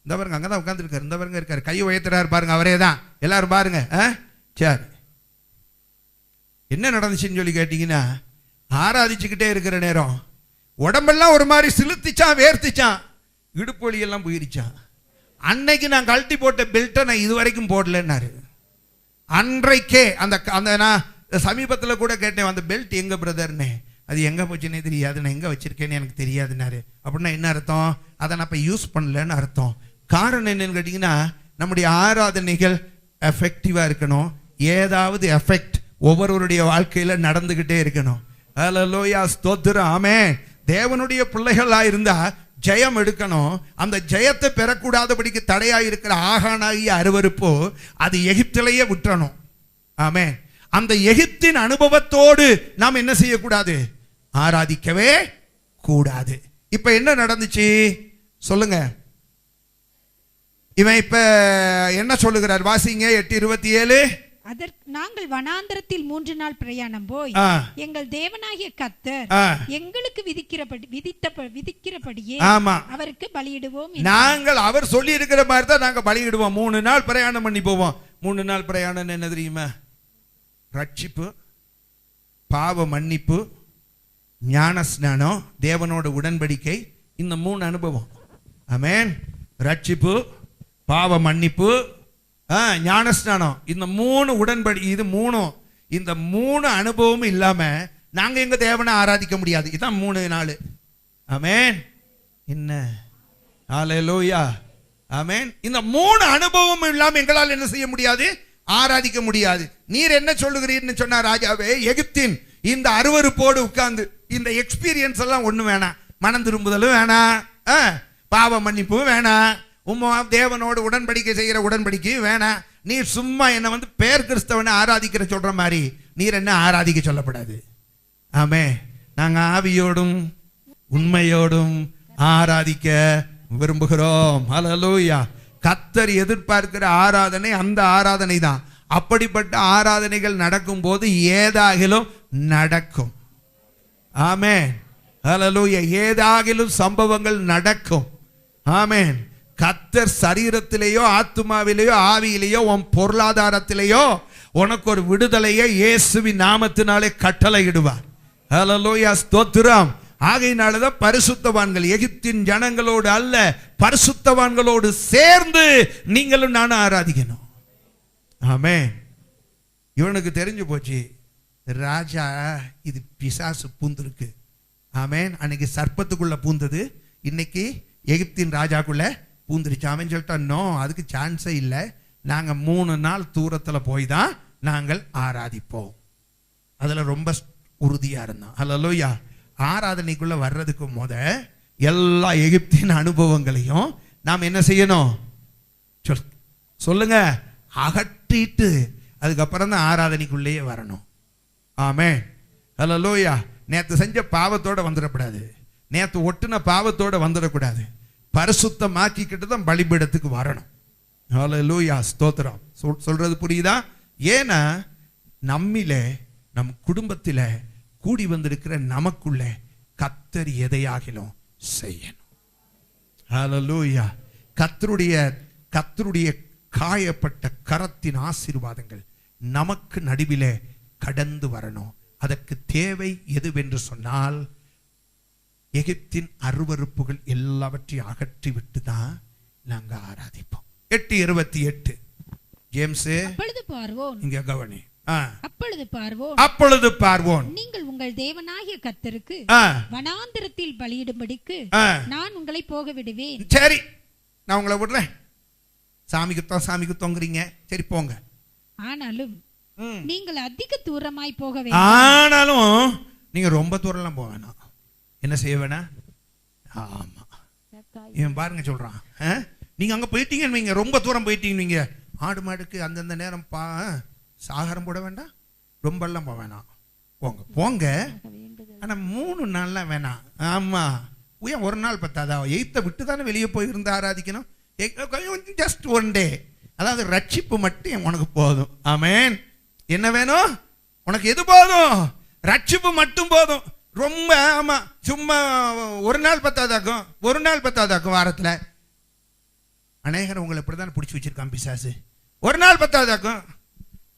இந்த பாருங்க அங்கதான் உட்கார்ந்துருக்காரு, இந்த பாருங்க இருக்காரு, கை உயர்த்துறாரு பாருங்க, அவரே தான். எல்லாரும் பாருங்க. சரி, என்ன நடந்துச்சுன்னு சொல்லி கேட்டீங்கன்னா, ஆராதிச்சுக்கிட்டே இருக்கிற நேரம் உடம்பெல்லாம் ஒரு மாதிரி சிலுத்திச்சான், வேர்த்திச்சான், இடுப்பு வலியெல்லாம் போயிருச்சான். அன்னைக்கு நான் கழட்டி போட்ட பெல்ட்டை நான் இது வரைக்கும் போடலன்னாரு. அன்றைக்கே அந்த நான் சமீபத்தில் கூட கேட்டேன், அந்த பெல்ட் எங்க பிரதர்னே, அது எங்கே போச்சுன்னே தெரியாது, நான் எங்கே வச்சிருக்கேன்னு எனக்கு தெரியாதுன்னாரு. அப்படின்னா என்ன அர்த்தம்? அதை நான் இப்போ யூஸ் பண்ணலன்னு அர்த்தம். காரணம் என்னன்னு கேட்டிங்கன்னா, நம்முடைய ஆராதனைகள் எஃபெக்டிவாக இருக்கணும். ஏதாவது எஃபெக்ட் ஒவ்வொருவருடைய வாழ்க்கையில் நடந்துக்கிட்டே இருக்கணும். ஹல்லேலூயா, ஸ்தோத்திரம். ஆமென். தேவனுடைய பிள்ளைகளாக இருந்தால் ஜெயம் எடுக்கணும். அந்த ஜெயத்தை பெறக்கூடாதபடிக்கு தடையாக இருக்கிற ஆகானாகிய அருவருப்போ அது எகிப்திலேயே விட்டுறணும். ஆமென். அந்த எகிப்தின் அனுபவத்தோடு நாம் என்ன செய்யக்கூடாது? ஆராதிக்கவே கூடாது. இப்ப என்ன நடந்துச்சு சொல்லுங்க? இவன் இப்ப என்ன சொல்லுகிறார்? வாசிங்க 8:27. நாங்கள் வனாந்தரத்தில் 3 நாள் பிரயாணம் போய் எங்கள் தேவனாகிய கர்த்தர் எங்களுக்கு விதிக்கிறபடியே அவருக்கு பலியிடுவோம். நாங்கள் அவர் சொல்லி இருக்கிற மாதிரி தான் நாங்க பலியிடுவோம். 3 நாள் பிரயாணம் பண்ணி போவோம். 3 நாள் பிரயாணம் என்ன தெரியுமா? ரட்சிப்பு, பாவ மன்னிப்பு, ஞான ஸ்நானம், தேவனோட உடன்படிக்கை, இந்த 3 அனுபவம். ஆமென். ரட்சிப்பு, பாவ மன்னிப்பு, ஞானஸ்நானம், இந்த 3 உடன்படிக்கை, இது 3, இந்த 3 அனுபவமும் இல்லாம நாங்க எங்க தேவனை ஆராதிக்க முடியாது. இதான் 3 நாள். ஆமென். என்ன ஹல்லேலூயா. ஆமென். இந்த 3 அனுபவமும் இல்லாம எங்களால் என்ன செய்ய முடியாது? ஆராதிக்க முடியாது. நீர் என்ன சொல்லுகிறீர்னு சொன்னா, ராஜாவே, எகிப்தின் இந்த அருவருப்போடு உட்கார்ந்து இந்த எக்ஸ்பீரியன்ஸ் எல்லாம் ஒண்ணு வேணாம். மனம் திரும்புதலும் வேணாம், பாவ மன்னிப்பும் வேணாம், தேவனோடு உடன்படிக்கை செய்கிற உடன்படிக்கையும் வேணாம். நீ சும்மா என்ன வந்து பேர் கிறிஸ்தவனை ஆராதிக்கிற சொல்ற மாதிரி நீர் என்ன ஆராதிக்க சொல்லப்படாது. ஆமே, நாங்க ஆவியோடும் உண்மையோடும் ஆராதிக்க விரும்புகிறோம். ஹல்லேலூயா. கர்த்தர் எதிர்பார்க்கிற ஆராதனை அந்த ஆராதனை தான். அப்படிப்பட்ட ஆராதனைகள் நடக்கும் போது ஏதாகிலும் நடக்கும். ஆமென். ஹல்லேலூயா. ஏதாகிலும் சம்பவங்கள் நடக்கும். ஆமென். கர்த்தர் சரீரத்திலேயோ ஆத்துமாவிலேயோ ஆவியிலேயோ உன் பொருளாதாரத்திலேயோ உனக்கு ஒரு விடுதலையை இயேசுவின் நாமத்தினாலே கட்டளையிடுவார். ஹல்லேலூயா, ஸ்தோத்திரம். ஆகையினாலதான் பரிசுத்தவான்கள் எகிப்தின் ஜனங்களோடு அல்ல, பரிசுத்தவான்களோடு சேர்ந்து நீங்களும் நானும் ஆராதிக்கணும். ஆமென். இவனுக்கு தெரிஞ்சு போச்சு, ராஜா இது பிசாசு பூந்திருக்கு. ஆமென். அன்னைக்கு சர்ப்பத்துக்குள்ள பூந்தது, இன்னைக்கு எகிப்தின் ராஜாக்குள்ள பூந்துருச்சு. அவன் சொல்லிட்டான், நோ, அதுக்கு சான்ஸே இல்லை, நாங்க 3 நாள் தூரத்துல போய் தான் நாங்கள் ஆராதிப்போம். அதுல ரொம்ப உறுதியா இருந்தான். ஹல்லேலூயா. ஆராதனைக்குள்ள வர்றதுக்கு முத எல்லா எகிப்தின் அனுபவங்களையும் நாம் என்ன செய்யணும் சொல்லுங்க, அகற்றிட்டு அதுக்கப்புறம் தான் ஆராதனைக்குள்ளேயே வரணும். ஆமென். ஹல்லேலூயா. நேத்து செஞ்ச பாவத்தோட வந்துடக்கூடாது, நேத்து ஒட்டுன பாவத்தோட வந்துடக்கூடாது. பரிசுத்தமாக்கிக்கிட்டு தான் பலிபீடத்துக்கு வரணும். ஹல்லேலூயா, ஸ்தோத்திரம். சொல்றது புரியுதா? ஏன்னா நம்மிலே நம் குடும்பத்திலே கூடி வந்திருக்கிற நமக்குள்ளே கர்த்தர் எதையாகிலும் செய்யணும். ஹல்லேலூயா. கர்த்தருடைய காயப்பட்ட கரத்தின் ஆசீர்வாதங்கள் நமக்கு நடுவிலே கடந்து வரணும். அதற்கு தேவை எதுவென்று சொன்னால் எகிப்தின் அருவருப்புகள் எல்லாவற்றையும் அகற்றி விட்டு தான் நாங்க ஆராதிப்போம். 8:28 ஜேம்ஸ். அப்பொழுது பார்வோன், இங்க கவனி, அப்பொழுது பார்வோன், நீங்கள் உங்கள் தேவனாகிய கர்த்தருக்கு வனாந்திரத்தில் பலியிடும்படிக்கு நான் உங்களை போக விடுவேன். சரி, நான் உங்களை விடுறேன். சாமி குத்தோங்கிறீங்க, சரி போங்க. ஆனாலும் நீங்கள் அதிக தூரமாய் போக வேண்டாம். ஆனாலும் நீங்க ரொம்ப தூரம்லாம் போக வேணாம். என்ன செய்ய வேணாம்? ஆமா, இவன் பாருங்க சொல்றான், நீங்க அங்க போயிட்டீங்கன்னு வைங்க, ரொம்ப தூரம் போயிட்டீங்கன்னு வைங்க, ஆடு மாடுக்கு அந்தந்த நேரம் சாகாரம் போட வேண்டாம், ரொம்ப எல்லாம் போக வேணாம், போங்க. ஆனா 3 நாள்லாம் வேணாம். ஆமா, ஏன் ஒரு நாள் பத்தாதா? 8 விட்டு தானே வெளியே போயிருந்து ஆராதிக்கணும். ஜஸ்ட் 1 டே. அதாவது ரட்சிப்பு மட்டும் உனக்கு போதும். ஆமென். என்ன வேணும் உனக்கு? எது போதும்? ரட்சிப்பு மட்டும் போதும். ரொம்ப ஆமா, சும்மா ஒரு நாள் பத்தாதாக்கும். வாரத்துல அநேகர் உங்களை இப்படிதான் பிடிச்சி வச்சிருக்கான் பிசாசு. ஒரு நாள் பத்தாதாக்கும்.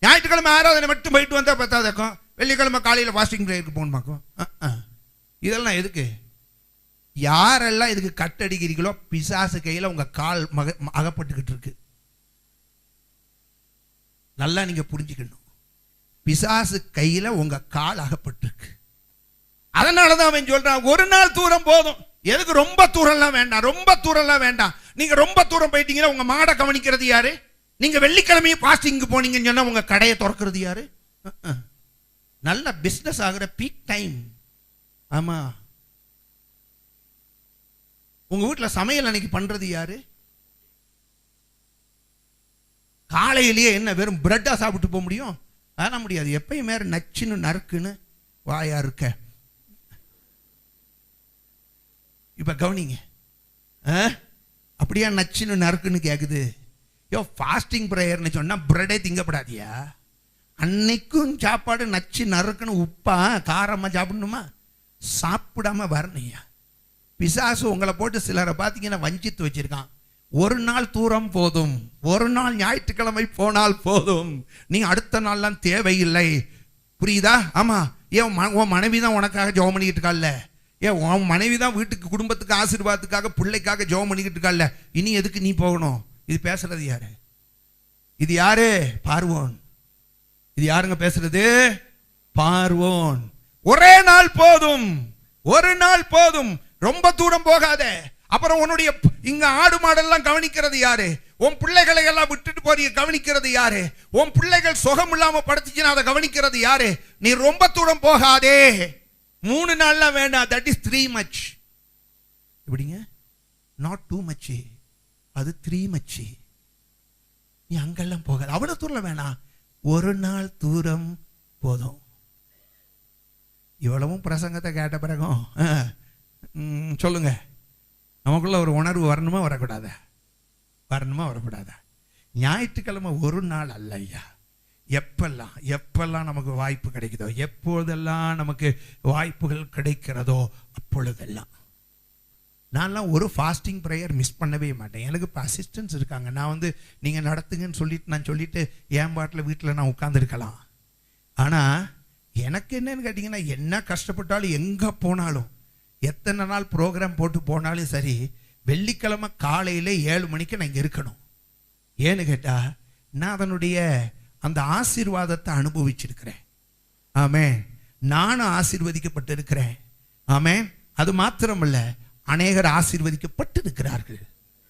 ஞாயிற்றுக்கிழமை ஆராதனை மட்டும் போயிட்டு வந்தா பத்தாதாக்கும். வெள்ளிக்கிழமை காலையில ஃபாஸ்டிங் பிரேயருக்கு போகணுமாக்கும். இதெல்லாம் எதுக்கு? யாரெல்லாம் இதுக்கு கட்டடிக்கிறீங்களோ பிசாசு கையில உங்க கால் அகப்பட்டுக்கிட்டு இருக்கு. நல்லா நீங்க புரிஞ்சுக்கணும், பிசாசு கையில உங்க கால் அகப்பட்டிருக்கு. அதனாலதான் அவன் சொல்றான், ஒரு நாள் தூரம் போதும். எதுக்கு ரொம்ப தூரம்லாம் வேண்டாம். நீங்க ரொம்ப தூரம் போயிட்டீங்கன்னா உங்க மாடை கவனிக்கிறது யாரு? நீங்க வெள்ளிக்கிழமையும் ஃபாஸ்டிங்க்கு போனீங்கன்னு சொன்னா உங்க கடையை திறக்கிறது யாரு? நல்ல பிசினஸ் ஆகிற பீக் டைம். ஆமா, உங்க வீட்டுல சமையல் அன்னைக்கு பண்றது யாரு? காலையிலேயே என்ன வெறும் பிரெட்டா சாப்பிட்டு போக முடியும்? அதெல்லாம் முடியாது. எப்பயும் மேல நச்சுன்னு நறுக்குன்னு வாயா இருக்க. இப்ப கவனிங்க, அப்படியா நச்சுன்னு நறுக்குன்னு கேக்குது? ஃபாஸ்டிங் பிரேயர்னு சொன்னா பிரெட்டே திங்கப்படாதியா? அன்னைக்கும் சாப்பாடு நச்சு நறுக்குன்னு உப்பா காரமா சாப்பிடணுமா? சாப்பிடாம வரணையா? பிசாசு உங்களை போட்டு சிலரை பார்த்தீங்கன்னா வஞ்சித்து வச்சிருக்கான். ஒரு நாள் தூரம் போதும், ஒரு நாள் ஞாயிற்றுக்கிழமை போனால் போதும், நீ அடுத்த நாள்லாம் தேவையில்லை. புரியுதா? ஆமா. ஏன் உன் மனைவி தான் உனக்காக ஜெபம் பண்ணிக்கிட்டு இருக்காள்ல? ஏன் உன் மனைவி தான் வீட்டுக்கு குடும்பத்துக்கு ஆசீர்வாதத்துக்காக பிள்ளைக்காக ஜெபம் பண்ணிக்கிட்டு இருக்காள்ல? இனி எதுக்கு நீ போகணும்? இது பேசுறது யாரு? இது யாரு? பார்வோன். இது யாருங்க பேசுறது? பார்வோன். ஒரே நாள் போதும், ஒரு நாள் போதும், ரொம்ப தூரம் போகாத. அப்புறம் உன்னுடைய இங்க ஆடு மாடெல்லாம் கவனிக்கிறது யாரு? உன் பிள்ளைகளை எல்லாம் விட்டுட்டு போறீங்க, கவனிக்கிறது யாரு? உன் பிள்ளைகள் சுகம் இல்லாம படுத்துச்சுன்னா அதை கவனிக்கிறது யாரு? நீ ரொம்ப தூரம் போகாதே. 3 நாள்லாம் வேண்டாம். That is 3 much. எப்படிங்க? நாட் 2 மச், அது 3 மச். நீ அங்கெல்லாம் போகாது, அவ்வளவு தூரம் வேணாம், ஒரு நாள் தூரம் போதும். இவ்வளவும் பிரசங்கத்தை கேட்ட பிறகும் சொல்லுங்க, நமக்குள்ள ஒரு உணர்வு வரணுமா வரக்கூடாதா? வரணுமா வரக்கூடாதா? ஞாயிற்றுக்கிழமை ஒரு நாள் அல்ல ஐயா. எப்பெல்லாம் நமக்கு வாய்ப்பு கிடைக்குதோ, எப்பொழுதெல்லாம் நமக்கு வாய்ப்புகள் கிடைக்கிறதோ அப்பொழுதெல்லாம். நான்லாம் ஒரு ஃபாஸ்டிங் ப்ரேயர் மிஸ் பண்ணவே மாட்டேன். எனக்கு இப்போ அசிஸ்டன்ஸ் இருக்காங்க. நான் நீங்கள் நடத்துங்கன்னு சொல்லிட்டு என் பாட்டில் வீட்டில் நான் உட்காந்துருக்கலாம். ஆனால் எனக்கு என்னன்னு கேட்டிங்கன்னா, என்ன கஷ்டப்பட்டாலும் எங்கே போனாலும், எத்தனை நாள் ப்ரோக்ராம் போட்டு போனாலும் சரி, வெள்ளிக்கிழமை காலையில் 7 மணிக்கு நான் இங்கே இருக்கணும். ஏன்னு கேட்டால், நான் அதனுடைய அந்த ஆசீர்வாதத்தை அனுபவிச்சிருக்கிறேன். ஆமென். நானும் ஆசீர்வதிக்கப்பட்டு இருக்கிறேன். ஆமென். அது மாத்திரமல்ல, அநேகர் ஆசீர்வதிக்கப்பட்டு இருக்கிறார்கள்.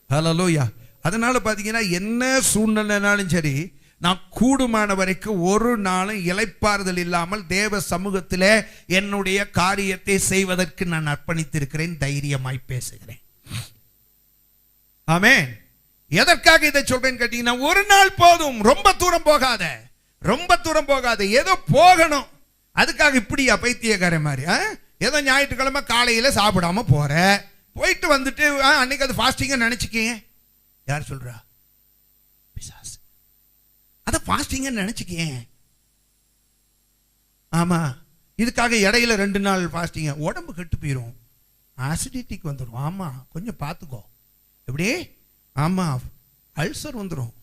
ஹல்லேலூயா. அதனால பார்த்தீங்கன்னா, என்ன சூழ்நிலைனாலும் சரி, நான் கூடுமான வரைக்கும் ஒரு நாளும் இளைப்பாறுதல் இல்லாமல் தேவ சமூகத்தில் என்னுடைய காரியத்தை செய்வதற்கு நான் அர்ப்பணித்திருக்கிறேன். தைரியமாய் பேசுகிறேன். ஆமென். எதற்காக இதை சொல்றேன்னு கேட்டீங்கன்னா, ஒரு நாள் போதும், ரொம்ப தூரம் போகாத, ஏதோ போகணும். அதுக்காக இப்படியா பைத்தியக்கார மாதிரி ஏதோ ஞாயிற்றுக்கிழமை காலையில சாப்பிடாம போயிட்டு வந்துட்டு அன்னைக்கு அது ஃபாஸ்டிங்க நினைச்சுக்கீங்க. யார் சொல்றா? பிசாசு. அத ஃபாஸ்டிங்க நினைச்சுக்கீங்க. ஆமா, இதுக்காக இடையில 2 நாள் ஃபாஸ்டிங்க, உடம்பு கெட்டு போயிடும், ஆசிடிட்டிக்கு வந்துடும். ஆமா, கொஞ்சம் பார்த்துக்கோ. எப்படி? ஆமா, அல்சர் வந்துடும்,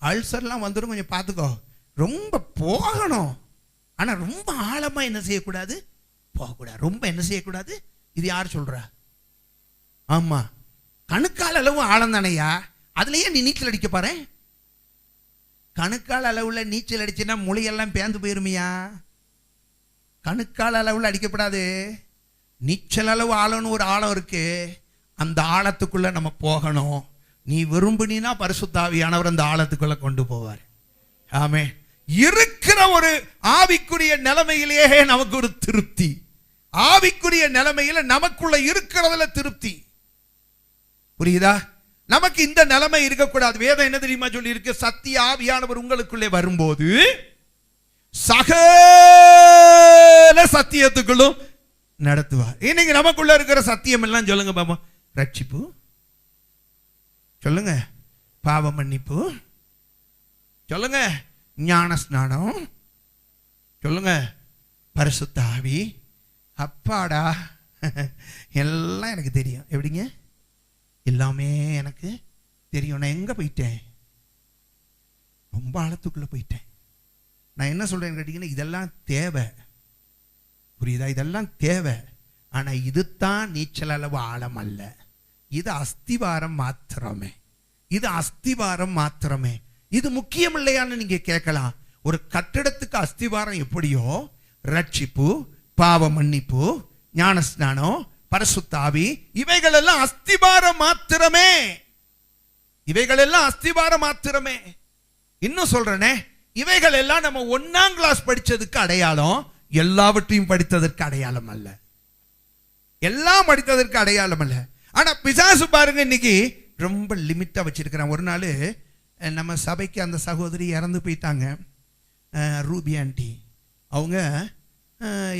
அல்சர்லாம் வந்துடும், கொஞ்சம் பார்த்துக்கோ. ரொம்ப போகணும், ஆனா ரொம்ப ஆழமா என்ன செய்யக்கூடாது? போகக்கூடாது. ரொம்ப என்ன செய்யக்கூடாது? இது யார் சொல்றா? ஆமா, கணுக்கால் அளவு ஆழம் தானையா, அதுலயே நீ நீச்சல் அடிக்க பாரு. கணுக்கால் அளவுல நீச்சல் அடிச்சுன்னா மொழியெல்லாம் பேந்து போயிருமியா? கணுக்கால் அளவுல அடிக்கப்படாது. நீச்சல் அளவு ஆழம்னு ஒரு ஆழம் இருக்கு, அந்த ஆழத்துக்குள்ள நம்ம போகணும். நீ விரும்பினா பரிசுத்த ஆவியானவர் அந்த ஆழத்துக்குள்ள கொண்டு போவார். ஆமென். இருக்கிற ஒரு ஆவிக்குரிய நிலைமையிலேயே நமக்கு ஒரு திருப்தி. ஆவிக்குரிய நிலைமையில நமக்குள்ள இருக்கிறதுல திருப்தி. புரியுதா? நமக்கு இந்த நிலைமை இருக்கக்கூடாது. வேதம் என்ன தெரியுமா சொல்லி இருக்கு? சத்திய ஆவியானவர் உங்களுக்குள்ளே வரும்போது சகல சத்தியத்துக்குள்ளும் நடத்துவார். இன்னைக்கு நமக்குள்ள இருக்கிற சத்தியம் எல்லாம் சொல்லுங்க பாப்பா. ரட்சிப்பு சொல்லுங்க, பாவ மன்னிப்பு சொல்லுங்க, ஞான ஸ்நானம் சொல்லுங்க, பரிசுத்த ஆவி. அப்பாடா, எல்லாம் எனக்கு தெரியும். எப்படிங்க? எல்லாமே எனக்கு தெரியும். நான் எங்க போயிட்டேன்? ரொம்ப ஆழத்துக்குள்ள போயிட்டேன். நான் என்ன சொல்றேன்னு கேட்டீங்கன்னா, இதெல்லாம் தேவை. புரியுதா? இதெல்லாம் தேவை. ஆனா இதுதான் நீச்சல் அளவு ஆழம் அல்ல. இது அஸ்திவாரம் மாத்திரமே. இது அஸ்திவாரம் மாத்திரமே. இது முக்கியம் இல்லையான்னு நீங்க கேட்கலாம். ஒரு கட்டிடத்துக்கு அஸ்திவாரம் எப்படியோ, ரட்சிப்பு, பாவ மன்னிப்பு, ஞானஸ்நானம், பரிசுத்த ஆவி, இவைகள் எல்லாம் அஸ்திவாரம் மாத்திரமே. இவைகள் எல்லாம் அஸ்திவாரம் மாத்திரமே. இன்னும் சொல்றேனே, இவைகள் எல்லாம் நம்ம 1ஆம் கிளாஸ் படிச்சதுக்கு அடையாளம், எல்லாவற்றையும் படித்ததற்கு அடையாளம் அல்ல. எல்லாம் படித்ததற்கு அடையாளம் அல்ல. ஆனா பிசாசு பாருங்க, இன்னைக்கு ரொம்ப லிமிட்டா வச்சிருக்கிறான். ஒரு நாள் நம்ம சபைக்கு அந்த சகோதரி இறந்து போயிட்டாங்க, ரூபி ஆண்டி. அவங்க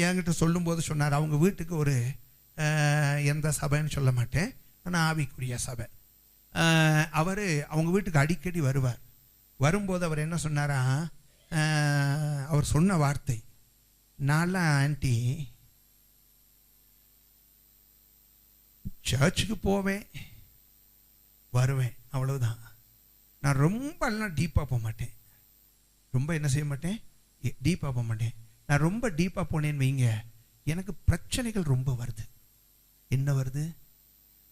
என்கிட்ட சொல்லும்போது சொன்னார், அவங்க வீட்டுக்கு ஒரு எந்த சபைன்னு சொல்ல மாட்டேன், ஆனால் ஆவிக்குரிய சபை. அவர் அவங்க வீட்டுக்கு அடிக்கடி வருவார். வரும்போது அவர் என்ன சொன்னாரா, அவர் சொன்ன வார்த்தை, நான்லாம் ஆண்டி சர்ச்சுக்கு போவேன் வருவேன், அவ்வளவுதான். நான் ரொம்ப எல்லாம் டீப்பாக போக மாட்டேன். ரொம்ப என்ன செய்ய மாட்டேன்? டீப்பாக போக மாட்டேன். நான் ரொம்ப டீப்பாக போனேன்னு வைங்க, எனக்கு பிரச்சனைகள் ரொம்ப வருது. என்ன வருது?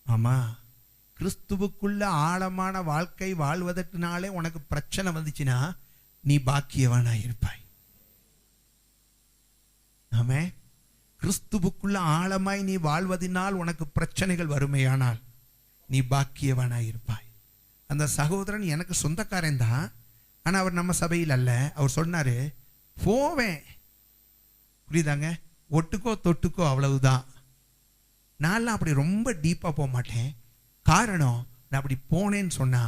ஆமா, கிறிஸ்துவுக்குள்ள ஆழமான வாழ்க்கை வாழ்வதற்குனாலே உனக்கு பிரச்சனை வந்துச்சுன்னா நீ பாக்கியவானா இருப்பாய். ஆமே, கிறிஸ்துவுக்குள்ள ஆழமாய் நீ வாழ்வதனால் உனக்கு பிரச்சனைகள் வருமையானால் நீ பாக்கியவானா இருப்பாய். அந்த சகோதரன் எனக்கு சொந்தக்காரன் தான், ஆனால் அவர் நம்ம சபையில் அல்ல. அவர் சொன்னாரு, போவேன், புரியுதாங்க, ஒட்டுக்கோ தொட்டுக்கோ, அவ்வளவுதான். நான்லாம் அப்படி ரொம்ப டீப்பாக போக மாட்டேன். காரணம், நான் அப்படி போனேன்னு சொன்னா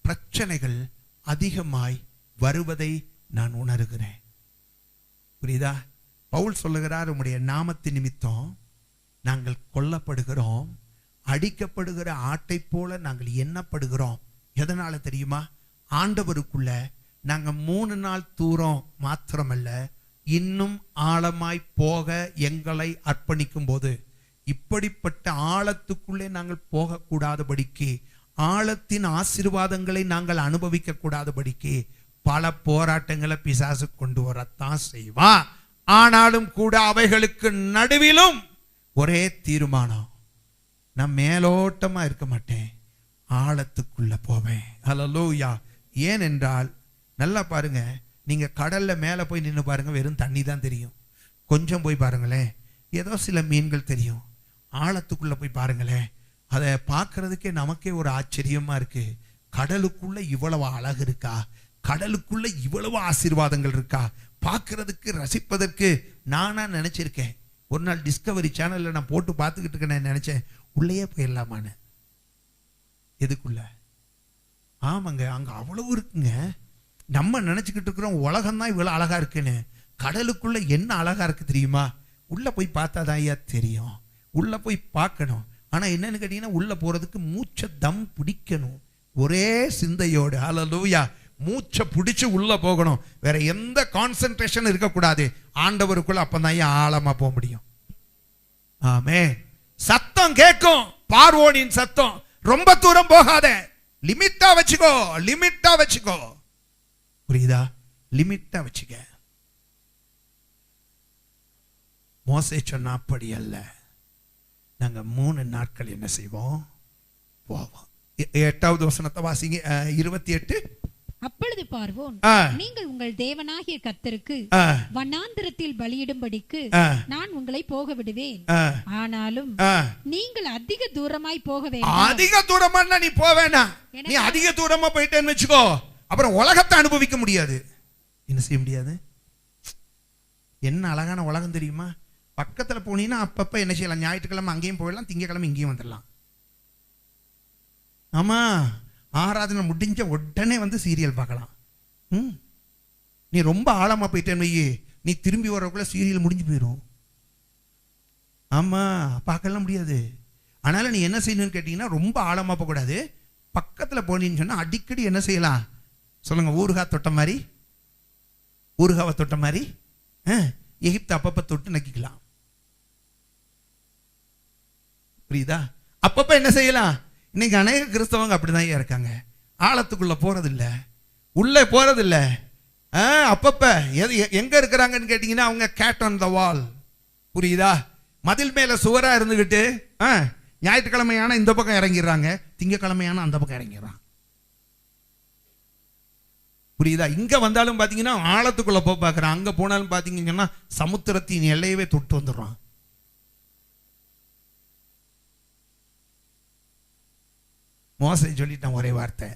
பிரச்சனைகள் அதிகமாய் வருவதை நான் உணர்கிறேன். புரியுதா? பவுல் சொல்லுகிறார், உம்முடைய நாமத்தின் நிமித்தம் நாங்கள் கொல்லப்படுகிறோம், அடிக்கப்படுகிற ஆட்டை போல நாங்கள் எண்ணப்படுகிறோம். எதனால தெரியுமா? ஆண்டவருக்குள்ள நாங்க 3 நாள் தூரம் மாத்திரமல்ல, இன்னும் ஆழமாய் போக எங்களை அர்ப்பணிக்கும் போது, இப்படிப்பட்ட ஆழத்துக்குள்ளே நாங்கள் போகக்கூடாதபடிக்கு, ஆழத்தின் ஆசீர்வாதங்களை நாங்கள் அனுபவிக்க கூடாதபடிக்கு பல போராட்டங்களை பிசாசு கொண்டு வரத்தான் செய்வான். ஆனாலும் கூட அவைகளுக்கு நடுவிலும் ஒரே தீர்மானம், நான் மேலோட்டமா இருக்க மாட்டேன், ஆழத்துக்குள்ள போவேன். ஹல்லேலூயா. ஏனென்றால் நல்லா பாருங்க, நீங்க கடல்ல மேல போய் நின்று பாருங்க, வெறும் தண்ணி தான் தெரியும். கொஞ்சம் போய் பாருங்களேன், ஏதோ சில மீன்கள் தெரியும். ஆழத்துக்குள்ள போய் பாருங்களேன், அதை பார்க்கறதுக்கே நமக்கே ஒரு ஆச்சரியமா இருக்கு. கடலுக்குள்ள இவ்வளவு அழகு இருக்கா? கடலுக்குள்ள இவ்வளவு ஆசீர்வாதங்கள் இருக்கா? பார்க்கறதுக்கு ரசிப்பதற்கு நானா நினைச்சிருக்கேன். ஒரு நாள் டிஸ்கவரி சேனல்ல நான் போட்டு பார்த்துக்கிட்டு இருக்கேன், நினைச்சேன் உள்ளேயே போயிடலாமான்னு. எதுக்குள்ள? ஆமாங்க, அங்க அவ்வளவு இருக்குங்க. நம்ம நினைச்சுக்கிட்டு இருக்கிறோம் உலகம் தான் இவ்வளவு அழகா இருக்குன்னு. கடலுக்குள்ள என்ன அழகா இருக்கு தெரியுமா? உள்ள போய் பார்த்தாதான் ஐயா தெரியும். உள்ள போய் பார்க்கணும். ஆனா என்னன்னு கேட்டீங்கன்னா, உள்ள போறதுக்கு மூச்சை தம் பிடிக்கணும், ஒரே சிந்தையோடு. ஹல்லேலூயா. மூச்சை பிடிச்சு உள்ள போகணும், வேற எந்த கான்சென்ட்ரேஷன் இருக்கக்கூடாது. ஆண்டவருக்குள்ள அப்பதான் ஆழமா போக முடியும். ஆமென். சத்தம் கேட்கும், பார்வோனின் சத்தம். ரொம்ப தூரம் போகாத, லிமிட்டா வச்சுக்கோ, லிமிட்டா வச்சுக்கோ. புரியுதா? லிமிட்டா வச்சுக்க. மோசே சொன்ன அப்படி அல்ல. நாங்க 3 நாட்கள் என்ன செய்வோம்? போவோம். 8வது வசனத்தை வாசிங்க. 28. அப்பொழுது பார்வோன், நீங்கள் உங்கள் தேவனாகிய கர்த்தருக்கு வனாந்திரத்தில் பலியிடும்படிக்கு நான் உங்களை போக விடுவேன். ஆனாலும் நீங்கள் அதிக தூரமாய் போக வேண்டாம். அதிக தூரமா நீ போவேனா? நீ அதிக தூரமா போயிட்டேன்னு வச்சுக்கோ, அப்புறம் உலகத்தை அனுபவிக்க முடியாது. என்ன செய்ய முடியாது? என்ன அழகான உலகம் தெரியுமா? பக்கத்துல போனீங்கன்னா அப்பப்ப என்ன செய்யலாம்? ஞாயிற்றுக்கிழமை அங்கேயும் போயிடலாம், திங்கக்கிழமை இங்கேயும் வந்துடலாம். ஆமா, ஆராதனை முடிஞ்ச உடனே வந்து சீரியல் பார்க்கலாம். நீ ரொம்ப ஆழமா போயிட்டேன்னு நீ திரும்பி வரக்குள்ள சீரியல் முடிஞ்சு போயிடும். ஆமா, பார்க்கலாம் முடியாது. அதனால நீ என்ன செய்யணும்னு கேட்டீங்கன்னா, ரொம்ப ஆழமா போகக்கூடாது. பக்கத்துல போனீன்னு சொன்னா அடிக்கடி என்ன செய்யலாம் சொல்லுங்க? ஊறுகாய் தொட்ட மாதிரி, ஊறுகாவை தொட்ட மாதிரி எகிப்து அப்பப்ப தொட்டு நக்கிக்கலாம். புரியுதா? அப்பப்ப என்ன செய்யலாம்? இன்னைக்கு அநேக கிறிஸ்தவங்க அப்படிதான் இருக்காங்க. ஆழத்துக்குள்ள போறதில்லை, உள்ளே போறதில்லை. அப்பப்ப எங்க இருக்கிறாங்கன்னு கேட்டீங்கன்னா, அவங்க கேட் ஆன் த வால். புரியுதா? மதில் மேல சுவரா இருந்துகிட்டு ஞாயிற்றுக்கிழமையான இந்த பக்கம் இறங்கிடுறாங்க, திங்கக்கிழமையான அந்த பக்கம் இறங்கிடுறான். புரியுதா? இங்க வந்தாலும் பாத்தீங்கன்னா ஆழத்துக்குள்ள போய் பார்க்கறான், அங்க போனாலும் பாத்தீங்கன்னா சமுத்திரத்தின் எல்லையவே தொட்டு வந்துடுறான். மோசே சொல்லிட்டான் ஒரே வார்த்தை,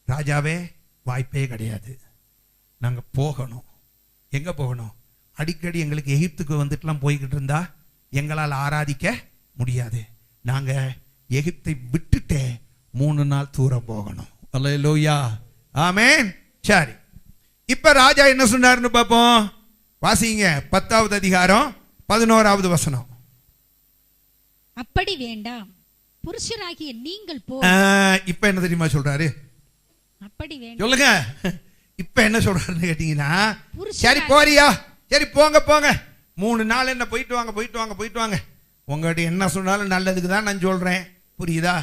ராஜாவே வாய்ப்பே கிடையாது, நாங்க போகணும். எங்க போகணும்? அடிக்கடி எங்களுக்கு எகிப்துக்கு வந்துட்டுலாம் போய்கிட்டு இருந்தா எங்களால் ஆராதிக்க முடியாது. நாங்க எகிப்தை விட்டுட்டே 3 நாள் தூரம் போகணும். அல்லேலூயா, ஆமென். சரி, இப்ப ராஜா என்ன சொன்னாருன்னு பார்ப்போம். வாசிங்க 10வது அதிகாரம் 11வது வசனம். அப்படி வேண்டாம், புருஷராகிய நீங்கள் போ. இப்ப என்ன தெரியுமா சொல்றாரு? அப்படி வேண்டாம் சொல்லுங்க. இப்ப என்ன சொல்றாருன்னு கேட்டீங்கன்னா, சரி போறியா, சரி போங்க போங்க, 3 நாள் என்ன போயிட்டு வாங்க போயிட்டு வாங்க போயிட்டு வாங்க. உங்கள்கிட்ட என்ன சொன்னாலும் நல்லதுக்கு தான் நான் சொல்றேன். புரியுதா?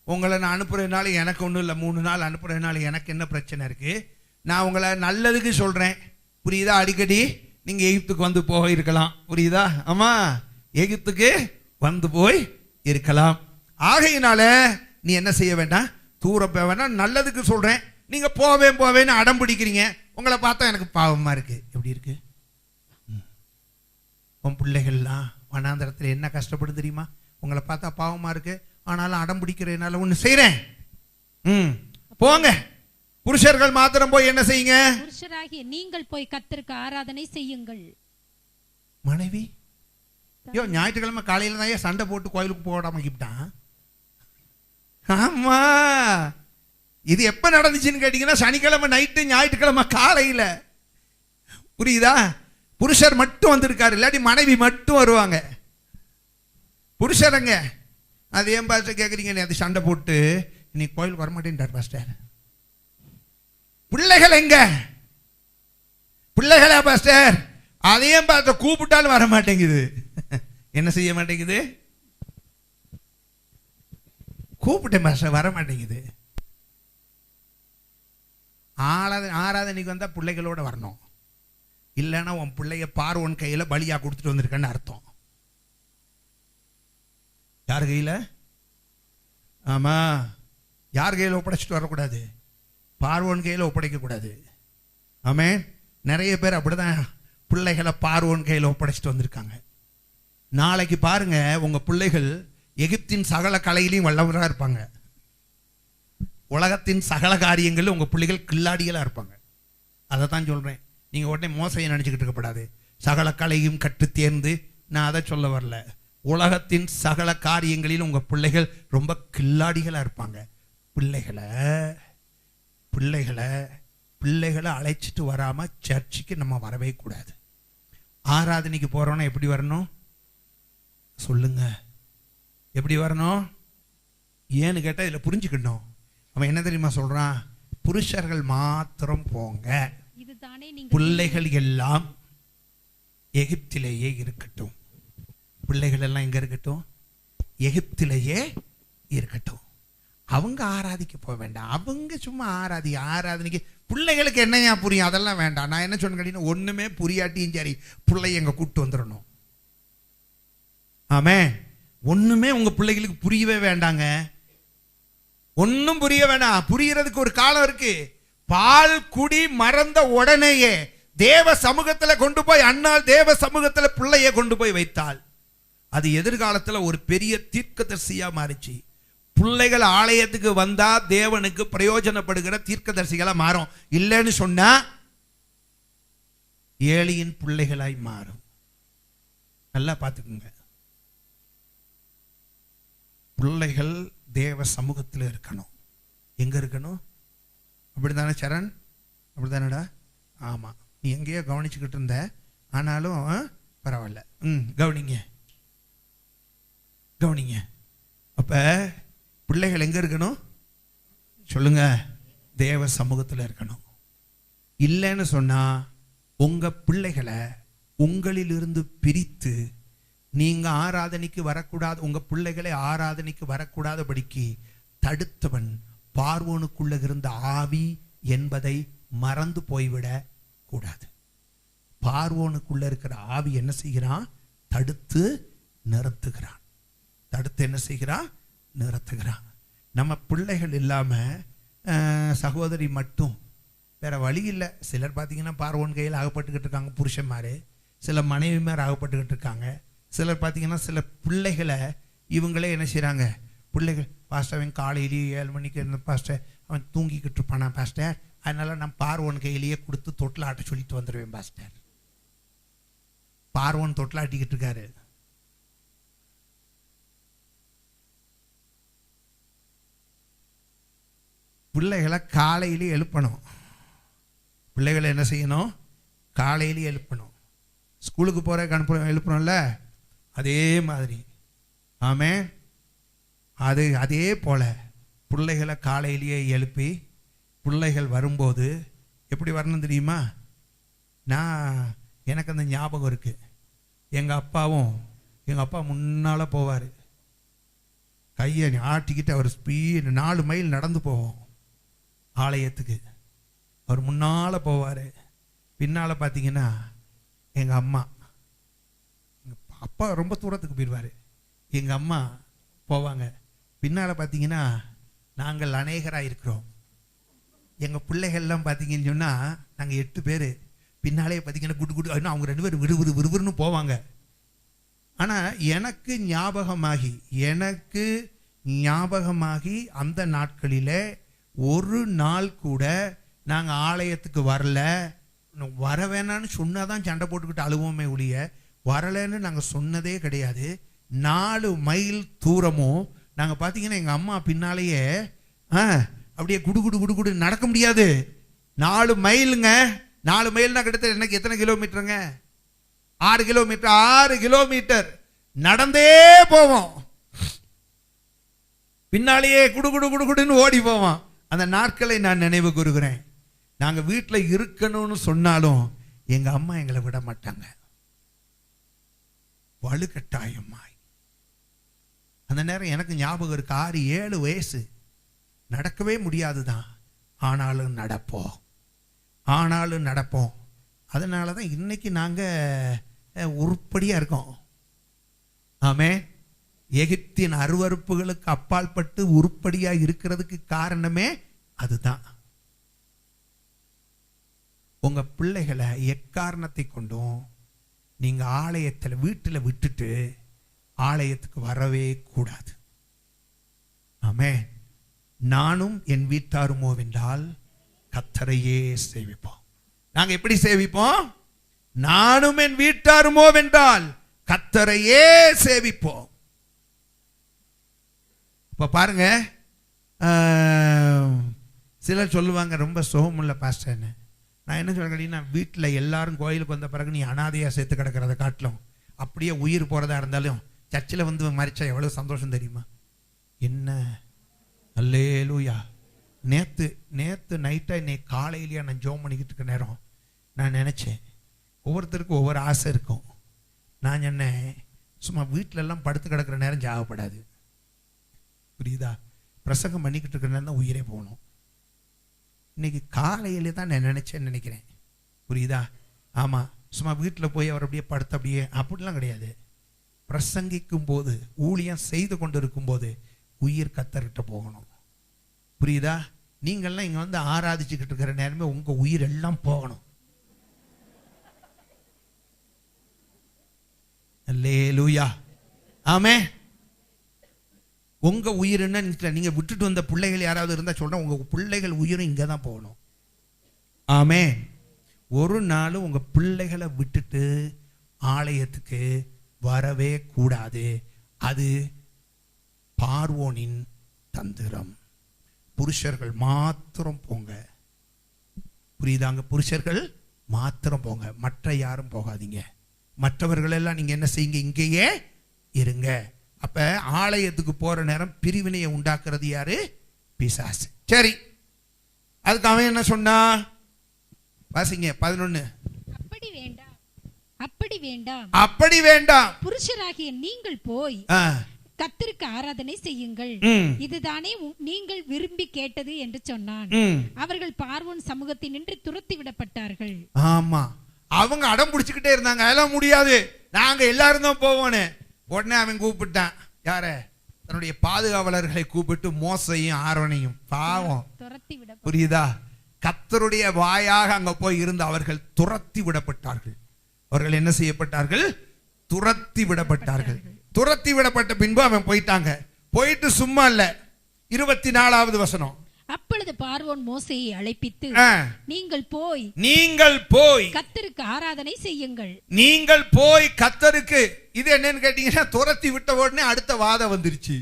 உங்களை நான் அனுப்புறதுனால எனக்கு ஒன்றும் இல்லை, 3 நாள் அனுப்புறதுனால எனக்கு என்ன பிரச்சனை இருக்கு? நான் உங்களை நல்லதுக்கு சொல்றேன். புரியுதா? அடிக்கடி நீங்க எகிப்துக்கு வந்து போக இருக்கலாம். புரியுதா? ஆமா, எகிப்துக்கு வந்து போய் இருக்கலாம். ஆகையினால நீ என்ன செய்ய வேண்டாம், தூரம் போக வேண்டாம், நல்லதுக்கு சொல்றேன். நீங்க போவேன்னு அடம் பிடிக்கிறீங்க. உங்களை பார்த்தா எனக்கு பாவமா இருக்கு. எப்படி இருக்கு? உன் பிள்ளைகள்லாம் வனாந்தரத்தில் என்ன கஷ்டப்படும் தெரியுமா? உங்களை பார்த்தா பாவமா இருக்கு, ஆனாலும் அடம் பிடிக்கிறதுனால ஒண்ணு செய்றேன். போங்க, புருஷர்கள் மாத்திரம் போய் என்ன செய்யுங்க? புருஷராகிய நீங்கள் போய் கர்த்தருக்கு ஆராதனை செய்யுங்கள். மனைவி ஞாயிற்றுக்கிழமை காலையில தான் சண்டை போட்டு கோயிலுக்கு போடாம கிட்டான். ஆமா, இது எப்ப நடந்துச்சுன்னு கேட்டீங்கன்னா சனிக்கிழமை நைட்டு ஞாயிற்றுக்கிழமை காலையில. புரியுதா? புருஷர் மட்டும் வந்திருக்காரு, இல்லாட்டி மனைவி மட்டும் வருவாங்க. புருஷருங்க அது ஏன் பாஸ்டர் கேட்குறீங்க, அது சண்டை போட்டு இன்னைக்கு கோயிலுக்கு வரமாட்டேன்ட்டார் பாஸ்டர். பிள்ளைகள் எங்க? பிள்ளைகளா பாஸ்டர்? அதையும் பாஸ்டர் கூப்பிட்டாலும் வர மாட்டேங்குது. என்ன செய்ய மாட்டேங்குது? கூப்பிட்டேன் பாஸ்டர் வர மாட்டேங்குது. ஆராதனைக்கு வந்தா பிள்ளைகளோட வரணும், இல்லைன்னா உன் பிள்ளைய பார்வன் கையில பலியா கொடுத்துட்டு வந்திருக்கன்னு அர்த்தம். யார் கையில? ஆமா, யார் கையில ஒப்படைச்சிட்டு வரக்கூடாது? பார்வன் கையில ஒப்படைக்க கூடாது. ஆமே, நிறைய பேர் அப்படிதான் பிள்ளைகளை பார்வன் கையில ஒப்படைச்சிட்டு வந்திருக்காங்க. நாளைக்கு பாருங்க, உங்க பிள்ளைகள் எகிப்தின் சகல கலையிலையும் வல்லவராக இருப்பாங்க. உலகத்தின் சகல காரியங்களும் உங்க பிள்ளைகள் கில்லாடிகளா இருப்பாங்க. அதை தான் சொல்றேன். நீங்க உடனே மோசையை நினைச்சுக்கிட்டு இருக்கப்படாது. சகல கலையும் கற்று தேர்ந்து, நான் அதை சொல்ல வரல. உலகத்தின் சகல காரியங்களிலும் உங்க பிள்ளைகள் ரொம்ப கில்லாடிகளா இருப்பாங்க. பிள்ளைகளை அழைச்சிட்டு வராம சர்ச்சுக்கு நம்ம வரவே கூடாது. ஆராதனைக்கு போறோம்னா எப்படி வரணும் சொல்லுங்க? எப்படி வரணும்? ஏன்னு கேட்டா இதுல புரிஞ்சுக்கணும். அவன் என்ன தெரியுமா சொல்றான்? புருஷர்கள் மாத்திரம் போங்க, பிள்ளைகள் எல்லாம் எகிப்திலேயே இருக்கட்டும். பிள்ளைகள் எல்லாம் எங்க இருக்கட்டும்? எகிப்திலேயே இருக்கட்டும். அவங்க ஆராதிக்க போக வேண்டாம். அவங்க சும்மா ஆராதனைக்கு. பிள்ளைகளுக்கு என்னையா புரியும்? அதெல்லாம் வேண்டாம். நான் என்ன சொன்னேன் கேட்டீங்கன்னா, ஒண்ணுமே புரியாட்டியும் சரி பிள்ளைய எங்க கூட்டு வந்துடணும். ஆமே, ஒண்ணுமே உங்க பிள்ளைகளுக்கு புரியவே வேண்டாங்க. ஒன்னும் புரிய வேண்டாம். புரியறதுக்கு ஒரு காலம் இருக்கு. பால் குடி மறந்த உடனேயே தேவ சமூகத்துல கொண்டு போய் அண்ணால் தேவ சமூகத்துல பிள்ளைய கொண்டு போய் வைத்தாள். அது எதிர்காலத்துல ஒரு பெரிய தீர்க்கதரிசியா மாறிச்சு. பிள்ளைகள் ஆலயத்துக்கு வந்தா தேவனுக்கு பிரயோஜனப்படுகிற தீர்க்கதரிசிகளா மாறும். இல்லைன்னு சொன்னா ஏழியின் பிள்ளைகளாய் மாறும். நல்லா பார்த்துக்குங்க. பிள்ளைகள் தேவ சமூகத்தில் இருக்கணும். எங்க இருக்கணும்? அப்படித்தானே சரண்? அப்படித்தானடா? ஆமா, நீ எங்கேயோ கவனிச்சுக்கிட்டு இருந்த, ஆனாலும் பரவாயில்ல. கவனிங்க. அப்ப பிள்ளைகள் எங்க இருக்கணும் சொல்லுங்க? தேவ சமூகத்தில் இருக்கணும். இல்லைன்னு சொன்னா உங்க பிள்ளைகளை உங்களிலிருந்து பிரித்து நீங்க ஆராதனைக்கு வரக்கூடாது, உங்க பிள்ளைகளை ஆராதனைக்கு வரக்கூடாதபடிக்கு தடுத்தவன் பார்வோனுக்குள்ள இருந்த ஆவி என்பதை மறந்து போய்விட கூடாது. பார்வோனுக்குள்ள இருக்கிற ஆவி என்ன செய்கிறான்? தடுத்து நிறுத்துகிறான். என்ன செய்கிறான்? நிறுத்துகிறான். நம்ம பிள்ளைகள் இல்லாம சகோதரி மட்டும் வேற வழி இல்லை. சிலர் பார்த்தீங்கன்னா பார்வோன் கையில் ஆகப்பட்டுக்கிட்டு இருக்காங்க புருஷன்மாரு, சில மனைவிமார் ஆகப்பட்டுக்கிட்டு இருக்காங்க. சிலர் பார்த்தீங்கன்னா சில பிள்ளைகளை இவங்களே என்ன செய்கிறாங்க? பிள்ளைகள் பாஸ்டர் அவன் காலையிலேயே 7 மணிக்கு இருந்த பாஸ்டர் அவன் தூங்கிக்கிட்டு இருப்பானா பாஸ்டர், அதனால நான் பார்வோன் கையிலேயே கொடுத்து தொட்டிலாட்ட சொல்லிட்டு வந்துடுவேன் பாஸ்டர். பார்வோன் தொட்டிலாட்டிக்கிட்டு இருக்காரு. பிள்ளைகளை காலையிலே எழுப்பணும். பிள்ளைகளை என்ன செய்யணும்? காலையிலே எழுப்பணும். ஸ்கூலுக்கு போற எழுப்பணும்ல, அதே மாதிரி. ஆமே, அதே போல பிள்ளைகளை காலையிலேயே எழுப்பி பிள்ளைகள் வரும்போது எப்படி வரணும் தெரியுமா? எனக்கு அந்த ஞாபகம் இருக்கு. எங்க அப்பா முன்னால போவார், கையை ஆட்டிக்கிட்டு அவர் ஸ்பீடு 4 மைல் நடந்து போவோம் ஆலயத்துக்கு. அவர் முன்னால போவார். பின்னால பார்த்தீங்கன்னா எங்க அம்மா, அப்பா ரொம்ப தூரத்துக்கு போயிடுவார், எங்க அம்மா போவாங்க. பின்னால பார்த்தீங்கன்னா நாங்கள் அநேகராக இருக்கிறோம். எங்கள் பிள்ளைகள்லாம் பார்த்தீங்கன்னு சொன்னால் நாங்கள் 8 பேர். பின்னாலே பார்த்தீங்கன்னா குடு அவங்க 2 பேர் விறுவிறுன்னு போவாங்க. ஆனால் எனக்கு ஞாபகமாகி அந்த நாட்களில் ஒரு நாள் கூட நாங்கள் ஆலயத்துக்கு வர வேணான்னு சொன்னாதான் சண்டை போட்டுக்கிட்டு அழுவோமே ஒழிய வரலைன்னு நாங்கள் சொன்னதே கிடையாது. 4 மைல் தூரமும் நாங்கள் பார்த்தீங்கன்னா எங்கள் அம்மா பின்னாலேயே அப்படியே குடு குடு குடு குடு நடக்க முடியாது. 4 மைலுங்க. 4 மைல்னா கிட்டத்தட்ட எனக்கு எத்தனை கிலோமீட்டருங்க? 6 கிலோமீட்டர். 6 கிலோமீட்டர் நடந்தே போவோம். பின்னாலேயே குடு குடு குடு குடுன்னு ஓடி போவோம். அந்த நாட்களை நான் நினைவு கூறுகிறேன். நாங்க வீட்டில் இருக்கணும்னு சொன்னாலும் எங்க அம்மா எங்களை விட மாட்டாங்க. வலுக்கட்டாயமாய் அந்த நேரம் எனக்கு ஞாபகம் இருக்கு. 6-7 வயசு. நடக்கவே முடியாதுதான். ஆனாலும் நடப்போம். அதனால தான் இன்னைக்கு நாங்கள் உருப்படியாக இருக்கோம். ஆமென். எகிப்தின் அருவருப்புகளுக்கு அப்பால் பட்டு உருப்படியாக இருக்கிறதுக்கு காரணமே அதுதான். உங்கள் பிள்ளைகளை எக்காரணத்தை கொண்டும் நீங்கள் ஆலயத்தில் வீட்டில் விட்டுட்டு ஆலயத்துக்கு வரவே கூடாது. ஆமென். நானும் என் வீட்டாருமோ வென்றால் கர்த்தரையே சேவிப்போம். நாங்க எப்படி சேவிப்போம்? நானும் என் வீட்டாருமோ வென்றால் கர்த்தரையே சேவிப்போம். இப்ப பாருங்க, சிலர் சொல்லுவாங்க ரொம்ப சுகமுள்ள பாஸ்டர்னு. நான் என்ன சொல்ல கேட்டீங்கன்னா, வீட்டில் எல்லாரும் கோயிலுக்கு வந்த பிறகு நீ அனாதையா சேர்த்து கிடக்கிறத காட்டிலும் அப்படியே உயிர் போறதா இருந்தாலும் சர்ச்சில் வந்து மறிச்சா எவ்வளவு சந்தோஷம் தெரியுமா? என்ன அல்லேலூயா. நேற்று நைட்டாக இன்னைக்கு காலையிலேயே நான் ஜோம் பண்ணிக்கிட்டு இருக்க நேரம் நான் நினச்சேன், ஒவ்வொருத்தருக்கும் ஒவ்வொரு ஆசை இருக்கும். நான் சொன்னேன், சும்மா வீட்டிலெல்லாம் படுத்து கிடக்கிற நேரம் ஜாகப்படாது. புரியுதா? பிரசங்கம் பண்ணிக்கிட்டு இருக்கிற நேரம் தான் உயிரே போகணும். இன்னைக்கு காலையிலே தான் நான் நினச்சேன்னு நினைக்கிறேன். புரியுதா? ஆமாம். சும்மா வீட்டில் போய் அவர் அப்படியே படுத்து அப்படியே அப்படிலாம் கிடையாது. பிரசங்கிக்கும் போது, ஊழியம் செய்து கொண்டு இருக்கும்போது உயிர் கர்த்தர்கிட்ட போகணும். புரியுதா? நீங்கள்லாம் இங்கே வந்து ஆராதிச்சுக்கிட்டு இருக்கிற நேரமே உங்கள் உயிர் எல்லாம் போகணும். அல்லேலூயா. ஆமே. உங்க உயிர் என்ன நீங்க விட்டுட்டு வந்த பிள்ளைகள் யாராவது இருந்தா சொல்றேன், உங்க பிள்ளைகள் உயிரும் இங்கே தான் போகணும். ஆமே. ஒரு நாள் உங்க பிள்ளைகளை விட்டுட்டு ஆலயத்துக்கு வரவே கூடாது. அது பார்வோனின் தந்திரம். புருஷர்கள் மாத்திரம் போங்க. புரியுதாங்க? புருஷர்கள் மாத்திரம் போங்க, மற்ற யாரும் போகாதீங்க. மற்றவர்கள் எல்லாம் நீங்க என்ன செய்யுங்க, இங்கேயே இருங்க. அப்ப ஆலயத்துக்கு போற நேரம் பிரிவினையை உண்டாக்குறது யாரு? பிசாசு. சரி, அதுக்கு அவன் என்ன சொன்னா? வாசிங்க 11. அப்படி வேண்டாம், புருஷராகிய நீங்கள் போய் கர்த்தருக்கு ஆராதனை செய்யுங்கள், இதுதானே நீங்கள் விரும்பி கேட்டது என்று சொன்னான். அவர்கள் பார்வோன் சமூகத்தில் நின்று துரத்தி விடப்பட்டார்கள். ஆமா, அவங்க அடம் பிடிச்சுக்கிட்டே இருந்தாங்க. அதெல்லாம் முடியாது, நாங்க எல்லாரும் தான் போவோன்னு. உடனே அவன் கூப்பிட்டான். யார? தன்னுடைய பாதுகாவலர்களை கூப்பிட்டு மோசையும் ஆரோனையும். பாவம், புரியுதா? கர்த்தருடைய வாயாக அங்க போய் இருந்து அவர்கள் துரத்தி விடப்பட்டார்கள். அவர்கள் என்ன செய்யப்பட்டார்கள்? துரத்தி விடப்பட்டார்கள். துரத்தி விடப்பட்ட பின்பு அவன் போயிட்டாங்க. போயிட்டு சும்மா இல்ல. 24வது வசனம். அப்பொழுது பார்வோன் மோசேயை அழைப்பித்து, நீங்கள் போய் கர்த்தருக்கு ஆராதனை செய்யுங்கள். நீங்கள் போய் கர்த்தருக்கு. இது என்னன்னு கேட்டீங்கன்னா, துரத்தி விட்ட உடனே அடுத்த வாதம் வந்துருச்சு.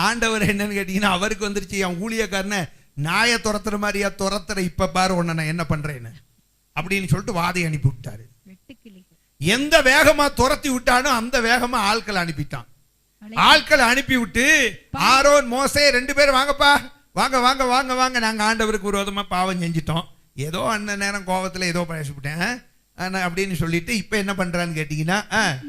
ஆண்டவர் என்னன்னு கேட்டீங்கன்னா, அவருக்கு வந்துருச்சு, என் ஊழியக்காரனை நாயை துரத்துற மாதிரியா துரத்துற, இப்ப பாரு உன்னை நான் என்ன பண்றேன்னு அப்படின்னு சொல்லிட்டு வாதை அனுப்பி விட்டாரு. எந்த வேகமா துரத்தி விட்டானோ அந்த வேகமா ஆட்களை அனுப்பிட்டான். ஆட்களை அனுப்பி விட்டு ஆரோன் மோசே 2 பேரும் வாங்கப்பா, வாங்க வாங்க வாங்க வாங்க, நாங்க ஆண்டவருக்கு விரோதமா பாவம் செஞ்சிட்டோம், ஏதோ அந்த நேரம் கோபத்துல ஏதோ பேசிவிட்டேன் அப்படின்னு சொல்லிட்டு இப்ப என்ன பண்றான்னு கேட்டீங்கன்னா,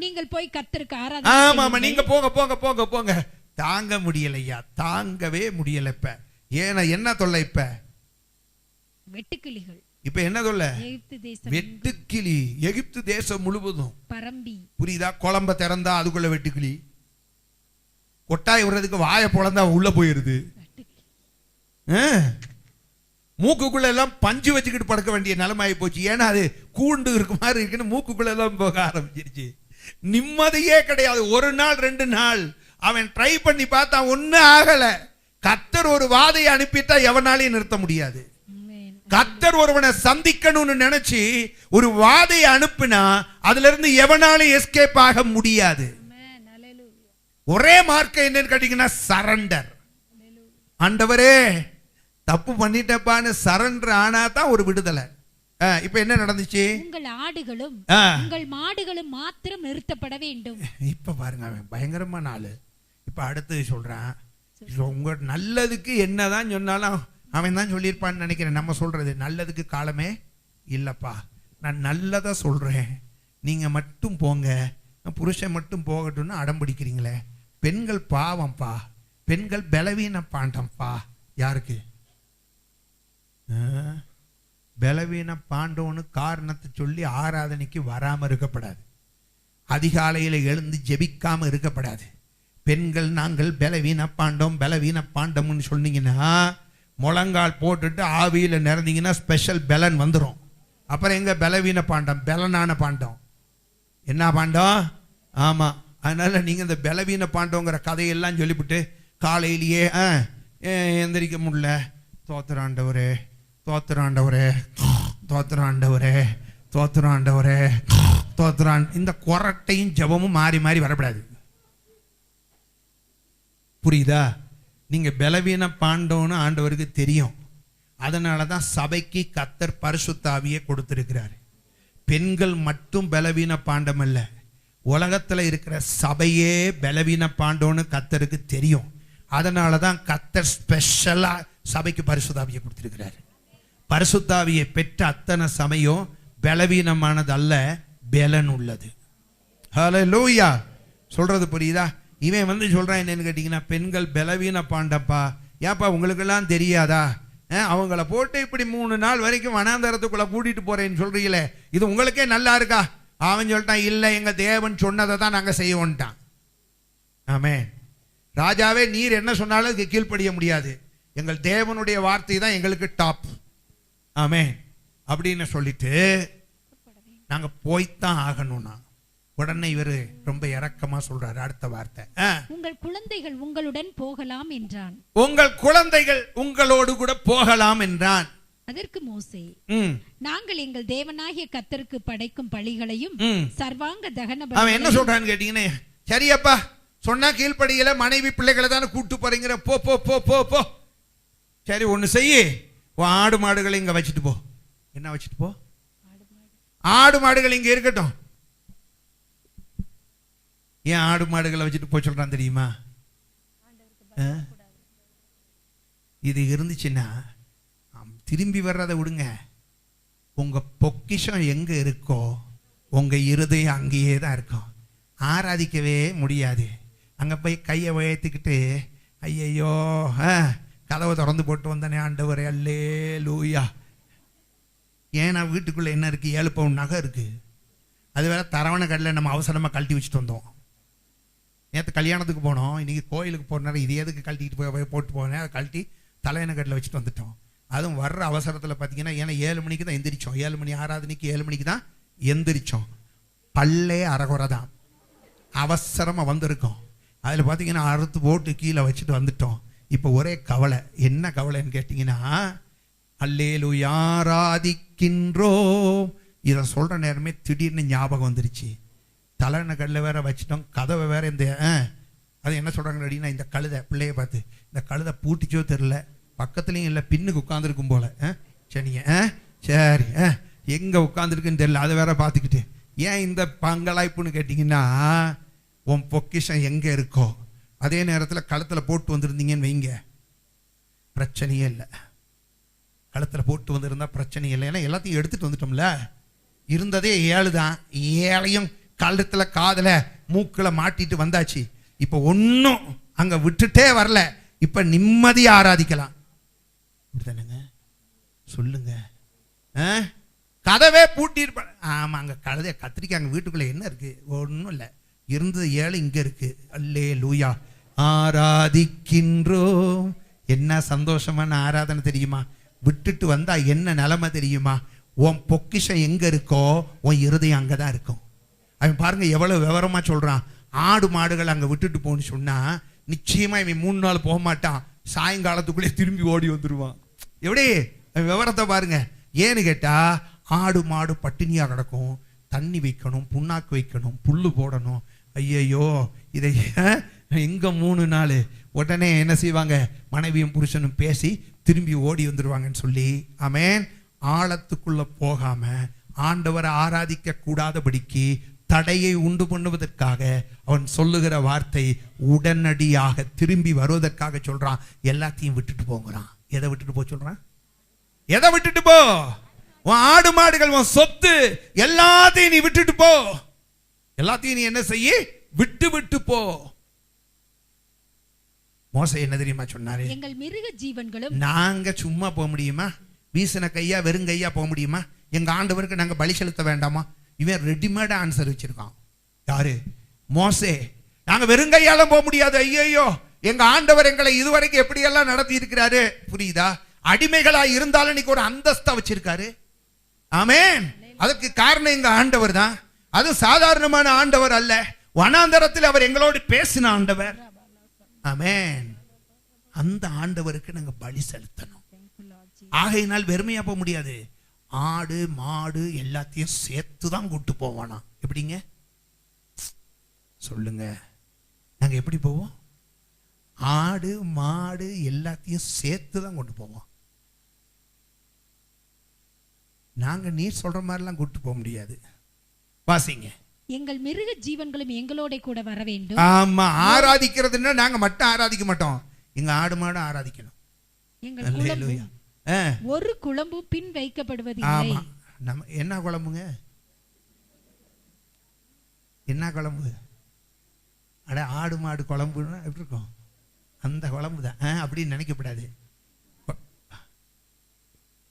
நீங்கள் போய் கர்த்தருக்கு ஆராதனை. ஆமா, நீங்க போங்க போங்க போங்க போங்க. தாங்க முடியலையா? தாங்கவே முடியல. இப்ப ஏன்னா என்ன தொல்லை? இப்ப வெட்டுக்கிளிகள். இப்ப என்ன தொல்லை? வெட்டுக்கிளி. எகிப்து தேசம் முழுவதும் பரம்பி. புரியுதா? குழம்ப திறந்தா அதுக்குள்ள வெட்டுக்கிளி. கொட்டாய் விடுறதுக்கு வாயை பொழந்தா உள்ள போயிருது. மூக்குக்குள்ள எல்லாம் பஞ்சு வச்சுக்கிட்டு படுக்க வேண்டிய நிலைமாயி போச்சு. ஏன்னா அது கூண்டு இருக்கு மாதிரி இருக்குன்னு மூக்குக்குள்ள எல்லாம் போக ஆரம்பிச்சிருச்சு. நிம்மதியே கிடையாது. 1 நாள் 2 நாள் அவன் ட்ரை பண்ணி பார்த்தா ஒன்னும் ஆகல. கர்த்தர் ஒரு வாதையை அனுப்பிட்டா எவனாலையும் நிறுத்த முடியாது. கர்த்தர் ஒருவனை சந்திக்கணும்னு நினைச்சு ஒரு வாதையை அனுப்பினா அதுல இருந்து எவனாலும் எஸ்கேப் ஆக முடியாது. ஒரே மார்க்கம் என்னன்னு கேட்டீங்கன்னா, சரண்டர். ஆண்டவரே தப்பு பண்ணிட்டப்பான்னு சரண்டர் ஆனா தான் ஒரு விடுதலை. இப்ப என்ன நடந்துச்சு? உங்கள் ஆடுகளும் உங்கள் மாடுகளும் மாத்திரம் நிறுத்தப்பட வேண்டும். இப்ப பாருங்க, அவன் பயங்கரமான ஆளு. இப்ப அடுத்து சொல்றான், உங்க நல்லதுக்கு என்னதான் சொன்னாலும் அவன் தான் சொல்லியிருப்பான்னு நினைக்கிறேன். நம்ம சொல்றது நல்லதுக்கு காலமே இல்லப்பா, நான் நல்லதா சொல்றேன், நீங்க மட்டும் போங்க, புருஷன் மட்டும் போகட்டும்னு அடம் பிடிக்கிறீங்களே. பெண்கள் பாவம்பா, பெண்கள் பலவீன பாண்டம்பா. யாருக்கு? பலவீன பாண்டோன்னு காரணத்தை சொல்லி ஆராதனைக்கு வராம இருக்கப்படாது. அதிகாலையில் எழுந்து ஜெபிக்காம இருக்கப்படாது. பெண்கள் நாங்கள் பலவீன பாண்டோம் பலவீன பாண்டம்னு சொன்னீங்கன்னா, முழங்கால் போட்டுட்டு ஆவியில் நிறந்தீங்கன்னா ஸ்பெஷல் பலன் வந்துடும். அப்புறம் எங்க பலவீன பாண்டம்? பலனான பாண்டம். என்ன பாண்டம்? ஆமா. அதனால நீங்க இந்த பலவீன பாண்டோங்கிற கதையெல்லாம் சொல்லிவிட்டு காலையிலேயே எந்திரிக்க முடியல, தோத்திராண்டவரே தோத்திராண்டவரே தோத்திராண்டவரே தோத்திராண்டவரே தோத்திரான், இந்த கொரட்டையும் ஜபமும் மாறி மாறி வரக்கூடாது. புரியுதா? நீங்க பலவீன பாண்டோன்னு ஆண்டவருக்கு தெரியும். அதனாலதான் சபைக்கு கர்த்தர் பரிசுத்த ஆவியை கொடுத்திருக்கிறார். பெண்கள் மட்டும் பலவீன பாண்டம் அல்ல, உலகத்துல இருக்கிற சபையே பலவீன பாண்டோன்னு கர்த்தருக்கு தெரியும். அதனாலதான் கர்த்தர் ஸ்பெஷலா சபைக்கு பரிசுத்த ஆவியை கொடுத்திருக்கிறார். பரிசுத்த ஆவியை பெற்ற அத்தனை சமயம் பலவீனமானது அல்ல, பலன் உள்ளது. ஹல்லேலூயா. சொல்றது புரியுதா? இவன் சொல்றான் என்னன்னு கேட்டீங்கன்னா, பெண்கள் பலவீன பாண்டப்பா. ஏப்பா உங்களுக்கெல்லாம் தெரியாதா? அவங்கள போட்டு இப்படி 3 நாள் வரைக்கும் வனாந்தரத்துக்குள்ள கூட்டிட்டு போறேன்னு சொல்றீங்களே, இது உங்களுக்கே நல்லா இருக்கா? அவன் சொல்லிட்டான், இல்ல எங்க தேவன் சொன்னதை தான் நாங்க செய்வோம்ட்டான். ஆமென். ராஜாவே, நீர் என்ன சொன்னாலும் அதுக்கு கீழ்ப்படிய முடியாது, எங்கள் தேவனுடைய வார்த்தை தான் எங்களுக்கு டாப். ஆமென். அப்படின்னு சொல்லிட்டு நாங்க போய்த்தான் ஆகணும்னா, உடனே இவரு ரொம்ப இரக்கமா சொல்றாரு. அடுத்த வார்த்தை, உங்கள் குழந்தைகள் உங்களுடன் போகலாம் என்றான். உங்கள் குழந்தைகள் உங்களோடு கூட போகலாம் என்றான். அதற்கு மோசே, நாங்கள் எங்கள் தேவனாகிய கர்த்தருக்கு படைக்கும் பலிகளையும் சர்வாங்க தகன பலிகளையும். அவன் என்ன சொல்றான்னு கேட்டீங்கன்னா, சரியப்பா சொன்னா கீழ்ப்படியல, மனைவி பிள்ளைகளை தானே கூட்டு போறீங்கிற, போ போ போ போ போ. சரி ஒண்ணு செய்யி, ஆடு மாடுகளை இங்க வச்சுட்டு போ. என்ன வச்சுட்டு போ? ஆடு மாடுகள் இங்க இருக்கட்டும். ஏன் ஆடு மாடுகளை வச்சுட்டு போய் சொல்றான் தெரியுமா? இது இருந்துச்சுன்னா திரும்பி வர்றதை விடுங்க, உங்க பொக்கிஷம் எங்க இருக்கோ உங்க இருதயம் அங்கேயே தான் இருக்கும். ஆராதிக்கவே முடியாது. அங்க போய் கையை உயர்த்திக்கிட்டு ஐயையோ கதவை திறந்து போட்டு வந்தனே ஆண்டவரே அல்லேலூயா. ஏன்னா வீட்டுக்குள்ள என்ன இருக்கு? 7 பவுன் நகை இருக்கு. அது வேற தரவணை கடையில் நம்ம அவசரமா கழட்டி வச்சுட்டு வந்தோம். நேற்று கல்யாணத்துக்கு போனோம், இன்னைக்கு கோயிலுக்கு போன நேரம் இது எதுக்கு கழட்டிக்கிட்டு போய் போட்டு போனேன், அதை கழட்டி தலையணை கடையில் வச்சுட்டு வந்துட்டோம். அதுவும் வர்ற அவசரத்தில் பார்த்தீங்கன்னா, ஏன்னா 7 மணிக்கு தான் எந்திரிச்சோம். 7 மணி ஆராதனைக்கு 7 மணிக்கு தான் எந்திரிச்சோம். பல்லே அரைகுறை தான், அவசரமாக வந்திருக்கோம். அதில் பார்த்தீங்கன்னா அறுத்து போட்டு கீழே வச்சுட்டு வந்துட்டோம். இப்போ ஒரே கவலை. என்ன கவலைன்னு கேட்டிங்கன்னா, அல்லேலூயா ஆராதிக்கின்றோம். இதை சொல்கிற நேரமே திடீர்னு ஞாபகம் வந்துருச்சு. தலையணை கல்ல வேற வச்சுட்டோம், கதவை வேற இந்த அது என்ன சொல்கிறாங்க அப்படின்னா, இந்த கழுதை பிள்ளைய பார்த்து இந்த கழுதை பூட்டிச்சோ தெரில, பக்கத்துலேயும் இல்லை, பின்னுக்கு உட்காந்துருக்கும் போல. சரிங்க சரி எங்கே உட்காந்துருக்குன்னு தெரியல, அதை வேற பார்த்துக்கிட்டு. ஏன் இந்த பங்கலாய்ப்புன்னு கேட்டிங்கன்னா, உன் பொக்கிஷம் எங்கே இருக்கோ அதே நேரத்தில் கழுத்தில் போட்டு வந்திருந்தீங்கன்னு வைங்க, பிரச்சனையே இல்லை. கழுத்தில் போட்டு வந்திருந்தா பிரச்சனை இல்லை, ஏன்னா எல்லாத்தையும் எடுத்துகிட்டு வந்துட்டோம்ல. இருந்ததே 7 தான், 7ஐயும் கழுத்தில் காதில் மூக்கில் மாட்டிட்டு வந்தாச்சு. இப்போ ஒன்றும் அங்கே விட்டுட்டே வரல, இப்போ நிம்மதியாக ஆராதிக்கலாம். அப்படித்தானுங்க? சொல்லுங்க. கதவே பூட்டிருப்ப. ஆமாம், அங்கே கழுதைய கத்திரிக்காய் அங்கே வீட்டுக்குள்ளே என்ன இருக்குது? ஒன்றும் இல்லை, இருந்தது 7 இங்கே இருக்குது. அல்லேலூயா ஆராதிக்கின்றோம். என்ன சந்தோஷமான ஆராதனை தெரியுமா? விட்டுட்டு வந்தா என்ன நிலைமை தெரியுமா? உன் பொக்கிஷம் எங்க இருக்கோ உன் இருதயம் அங்கதான் இருக்கும். அவன் பாருங்க எவ்வளவு விவரமா சொல்றான். ஆடு மாடுகள் அங்க விட்டுட்டு போன்னு சொன்னா நிச்சயமா இவன் 3 நாள் போக மாட்டான், சாயங்காலத்துக்குள்ளே திரும்பி ஓடி வந்துடுவான். எப்படி விவரத்தை பாருங்க. ஏன்னு கேட்டா, ஆடு மாடு பட்டினியா கிடக்கும், தண்ணி வைக்கணும், புண்ணாக்கு வைக்கணும், புல்லு போடணும். ஐயையோ இதை இங்க 3 நாள் உடனே என்ன செய்வாங்க, மனைவியும் புருஷனும் பேசி திரும்பி ஓடி வந்துடுவாங்கன்னு சொல்லி, ஆமென். ஆழத்துக்குள்ள போகாம ஆண்டவரை ஆராதிக்க கூடாதபடிக்கு தடையை உண்டு பண்ணுவதற்காக அவன் சொல்லுகிற வார்த்தை உடனடியாக திரும்பி வருவதற்காக சொல்றான். எல்லாத்தையும் விட்டுட்டு போங்கிறான். எதை விட்டுட்டு போ சொல்றான்? எதை விட்டுட்டு போ? உன் ஆடு மாடுகள், உன் சொத்து எல்லாத்தையும் நீ விட்டுட்டு போ. எல்லாத்தையும் நீ என்ன செய்ய? விட்டு விட்டு போ. மோசே என்ன தெரியுமா சொன்னாரு? எங்கள் மிருக ஜீவன்களும். நாங்க சும்மா போக முடியுமா? வீசின கையா வெறும் கையா போக முடியுமா? எங்க ஆண்டவருக்கு நாங்க பலி செலுத்த வேண்டாமா? இவன் ரெடிமேட் ஆன்சர் வச்சிருக்கான். யாரு? மோசே. நாங்க வெறும் கையால போக முடியாது. ஐயோ, எங்க ஆண்டவர் எங்களை இதுவரைக்கும் எப்படி எல்லாம் நடத்தி இருக்கிறாரு. புரியுதா? அடிமைகளா இருந்தாலும் இன்னைக்கு ஒரு அந்தஸ்தா வச்சிருக்காரு. ஆமென். அதுக்கு காரணம் எங்க ஆண்டவர் தான். அது சாதாரணமான ஆண்டவர் அல்ல. வனாந்தரத்தில் அவர் எங்களோடு பேசின ஆண்டவர். ஆமென். அந்த ஆண்டவருக்கு நாங்க பலி செலுத்தணும். ஆகையினால் வெறுமையா போக முடியாது. ஆடு மாடு எல்லாத்தையும் சேர்த்து தான் கூட்டு போவானா. எப்படிங்க சொல்லுங்க? நாங்க எப்படி போவோம்? ஆடு மாடு எல்லாத்தையும் சேர்த்து தான் கொண்டு போவோம். நாங்க நீர் சொல்ற மாதிரிலாம் கூட்டு போக முடியாது. வாசிங்க. எங்கள் மிருக ஜீவன்களும் எங்களோட கூட வர வேண்டும். ஆமா, ஆராதிக்கிறதுன்னா நாங்க மட்டும் ஆராதிக்க மாட்டோம். எங்க ஆடு மாடு ஆராதிக்கணும். ஒரு குழம்பு பின் வைக்கப்படுவதில்லை. நம்ம என்ன குழம்புங்க? என்ன குழம்பு? அட, ஆடு மாடு குழம்புன்னா எப்படி இருக்கும்? அந்த குழம்பு தான். அப்படின்னு நினைக்கப்படாது.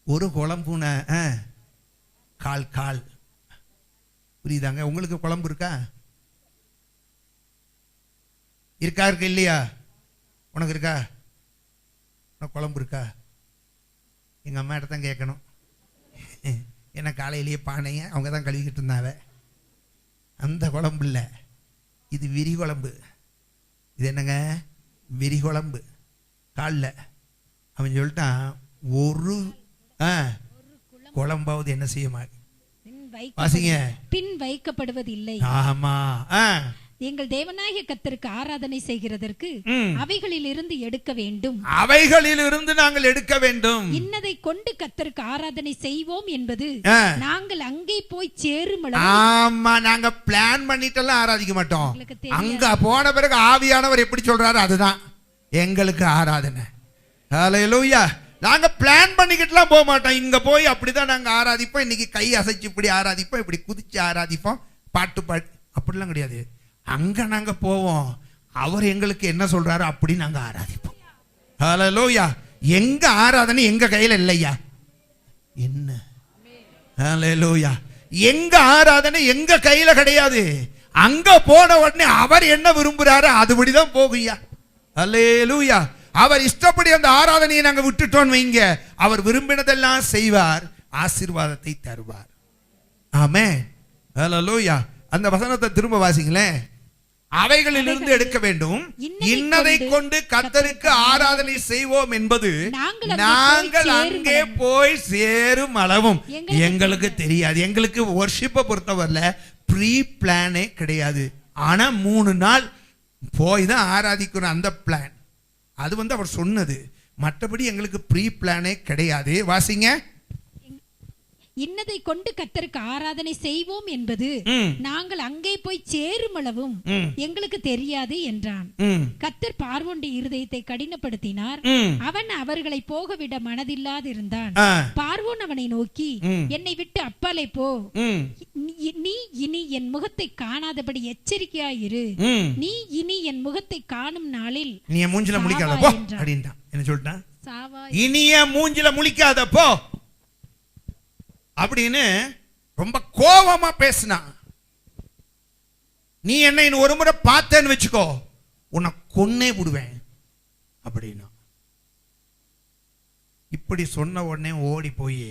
ஒரு குழம்புன கால் கால். புரியுதாங்க? உங்களுக்கு குழம்பு இருக்கா? இருக்கா இல்லையா? உனக்கு இருக்கா? உனக்கு குழம்பு இருக்கா? எங்கள் அம்மா இடத்தான் கேட்கணும். ஏன்னா காலையிலேயே பானையை அவங்க தான் கழுவிக்கிட்டு இருந்தாவ. அந்த குழம்பு இல்லை, இது விரி குழம்பு. இது என்னங்க? விரி குழம்பு. காலில் அவன் சொல்லிட்டான், ஒரு குழம்பாவது என்ன செய்ய மாட்டேன். வாசிங்க. பின் வைக்கப்படுவதில்லை. ஆமா. எங்கள் தேவனாகிய கர்த்தருக்கு ஆராதனை செய்கிறதற்கு அவைகளில் இருந்து எடுக்க வேண்டும். அவைகளில் இருந்து நாங்கள் எடுக்க வேண்டும். இன்னதை கொண்டு கர்த்தருக்கு ஆராதனை செய்வோம் என்பது நாங்கள் அங்கே போய் சேரும். ஆமா, நாங்க பிளான் பண்ணிட்டெல்லாம் ஆராதிக்க மாட்டோம். அங்க போன பிறகு ஆவியானவர் எப்படி சொல்றாரு அதுதான் எங்களுக்கு ஆராதனை. ஹல்லேலூயா. நாங்க பிளான் பண்ணிக்கிட்டுலாம் போக மாட்டோம். இங்க போய் அப்படிதான் நாங்க ஆராதிப்போம். இன்னைக்கு கை அசைச்சு இப்படி ஆராதிப்போம், இப்படி குதிச்சு ஆராதிப்போம், பாட்டு பாட்டு அப்படிலாம் கிடையாது. அங்க நாங்க போவோம், அவர் எங்களுக்கு என்ன சொல்றாரு அப்படி நாங்க ஆராதிப்போம். ஹல்லேலூயா. எங்க ஆராதனை எங்க கையில இல்லையா? என்ன? ஹல்லேலூயா. எங்க ஆராதனை எங்க கையில கிடையாது. அங்க போன உடனே அவர் என்ன விரும்புறாரு அதுபடிதான் போகுயா. ஹல்லேலூயா. அவர் இஷ்டப்படி அந்த ஆராதனையை நாங்க விட்டுட்டோம் வைங்க, அவர் விரும்பினதெல்லாம் செய்வார், ஆசீர்வாதத்தை தருவார். ஆமென். ஹல்லேலூயா. அந்த வசனத்தை திரும்ப வாசிங்களேன். அவைகளிலிருந்து எடுக்க வேண்டும், இன்னதை கொண்டு கர்த்தருக்கு ஆராதனை செய்வோம் என்பது நாங்கள் அங்கே போய் சேரும் அளவும் எங்களுக்கு தெரியாது. எங்களுக்கு வொர்ஷிப்பை பொறுத்தவரையில ப்ரீ பிளானே கிடையாது. ஆனா 3 நாள் போய் தான் ஆராதிக்கணும். அந்த பிளான் அது அவர் சொன்னது. மற்றபடி எங்களுக்கு ப்ரீ பிளானே கிடையாது. வாசிங்க. இன்னதை கொண்டு கர்த்தருக்கு ஆராதனை செய்வோம் என்பது நாங்கள் அங்கே போய் சேரும் அளவும் எங்களுக்கு தெரியாது என்றான். கர்த்தர் பார்வோனுடைய இருதயத்தை கடினப்படுத்தினார். அவன் அவர்களை போகவிட மனதில்லாதிருந்தான். பார்வோன் அவனை நோக்கி, என்னை விட்டு அப்பாலே போ, நீ இனி என் முகத்தை காணாதபடி எச்சரிக்கையாயிரு. நீ இனி என் முகத்தை காணும் நாளில் நீ மூஞ்சில முழிக்காத போ அப்படின்றான். என்ன சொல்லிட்டான்? இனிய மூஞ்சில முழிக்காத போ அப்படின்னு ரொம்ப கோபமா பேசினான். நீ என்னை ஒரு முறை பார்த்தேன்னு வச்சுக்கோ, உன்னை கொன்னே விடுவேன் அப்படின்னா. இப்படி சொன்ன உடனே ஓடி போய்,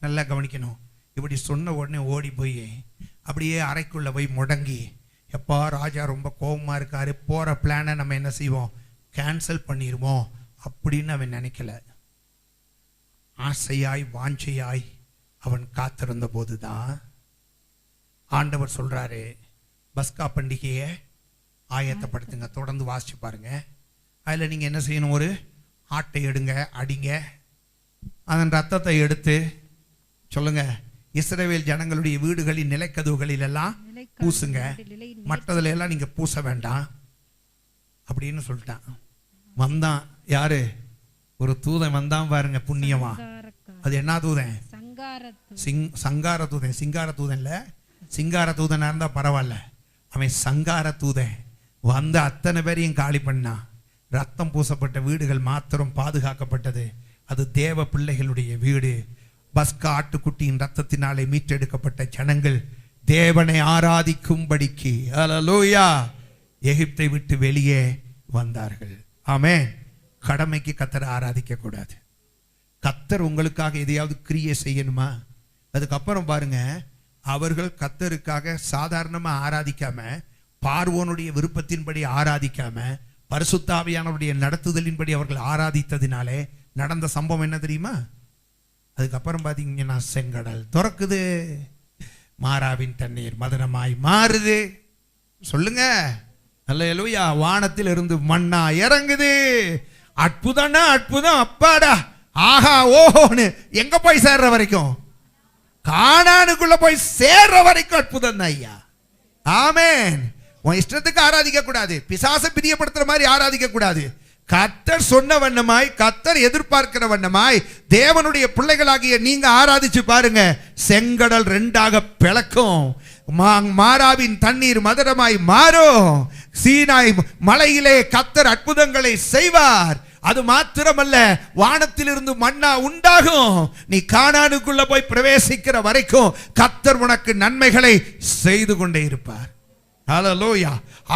நல்லா கவனிக்கணும், இப்படி சொன்ன உடனே ஓடி போய் அப்படியே அறைக்குள்ள போய் முடங்கி, எப்பா ராஜா ரொம்ப கோபமா இருக்காரு, போற பிளானை நம்ம என்ன செய்வோம், கேன்சல் பண்ணிடுவோம் அப்படின்னு அவன் நினைக்கல. ஆசையாய் வாஞ்சையாய் அவன் காத்திருந்த போதுதான் ஆண்டவர் சொல்றாரு, பஸ்கா பண்டிகையை ஆயத்தப்படுத்துங்க. தொடர்ந்து வாசிச்சு பாருங்க. அதில் நீங்கள் என்ன செய்யணும்? ஒரு ஆட்டை எடுங்க, அடிங்க, அதன் ரத்தத்தை எடுத்து சொல்லுங்க, இஸ்ரவேல் ஜனங்களுடைய வீடுகளின் நிலைக்கதவுகளில் எல்லாம் பூசுங்க, மற்றதுல எல்லாம் நீங்க பூச வேண்டாம் அப்படின்னு சொல்லிட்டான். வந்தான் யாரு? ஒரு தூதன் வந்தான் பாருங்க, புண்ணியமா. அது என்ன தூதன்? சங்கார தூதன். சிங்கார தூதன்ல, சிங்கார தூதனா இருந்தா பரவாயில்ல, அவன் சங்கார தூதன் வந்து அத்தனை பேரையும் காலி பண்ணான். ரத்தம் பூசப்பட்ட வீடுகள் மாத்திரம் பாதுகாக்கப்பட்டது. அது தேவ பிள்ளைகளுடைய வீடு. பஸ்கா ஆட்டுக்குட்டியின் ரத்தத்தினாலே மீட்டெடுக்கப்பட்ட ஜனங்கள் தேவனை ஆராதிக்கும்படிக்கு அல்லேலூயா எகிப்தை விட்டு வெளியே வந்தார்கள். ஆமென். கடமைக்கு கர்த்தரை ஆராதிக்க கூடாது. கர்த்தர் உங்களுக்காக எதையாவது கிரியை செய்யணுமா? அதுக்கப்புறம் பாருங்க, அவர்கள் கர்த்தருக்காக சாதாரணமா ஆராதிக்காம, பார்வோனுடைய விருப்பத்தின்படி ஆராதிக்காம, பரிசுத்த ஆவியானவருடைய நடத்துதலின்படி அவர்கள் ஆராதித்ததினாலே நடந்த சம்பவம் என்ன தெரியுமா? அதுக்கப்புறம் பார்த்தீங்கன்னா செங்கடல் திறக்குது, மாறாவின் தண்ணீர் மதனமாய் மாறுது. சொல்லுங்க அல்லேலூயா. வானத்தில் இருந்து மண்ணா இறங்குது. அற்புதம்னா அற்புதம். அப்பாடா, ஆஹா ஓஹோன்னு எங்க போய் சேர்ற வரைக்கும், கானானுக்குள்ள போய் சேர்ற வரைக்கும் அற்புதம் தான் ஐயா. ஆமென். உன் இஷ்டத்துக்கு ஆராதிக்க கூடாது, பிசாசை பிரியப்படுத்துற மாதிரி ஆராதிக்க கூடாது. கர்த்தர் சொன்ன வண்ணமாய், கர்த்தர் எதிர்பார்க்கிற வண்ணமாய் தேவனுடைய பிள்ளைகளாகிய நீங்க ஆராதிச்சு பாருங்க. செங்கடல் ரெண்டாக பிளக்கும், மாறாவின் தண்ணீர் மதுரமாய் மாறும், சீனாய் மலையிலே கர்த்தர் அற்புதங்களை செய்வார். அது மாத்திரமல்ல, வானத்திலிருந்து மன்னா உண்டாகும். நீ கானானுக்குள்ள போய் பிரவேசிக்கிற வரைக்கும் கர்த்தர் உனக்கு நன்மைகளை செய்து கொண்டே இருப்பார். ஹல்லேலூயா.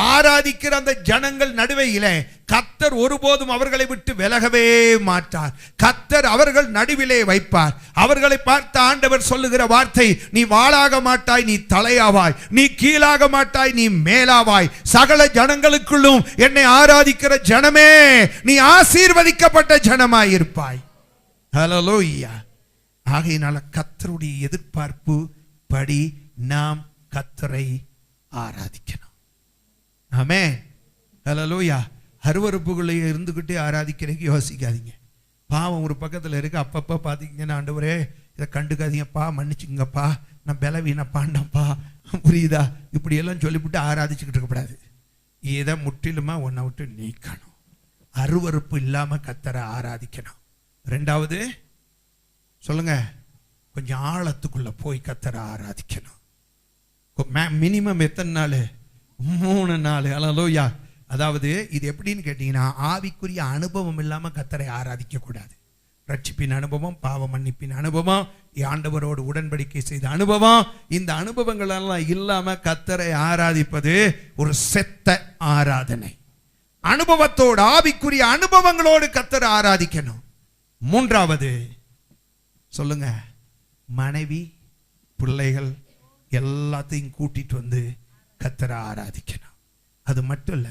ஆராதிக்கிற அந்த ஜனங்கள் நடுவையிலே கர்த்தர் ஒருபோதும் அவர்களை விட்டு விலகவே மாட்டார். கர்த்தர் அவர்கள் நடுவிலே வைப்பார். அவர்களை பார்த்த ஆண்டவர் சொல்லுகிற வார்த்தை, நீ வாளாக மாட்டாய், நீ தலையாவாய், நீ கீழாக மாட்டாய், நீ மேலாவாய். சகல ஜனங்களுக்குள்ளும் என்னை ஆராதிக்கிற ஜனமே, நீ ஆசீர்வதிக்கப்பட்ட ஜனமாய் இருப்பாய். ஹல்லேலூயா. ஆகையினால கர்த்தருடைய எதிர்பார்ப்பு படி நாம் கர்த்தரை ஆராதிக்கணும். ஆமென். ஹல்லேலூயா. அருவருப்புகளை இருந்துகிட்டே ஆராதிக்கிறதுக்கு யோசிக்காதீங்க. பாவம் ஒரு பக்கத்தில் இருக்கு. அப்பப்போ பார்த்தீங்கன்னா, ஆண்டவரே இதை கண்டுக்காதீங்கப்பா, மன்னிச்சுங்கப்பா, நான் பலவீனப்பாண்டப்பா, புரியுதா, இப்படி எல்லாம் சொல்லிவிட்டு ஆராதிச்சுக்கிட்டு இருக்கக்கூடாது. இதை முற்றிலுமா உன்னை விட்டு நீக்கணும். அருவருப்பு இல்லாம கர்த்தரை ஆராதிக்கணும். ரெண்டாவது சொல்லுங்க, கொஞ்சம் ஆழத்துக்குள்ள போய் கர்த்தரை ஆராதிக்கணும். மினிமம் எத்தனை நாள்? 3 நாள். அல்லேலூயா. அதாவது இது எப்படின்னு கேட்டீங்கன்னா, ஆவிக்குரிய அனுபவம் இல்லாம கர்த்தரை ஆராதிக்க கூடாது. ரட்சிப்பின் அனுபவம், பாவ மன்னிப்பின் அனுபவம், ஆண்டவரோடு உடன்படிக்கை செய்த அனுபவம், இந்த அனுபவங்கள் எல்லாம் இல்லாம கர்த்தரை ஆராதிப்பது ஒரு செத்த ஆராதனை. அனுபவத்தோடு, ஆவிக்குரிய அனுபவங்களோடு கர்த்தரை ஆராதிக்கணும். மூன்றாவது சொல்லுங்க, மனைவி பிள்ளைகள் எல்லாத்தையும் கூட்டிட்டு வந்து கர்த்தரை ஆராதிக்கணும். அது மட்டும் இல்ல,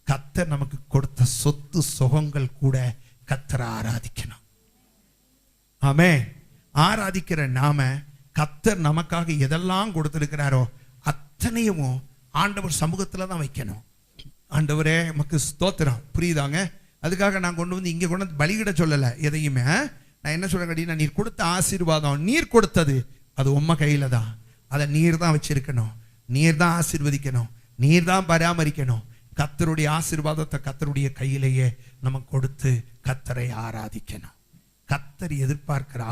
கர்த்தர் நமக்கு கொடுத்த சொத்து சுகங்கள் கூட கர்த்தரை ஆராதிக்கணும். ஆமென். ஆராதிக்கிற நாம கர்த்தர் நமக்காக எதெல்லாம் கொடுத்திருக்கிறாரோ அத்தனையும் ஆண்டவர் சமூகத்துல தான் வைக்கணும். ஆண்டவரே நமக்கு ஸ்தோத்திரம். புரியுதாங்க? அதுக்காக நான் கொண்டு வந்து இங்க கொண்டு வந்து பலியிட சொல்லல. எதையுமே நான் என்ன சொல்றேன் கேட்டீங்கன்னா, நீர் கொடுத்த ஆசீர்வாதம், நீர் கொடுத்தது, அது உம்ம கையில தான். அதை நீர் தான் வச்சிருக்கணும், நீர் தான் ஆசீர்வதிக்கணும், நீர் தான் பராமரிக்கணும். கர்த்தருடைய ஆசீர்வாதத்தை கர்த்தருடைய கையிலேயே நம்ம கொடுத்து கர்த்தரை ஆராதிக்கணும். கர்த்தர் எதிர்பார்க்கிற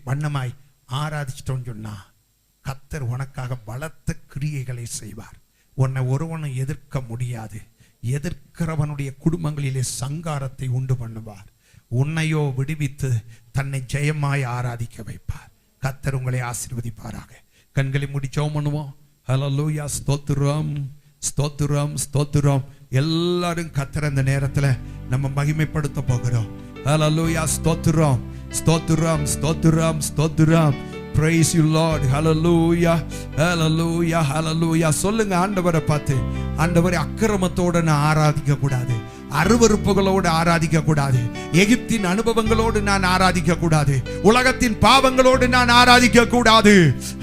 வண்ணமாய் ஆராதிச்சிட்டோன்னு சொன்னா கர்த்தர் உனக்காக பலத்த கிரியைகளை செய்வார். உன்னை ஒருவனும் எதிர்க்க முடியாது. எதிர்க்கிறவனுடைய குடும்பங்களிலே சங்காரத்தை உண்டு பண்ணுவார். உன்னையோ விடுவித்து தன்னை ஜெயமாய் ஆராதிக்க வைப்பார். கர்த்தர் உங்களை ஆசீர்வதிப்பாராக. கண்களை மூடி ஜெபம் பண்ணுவோம். ஹல்லேலூயா. ஸ்தோத்திரம், ஸ்தோத்திரம், ஸ்தோத்திரம். எல்லாரும் கர்த்தரை இந்த நேரத்துல நம்ம மகிமைப்படுத்த போகிறோம். ஹல்லேலூயா. ஸ்தோத்திரம், ஸ்தோத்திரம், ஸ்தோத்திரம், ஸ்தோத்திரம். Praise you Lord. Hallelujah. Hallelujah. Hallelujah. சொல்லுங்க ஆண்டவரை பார்த்து, ஆண்டவரை அக்கிரமத்தோட நான் ஆராதிக்க கூடாது, அருவருப்புகளோடு ஆராதிக்க கூடாது. எகிப்தின் அனுபவங்களோடு நான் ஆராதிக்க கூடாது. உலகத்தின் பாவங்களோடு நான் ஆராதிக்க கூடாது.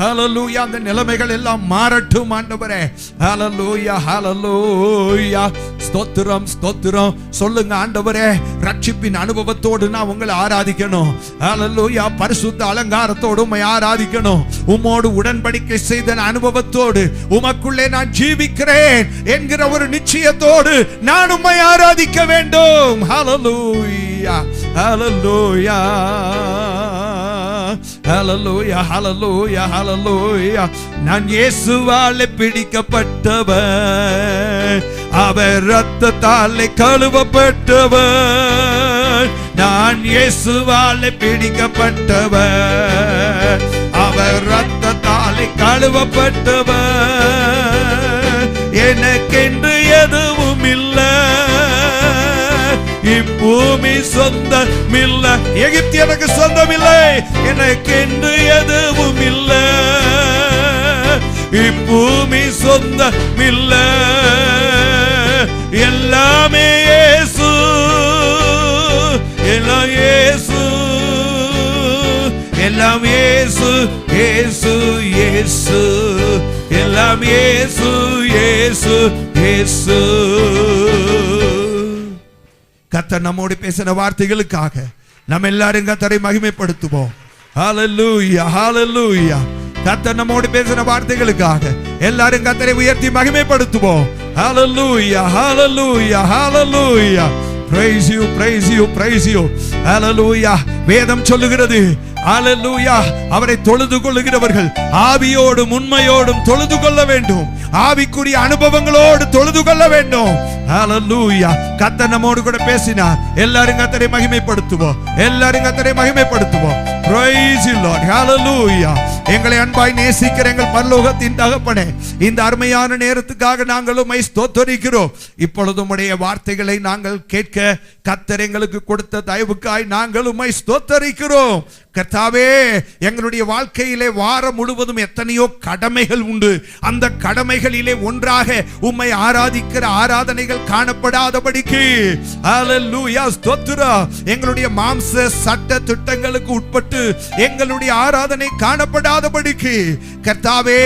ஹல்லேலூயா. அந்த நிலைமைகள் எல்லாம் மாறட்டும் ஆண்டவரே. ஹல்லேலூயா, ஹல்லேலூயா. ஸ்தோத்திரம், ஸ்தோத்திரம். சொல்லுங்க ஆண்டவரே, ரட்சிப்பின் அனுபவத்தோடு நான் உங்களை ஆராதிக்கணும். ஹல்லேலூயா. பரிசுத்த அலங்காரத்தோடு உம்மை ஆராதிக்கணும். உம்மோடு உடன்படிக்கை செய்த அனுபவத்தோடு உமக்குள்ளே நான் ஜீவிக்கிறேன் என்கிற ஒரு நிச்சயத்தோடு நான் உம்மை ஆராதிக்க வேண்டும். ஹல்லேலூயா, ஹல்லேலூயா, ஹல்லேலூயா, ஹல்லேலூயா, ஹல்லேலூயா. நான் இயேசுவாலே பிடிக்கப்பட்டவர், அவர் இரத்தத்தாலே கழுவப்பட்டவர். நான் இயேசுவாலே பிடிக்கப்பட்டவர், அவர் இரத்தத்தாலே கழுவப்பட்டவர். எனக்கென்று எதுவும் இல்லை, இப்பூமி சொந்தமில்லை. எகிப்து எனக்கு சொந்தமில்லை, எனக்கென்று எதுவும் இல்லை. இப்பூமி சொந்தமில்லை, எல்லாமே இயேசு, எல்லாம் இயேசு, எல்லாம் இயேசு, இயேசு, இயேசு, எல்லாம் இயேசு, இயேசு, இயேசு. கர்த்தர் நம்மோடு பேசின வார்த்தைகளுக்காக நம்ம எல்லாரும் கர்த்தரை மகிமைப்படுத்துவோம். ஹல்லேலூயா, ஹல்லேலூயா. கர்த்தர் நம்மோடு பேசின வார்த்தைகளுக்காக எல்லாரும் கர்த்தரை உயர்த்தி மகிமைப்படுத்துவோம். ஹல்லேலூயா, ஹல்லேலூயா, ஹல்லேலூயா. Praise you, praise you, praise you. Hallelujah. வேதம் சொல்லுகிறது, ஹல்லேலூயா, அவரை தொழுது கொள்ளுகிறவர்கள் ஆவியோடும் உண்மையோடும் தொழுது கொள்ள வேண்டும். ஆவிக்குரிய அனுபவங்களோடு தொழுது கொள்ள வேண்டும். ஹல்லேலூயா. கர்த்தர் நம்மோடு கூட பேசினார். எல்லாரும் கர்த்தரை மகிமைப்படுத்துவோம், எல்லாரும் கர்த்தரை மகிமைப்படுத்துவோம். Praise you Lord. Hallelujah. எங்களை அன்பாய் நேசிக்கிற எங்கள் பரலோகத்தின் தகப்பனே, இந்த அருமையான நேரத்துக்காக நாங்கள் உம்மை ஸ்தோத்திரிக்கிறோம். இப்பொழுது உம்முடைய வார்த்தைகளை நாங்கள் கேட்க கர்த்தர் எங்களுக்கு கொடுத்த தயவுக்காய் நாங்கள் உம்மை ஸ்தோத்திரிக்கிறோம். கர்த்தாவே, எங்களுடைய வாழ்க்கையிலே வாரம் முழுவதும் எத்தனையோ கடமைகள் உண்டு. அந்த கடமைகளிலே ஒன்றாக உம்மை ஆராதிக்கிற ஆராதனைகள் காணப்படாதபடிக்கு ஹல்லேலூயா, ஸ்தோத்திரம். எங்களுடைய மாம்ச சட்ட திட்டங்களுக்கு உட்பட்டு எங்களுடைய ஆராதனை காணப்படாதபடிக்கு கர்த்தாவே,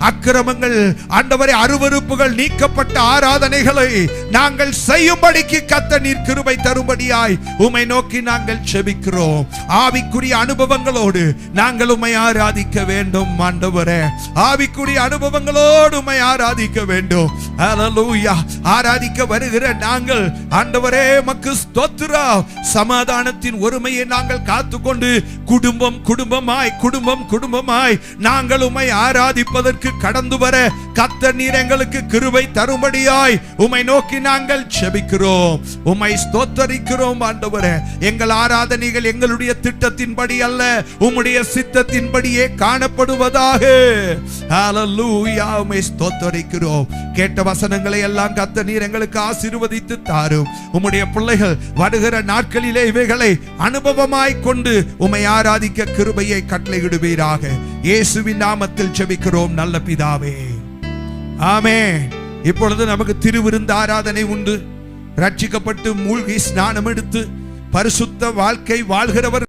அக்கிரமங்கள் ஆண்டவரே அருவருப்புகள் நீக்கப்பட்ட ஆராதனைகளை நாங்கள் செய்யும்படிக்கு கர்த்தர் நீர் கிருபை தரும்படியாய் உம்மை நோக்கி நாங்கள் ஜெபிக்கிறோம். ஆவிக்குரிய அனுபவங்களோடு நாங்கள் உம்மை ஆராதிக்க வேண்டும் ஆண்டவரே. ஆவிக்குரிய அனுபவங்களோடு உம்மை ஆராதிக்க வேண்டும். ஹல்லேலூயா. ஆராதிக்க வருகிற நாங்கள் ஆண்டவரே உமக்கு ஸ்தோத்திரம். சமாதானத்தின் ஒருமையை நாங்கள் காத்துக்கொண்டு குடும்பம் குடும்பமாய் குடும்பம் குடும்பமாய் நாங்கள் உம்மை ஆராதிப்பதற்கு கடந்து வர கர்த்தர் நீர் எங்களுக்கு கிருபை தரும்படியாய் உம்மை நோக்கி நாங்கள் ஜெபிக்கிறோம். உம்மை ஸ்தோத்திரிக்கிறோம் ஆண்டவரே. எங்கள் ஆராதனைகள் எங்களுடைய திட்டத்தின்படி அல்ல, உம்முடைய சித்தத்தின்படியே காணப்படுவதாக. ஹல்லேலூயா. உம்மை ஸ்தோத்திரிக்கிறோம். கேட்ட வசனங்களை எல்லாம் கர்த்தர் நீர் எங்களுக்கு ஆசீர்வதித்து தாரும். உம்முடைய பிள்ளைகள் வருகிற நாட்களிலே இவைகளை அனுபவமாய் கொண்டு உம்மை ஆராதிக்க கிருபையை கட்டளையிடுவீராக. இயேசுவின் நாமத்தில் ஜெபிக்கிறோம் நல்ல பிதாவே, ஆமென். இப்பொழுது நமக்கு திருவிருந்து ஆராதனை உண்டு. ரட்சிக்கப்பட்டு மூழ்கி ஸ்நானம் எடுத்து பரிசுத்த வாழ்க்கை வாழ்கிறவர்